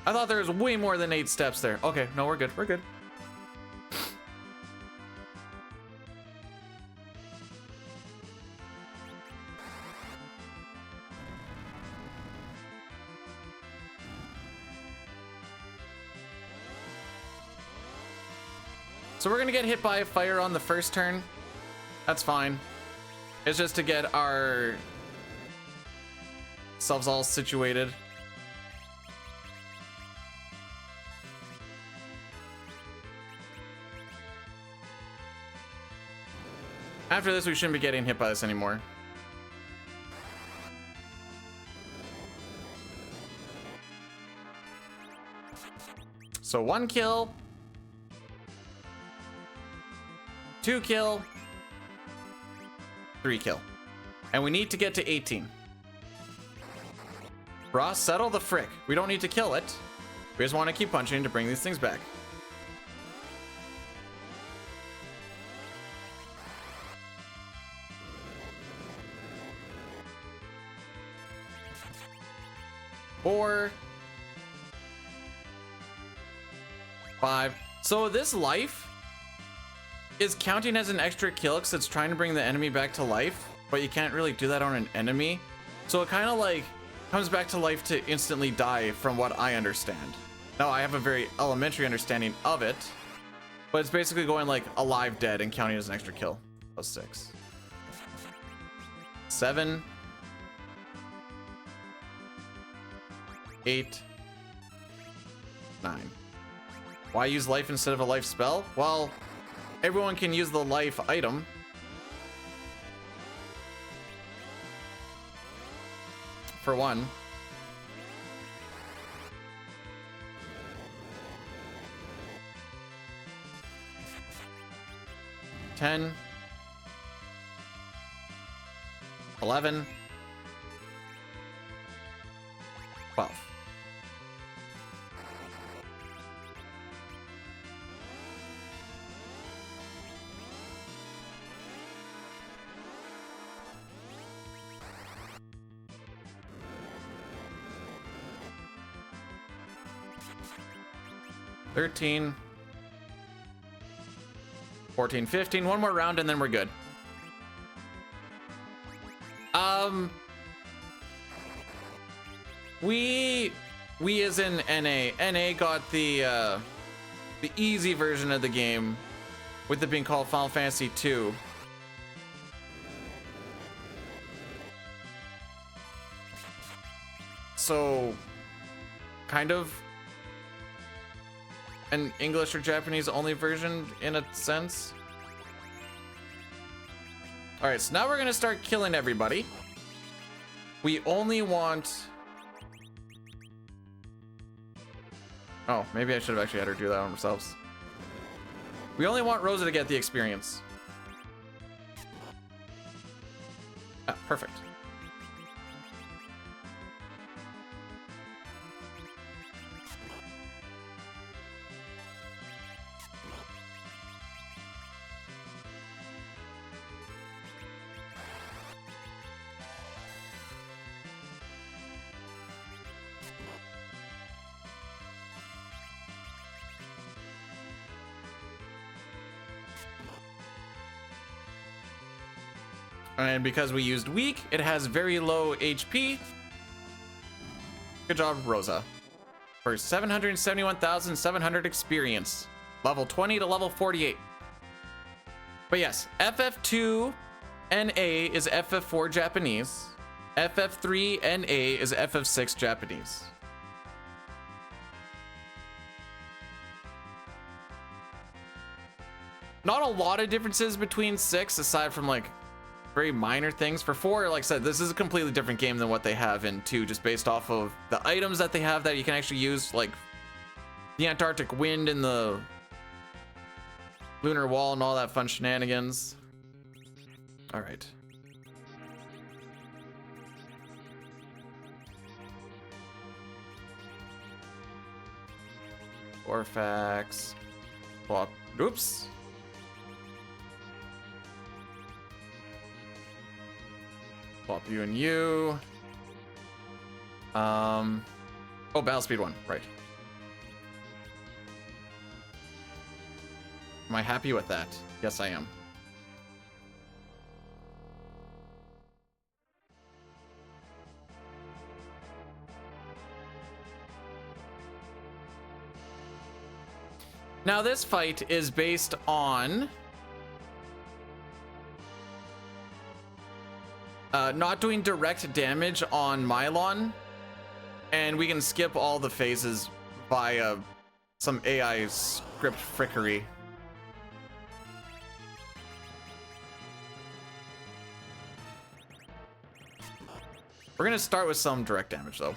I thought there was way more than 8 steps there. Okay, no, we're good. We're good. So we're gonna get hit by fire on the first turn. That's fine. It's just to get ourselves all situated. After this, we shouldn't be getting hit by this anymore. So 1 kill. 2 kill, 3 kill. And we need to get to 18. Ross, settle the frick. We don't need to kill it. We just want to keep punching to bring these things back. 4, 5. So this life is counting as an extra kill because it's trying to bring the enemy back to life, but you can't really do that on an enemy. So it kind of like comes back to life to instantly die from what I understand. Now I have a very elementary understanding of it, but it's basically going like alive dead and counting as an extra kill. Plus 6. 7. 8. 9. Why use life instead of a life spell? Well, everyone can use the life item. For one. $10. 11. 12. $13. 14, 15. One more round and then we're good. We as in NA. NA got the easy version of the game, with it being called Final Fantasy 2. So, kind of an English or Japanese only version in a sense. All right, so now we're gonna start killing everybody. We only want... Oh, maybe I should have actually had her do that on themselves. We only want Rosa to get the experience. Ah, perfect. And because we used weak, it has very low HP. Good job, Rosa. For 771,700 experience. Level 20 to level 48. But yes, FF2 NA is FF4 Japanese. FF3 NA is FF6 Japanese. Not a lot of differences between 6 aside from like very minor things. For 4, like I said, this is a completely different game than what they have in 2, just based off of the items that they have that you can actually use, like the Antarctic wind and the lunar wall and all that fun shenanigans. All right. Orphax. Well, oops. Swap you and you. Oh, battle speed 1, right. Am I happy with that? Yes, I am. Now this fight is based on not doing direct damage on Mylon, and we can skip all the phases via some AI script frickery. We're gonna start with some direct damage though.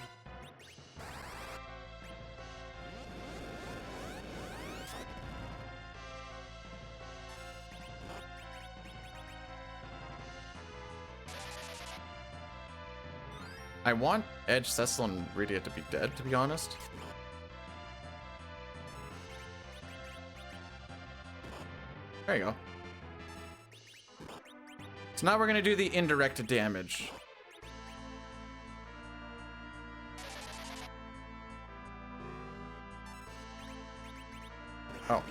I want Edge, Cecil, and Rydia to be dead, to be honest. There you go. So now we're gonna do the indirect damage. Oh.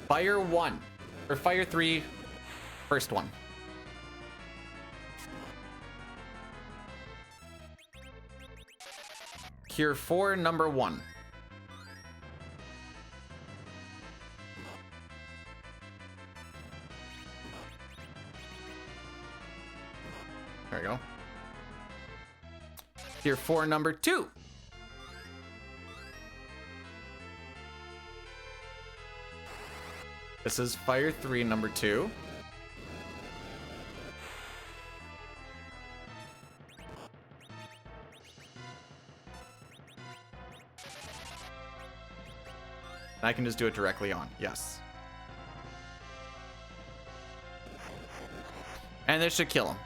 Fire 1 or fire 3, first one. Cure 4, number 1. There we go. Cure 4, number 2. This is fire 3, number 2. And I can just do it directly on. Yes. And this should kill him.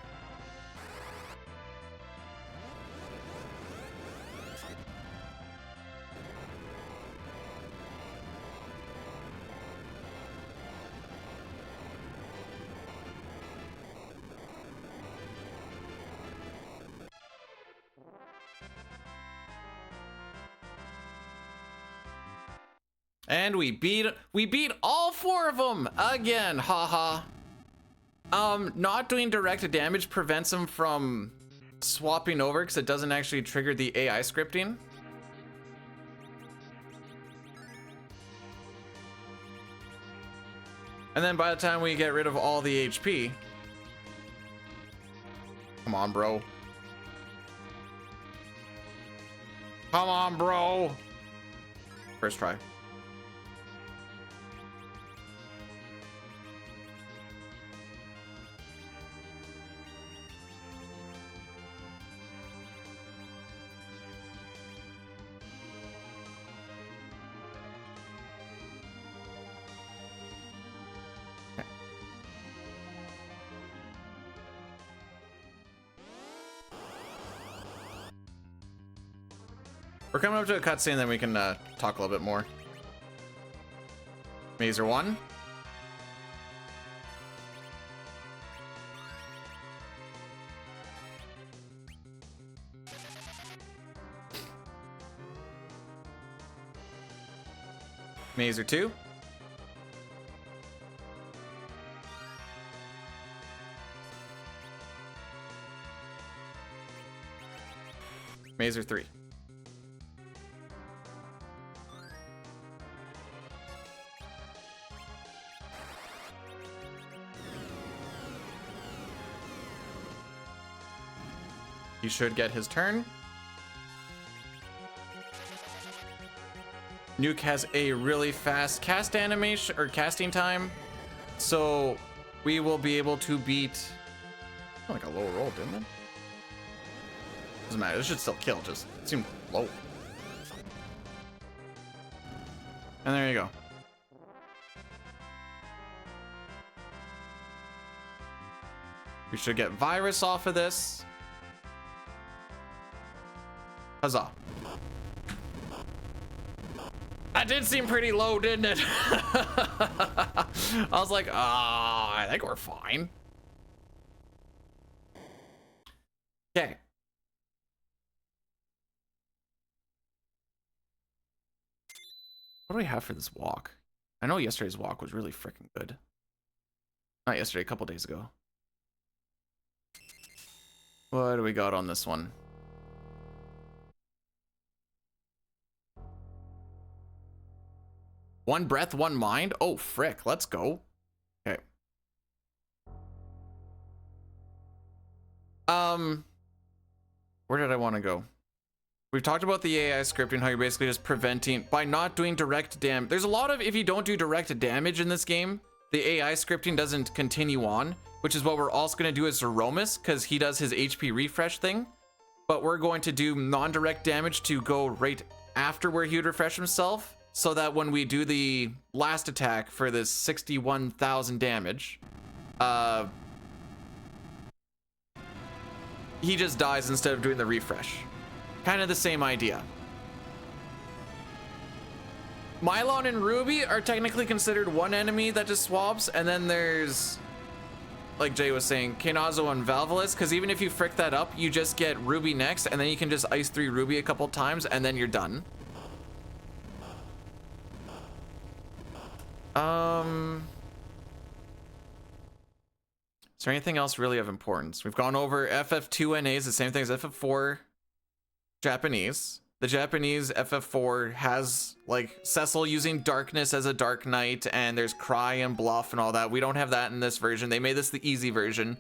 And we beat all 4 of them again, haha. Not doing direct damage prevents them from swapping over because it doesn't actually trigger the AI scripting. And then by the time we get rid of all the HP, come on, bro. Come on, bro. First try. We're coming up to a cutscene, then we can talk a little bit more. Mazer 1. Mazer 2. Mazer 3. He should get his turn. Nuke has a really fast cast animation or casting time, so we will be able to beat. Like a low roll, didn't it? Doesn't matter. This should still kill. Just it seemed low. And there you go. We should get virus off of this. Huzzah. That did seem pretty low, didn't it? I was like, I think we're fine. Okay. What do we have for this walk? I know yesterday's walk was really freaking good. Not yesterday, a couple days ago. What do we got on this one? One breath, one mind. Oh, frick. Let's go. Okay. Where did I want to go? We've talked about the AI scripting, how you're basically just preventing by not doing direct damage. There's a lot of, if you don't do direct damage in this game, the AI scripting doesn't continue on, which is what we're also going to do as Zeromus, because he does his HP refresh thing. But we're going to do non-direct damage to go right after where he would refresh himself, so that when we do the last attack for this 61,000 damage, he just dies instead of doing the refresh. Kind of the same idea. Mylon and Ruby are technically considered one enemy that just swaps, and then there's like Jay was saying, Kanazo and Valvalis, because even if you frick that up, you just get Ruby next, and then you can just ice 3 Ruby a couple times, and then you're done. Is there anything else really of importance? We've gone over FF2 NA is the same thing as FF4 Japanese. The Japanese FF4 has like Cecil using darkness as a dark knight, and there's cry and bluff and all that. We don't have that in this version. They made this the easy version.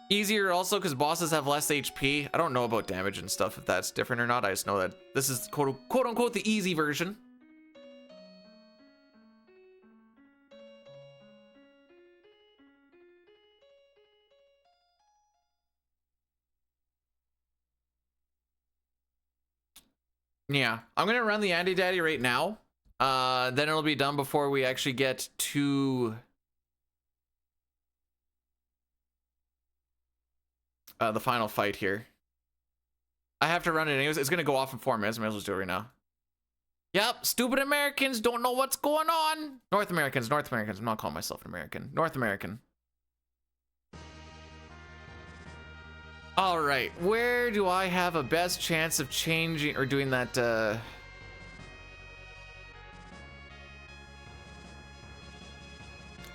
Easier also because bosses have less HP. I don't know about damage and stuff, if that's different or not. I just know that this is quote unquote the easy version. Yeah, I'm gonna run the Andy Daddy right now. Then it'll be done before we actually get to the final fight here. I have to run it anyways. It's gonna go off in 4 minutes. I might as well do it right now. Yep, stupid Americans don't know what's going on. North Americans. I'm not calling myself an American. North American. All right, where do I have a best chance of changing or doing that? I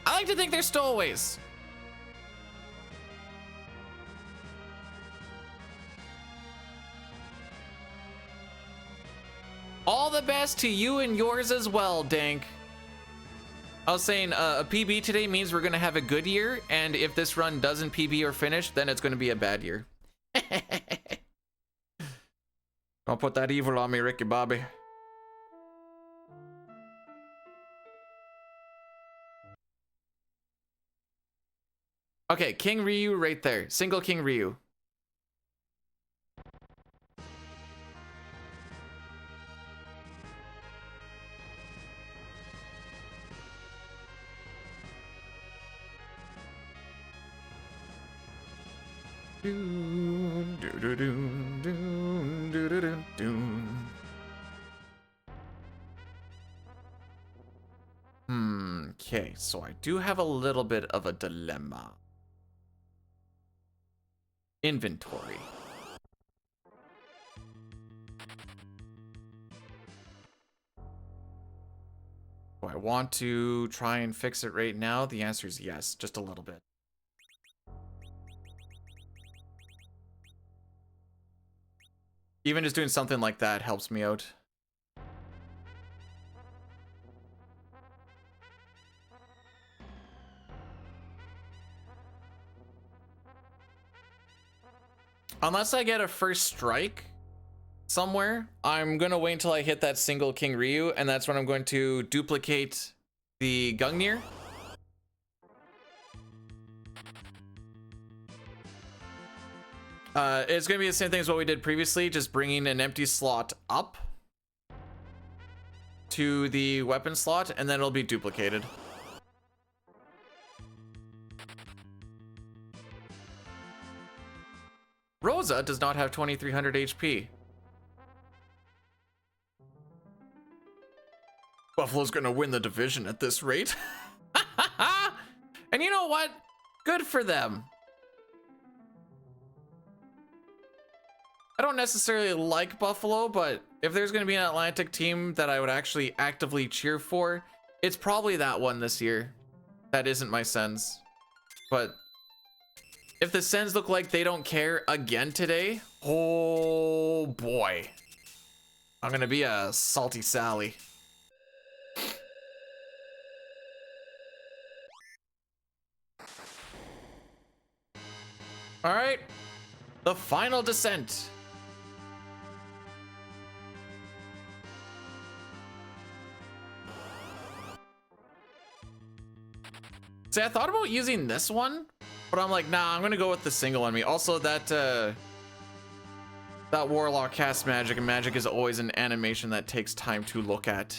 like to think they're stowaways. All the best to you and yours as well, Dank. I was saying a PB today means we're gonna have a good year, and if this run doesn't PB or finish, then it's gonna be a bad year. Don't put that evil on me, Ricky Bobby. Okay, King Ryu right there. Single King Ryu. Okay, so I do have a little bit of a dilemma. Inventory. Do I want to try and fix it right now? The answer is yes, just a little bit. Even just doing something like that helps me out. Unless I get a first strike somewhere, I'm gonna wait until I hit that single King Ryu, and that's when I'm going to duplicate the Gungnir. It's gonna be the same thing as what we did previously, just bringing an empty slot up to the weapon slot, and then it'll be duplicated. Rosa does not have 2300 HP. Buffalo's gonna win the division at this rate. And you know what? Good for them. I don't necessarily like Buffalo, but if there's gonna be an Atlantic team that I would actually actively cheer for, it's probably that one this year. That isn't my Sens. But if the Sens look like they don't care again today, oh boy. I'm gonna be a salty Sally. All right, the final descent. See, I thought about using this one, but I'm like, nah, I'm gonna go with the single on me. Also, that Warlock casts magic, and magic is always an animation that takes time to look at.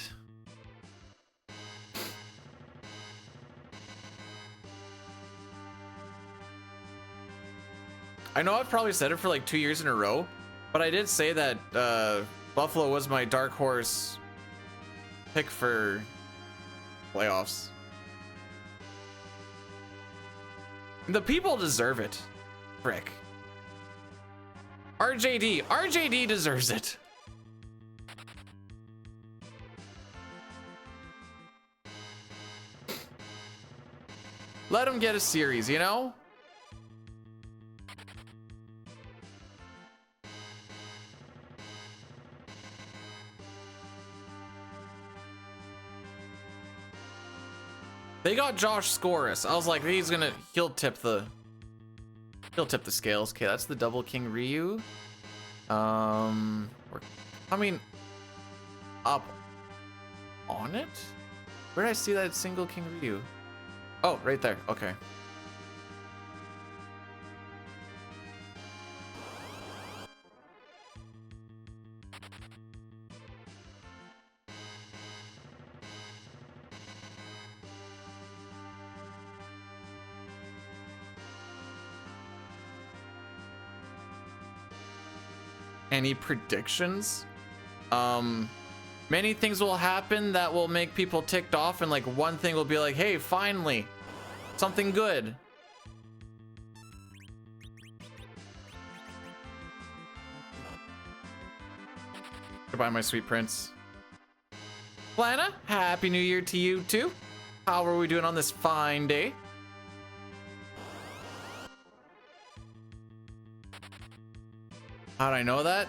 I know I've probably said it for like 2 years in a row, but I did say that Buffalo was my dark horse pick for playoffs. The people deserve it. Frick. RJD deserves it. Let him get a series, you know? They got Josh Scoris. I was like, he'll tip the scales. Okay, that's the double King Ryu. We're coming up on it. Where did I see that single King Ryu? Oh, right there. Okay. Any predictions? Many things will happen that will make people ticked off, and like one thing will be like, hey, finally, something good. Goodbye, my sweet prince. Lana, happy new year to you too. How are we doing on this fine day? How'd I know that?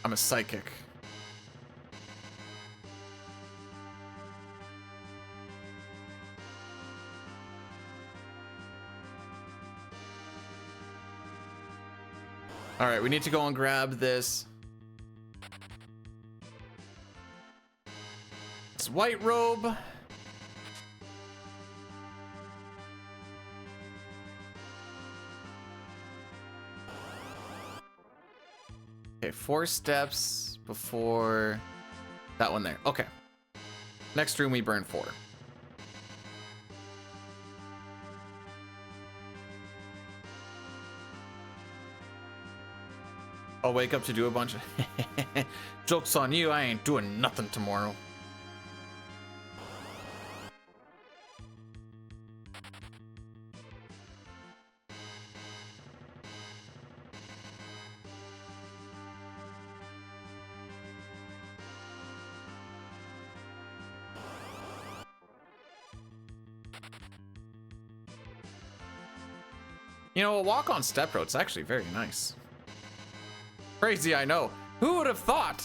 I'm a psychic. All right, we need to go and grab this. This white robe. Okay, 4 steps before that one there. Okay. Next room we burn 4. I'll wake up to do a bunch of jokes on you. I ain't doing nothing tomorrow. You know, a walk on step road's actually very nice. Crazy, I know. Who would have thought?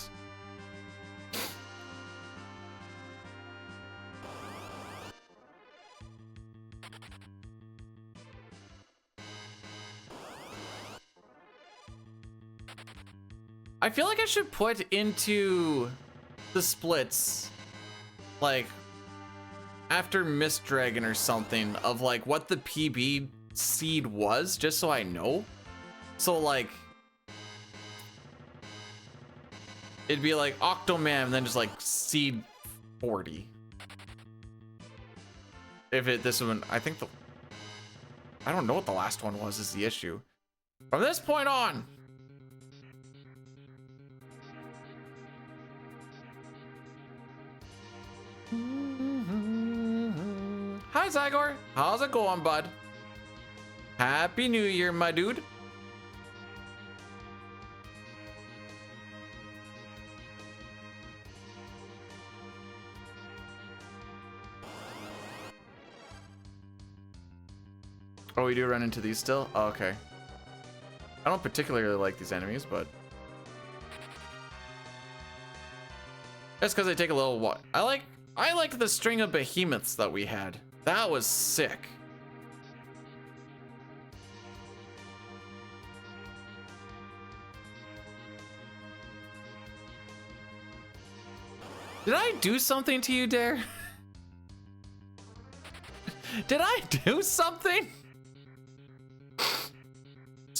I feel like I should put into the splits, like, after Mist Dragon or something, of like what the PB seed was, just so I know. So like it'd be like Octoman and then just like seed 40. If it this one, I think I don't know what the last one was is the issue. From this point on. Hi Zygor, how's it going, bud? Happy New Year, my dude. Oh, we do run into these still? Oh, okay. I don't particularly like these enemies, but that's because they take a little while. I liked the string of behemoths that we had. That was sick. Did I do something to you, Dare? Did I do something?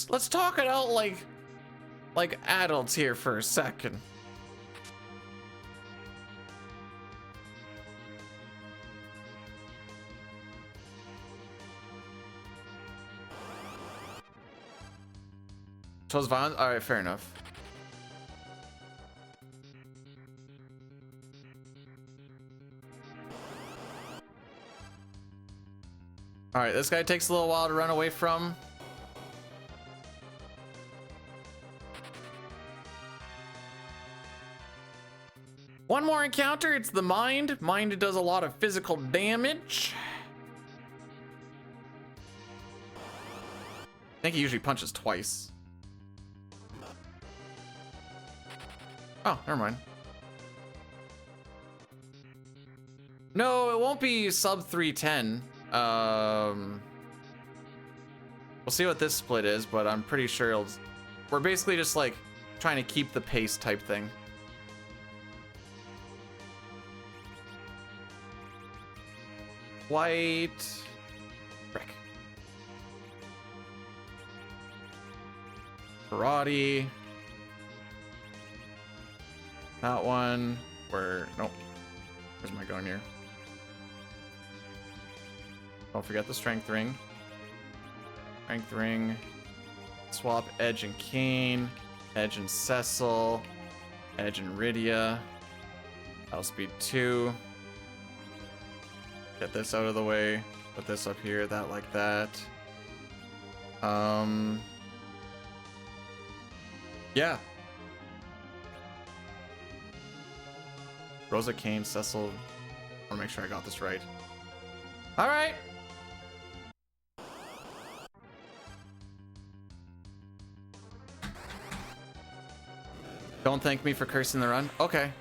Let's talk it out like adults here for a second. So it's violent? Alright, fair enough. All right, this guy takes a little while to run away from. One more encounter, it's the Mind. Mind does a lot of physical damage. I think he usually punches twice. Oh, never mind. No, it won't be sub 310. We'll see what this split is, but I'm pretty sure we're basically just like trying to keep the pace type thing. White. Frick. Karate. That one. Nope. Where's my gun here? Don't forget the strength ring. Strength ring. Swap Edge and Kane. Edge and Cecil. Edge and Rydia. Outspeed 2. Get this out of the way. Put this up here, that like that. Yeah. Rosa, Kane, Cecil. I wanna make sure I got this right. All right. Don't thank me for cursing the run. Okay.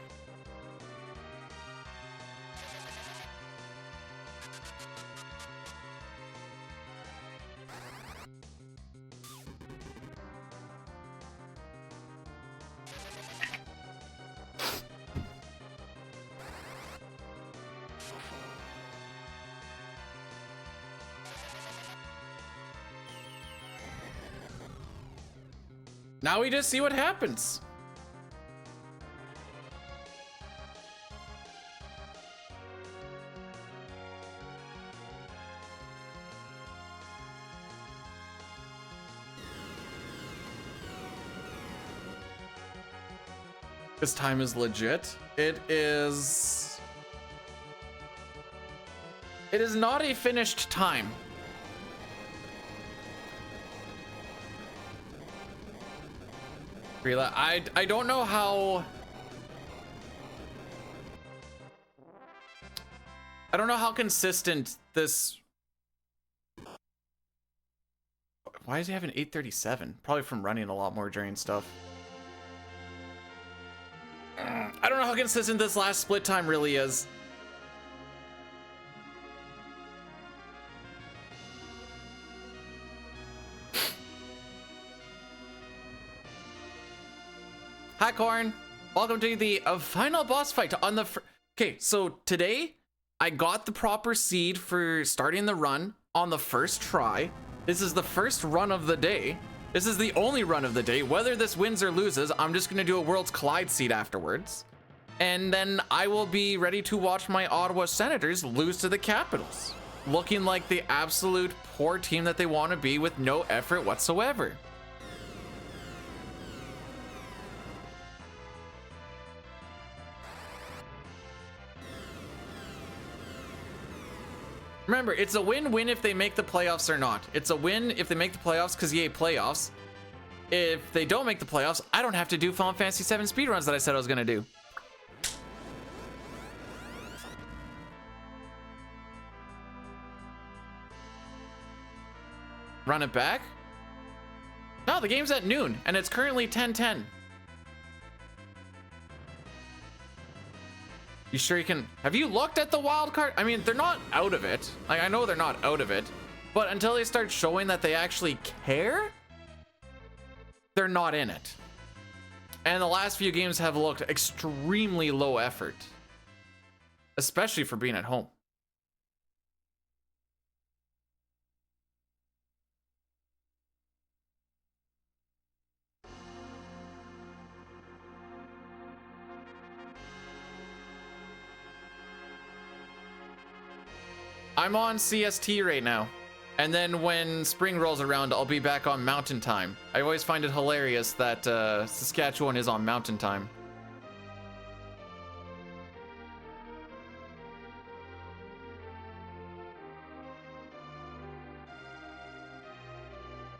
Now we just see what happens. This time is legit. It is not a finished time. I don't know how. I don't know how consistent this. Why does he have an 837? Probably from running a lot more during stuff. I don't know how consistent this last split time really is. Hi, Corn. Welcome to the final boss fight on the... Okay, so today I got the proper seed for starting the run on the first try. This is the first run of the day. This is the only run of the day. Whether this wins or loses, I'm just going to do a Worlds Collide seed afterwards. And then I will be ready to watch my Ottawa Senators lose to the Capitals, looking like the absolute poor team that they want to be with no effort whatsoever. Remember, it's a win-win if they make the playoffs or not. It's a win if they make the playoffs because yay, playoffs. If they don't make the playoffs, I don't have to do Final Fantasy VII speedruns that I said I was going to do. Run it back? No, the game's at noon, and it's currently 10:10. You sure you can? Have you looked at the wild card? I mean, they're not out of it. Like, I know they're not out of it, but until they start showing that they actually care, they're not in it. And the last few games have looked extremely low effort, especially for being at home. I'm on CST right now. And then when spring rolls around, I'll be back on Mountain Time. I always find it hilarious that Saskatchewan is on Mountain Time.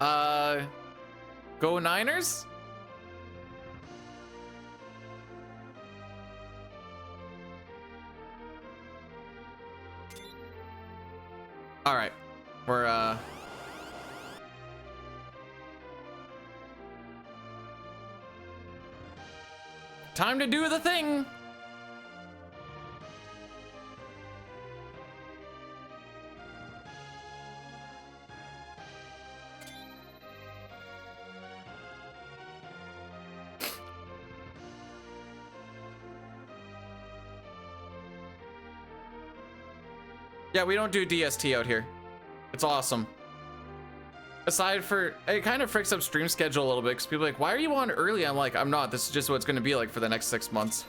Go Niners. All right, we're time to do the thing. Yeah, we don't do DST out here. It's awesome. Aside for, it kind of fricks up stream schedule a little bit because people are like, why are you on early? I'm like, I'm not. This is just what it's going to be like for the next 6 months.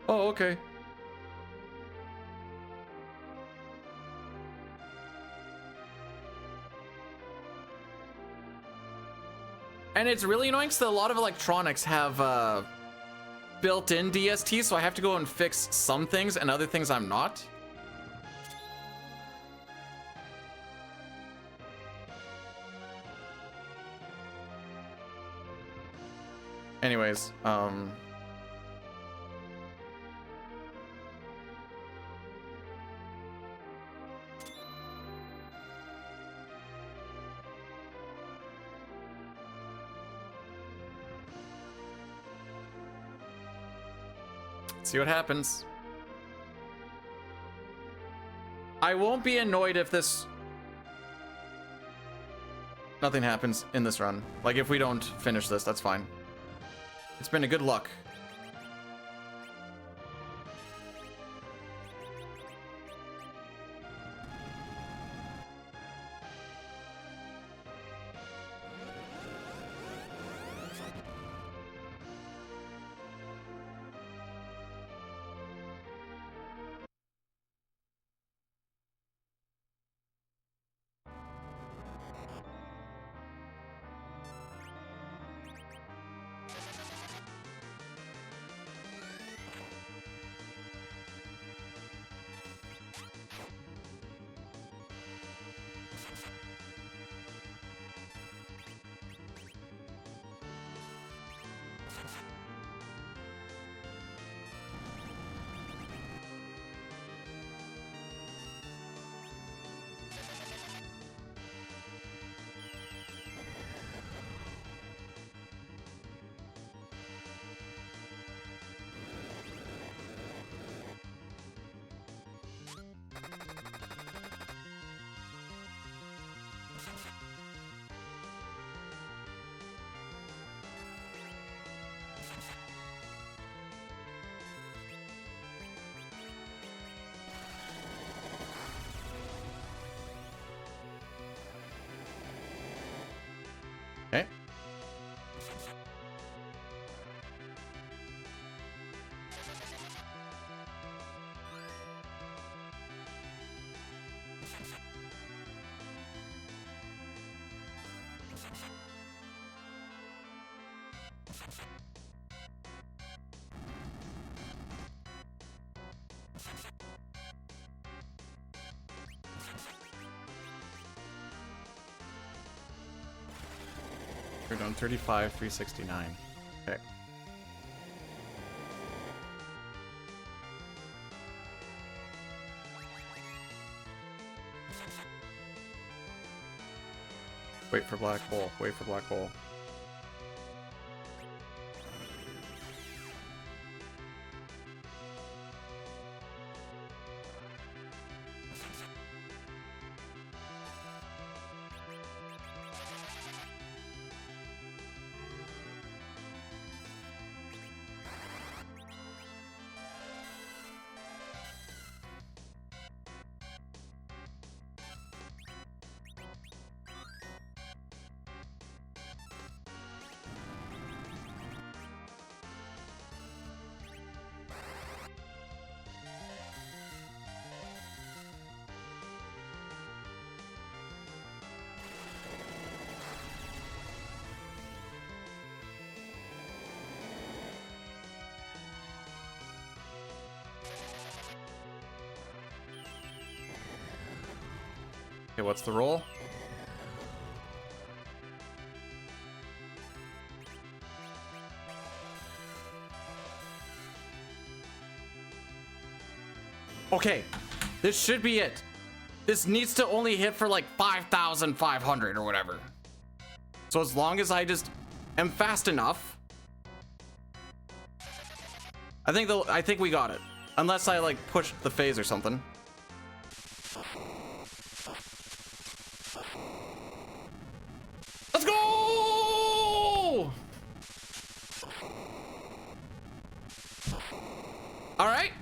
Oh, okay. And it's really annoying because a lot of electronics have built-in DST, so I have to go and fix some things and other things I'm not. Anyways, see what happens. I won't be annoyed if nothing happens in this run. Like if we don't finish this, that's fine. It's been a good luck. Okay. We're down 35, 369. Okay. Wait for black hole. Wait for black hole. Okay, what's the roll? Okay, this should be it. This needs to only hit for like 5,500 or whatever. So as long as I just am fast enough, I think we got it. Unless I like pushed the phase or something. Let's go! All right.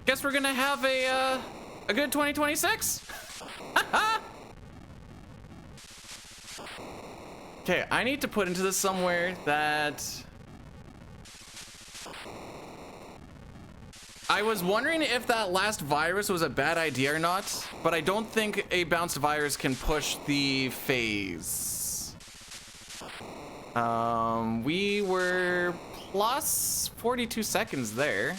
Guess we're gonna have a good 2026. Okay, I need to put into this somewhere that I was wondering if that last virus was a bad idea or not, but I don't think a bounced virus can push the phase. We were plus 42 seconds there.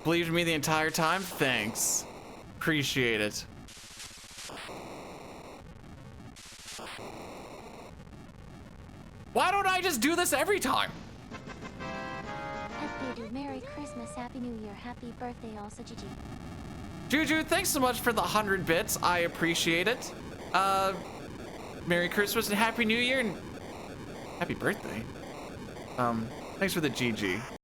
Believed me the entire time? Thanks. Appreciate it. Why don't I just do this every time? Happy Merry Christmas, Happy New Year, Happy Birthday also, GG. Juju, thanks so much for the 100 bits. I appreciate it. Merry Christmas and Happy New Year and Happy birthday. Thanks for the GG.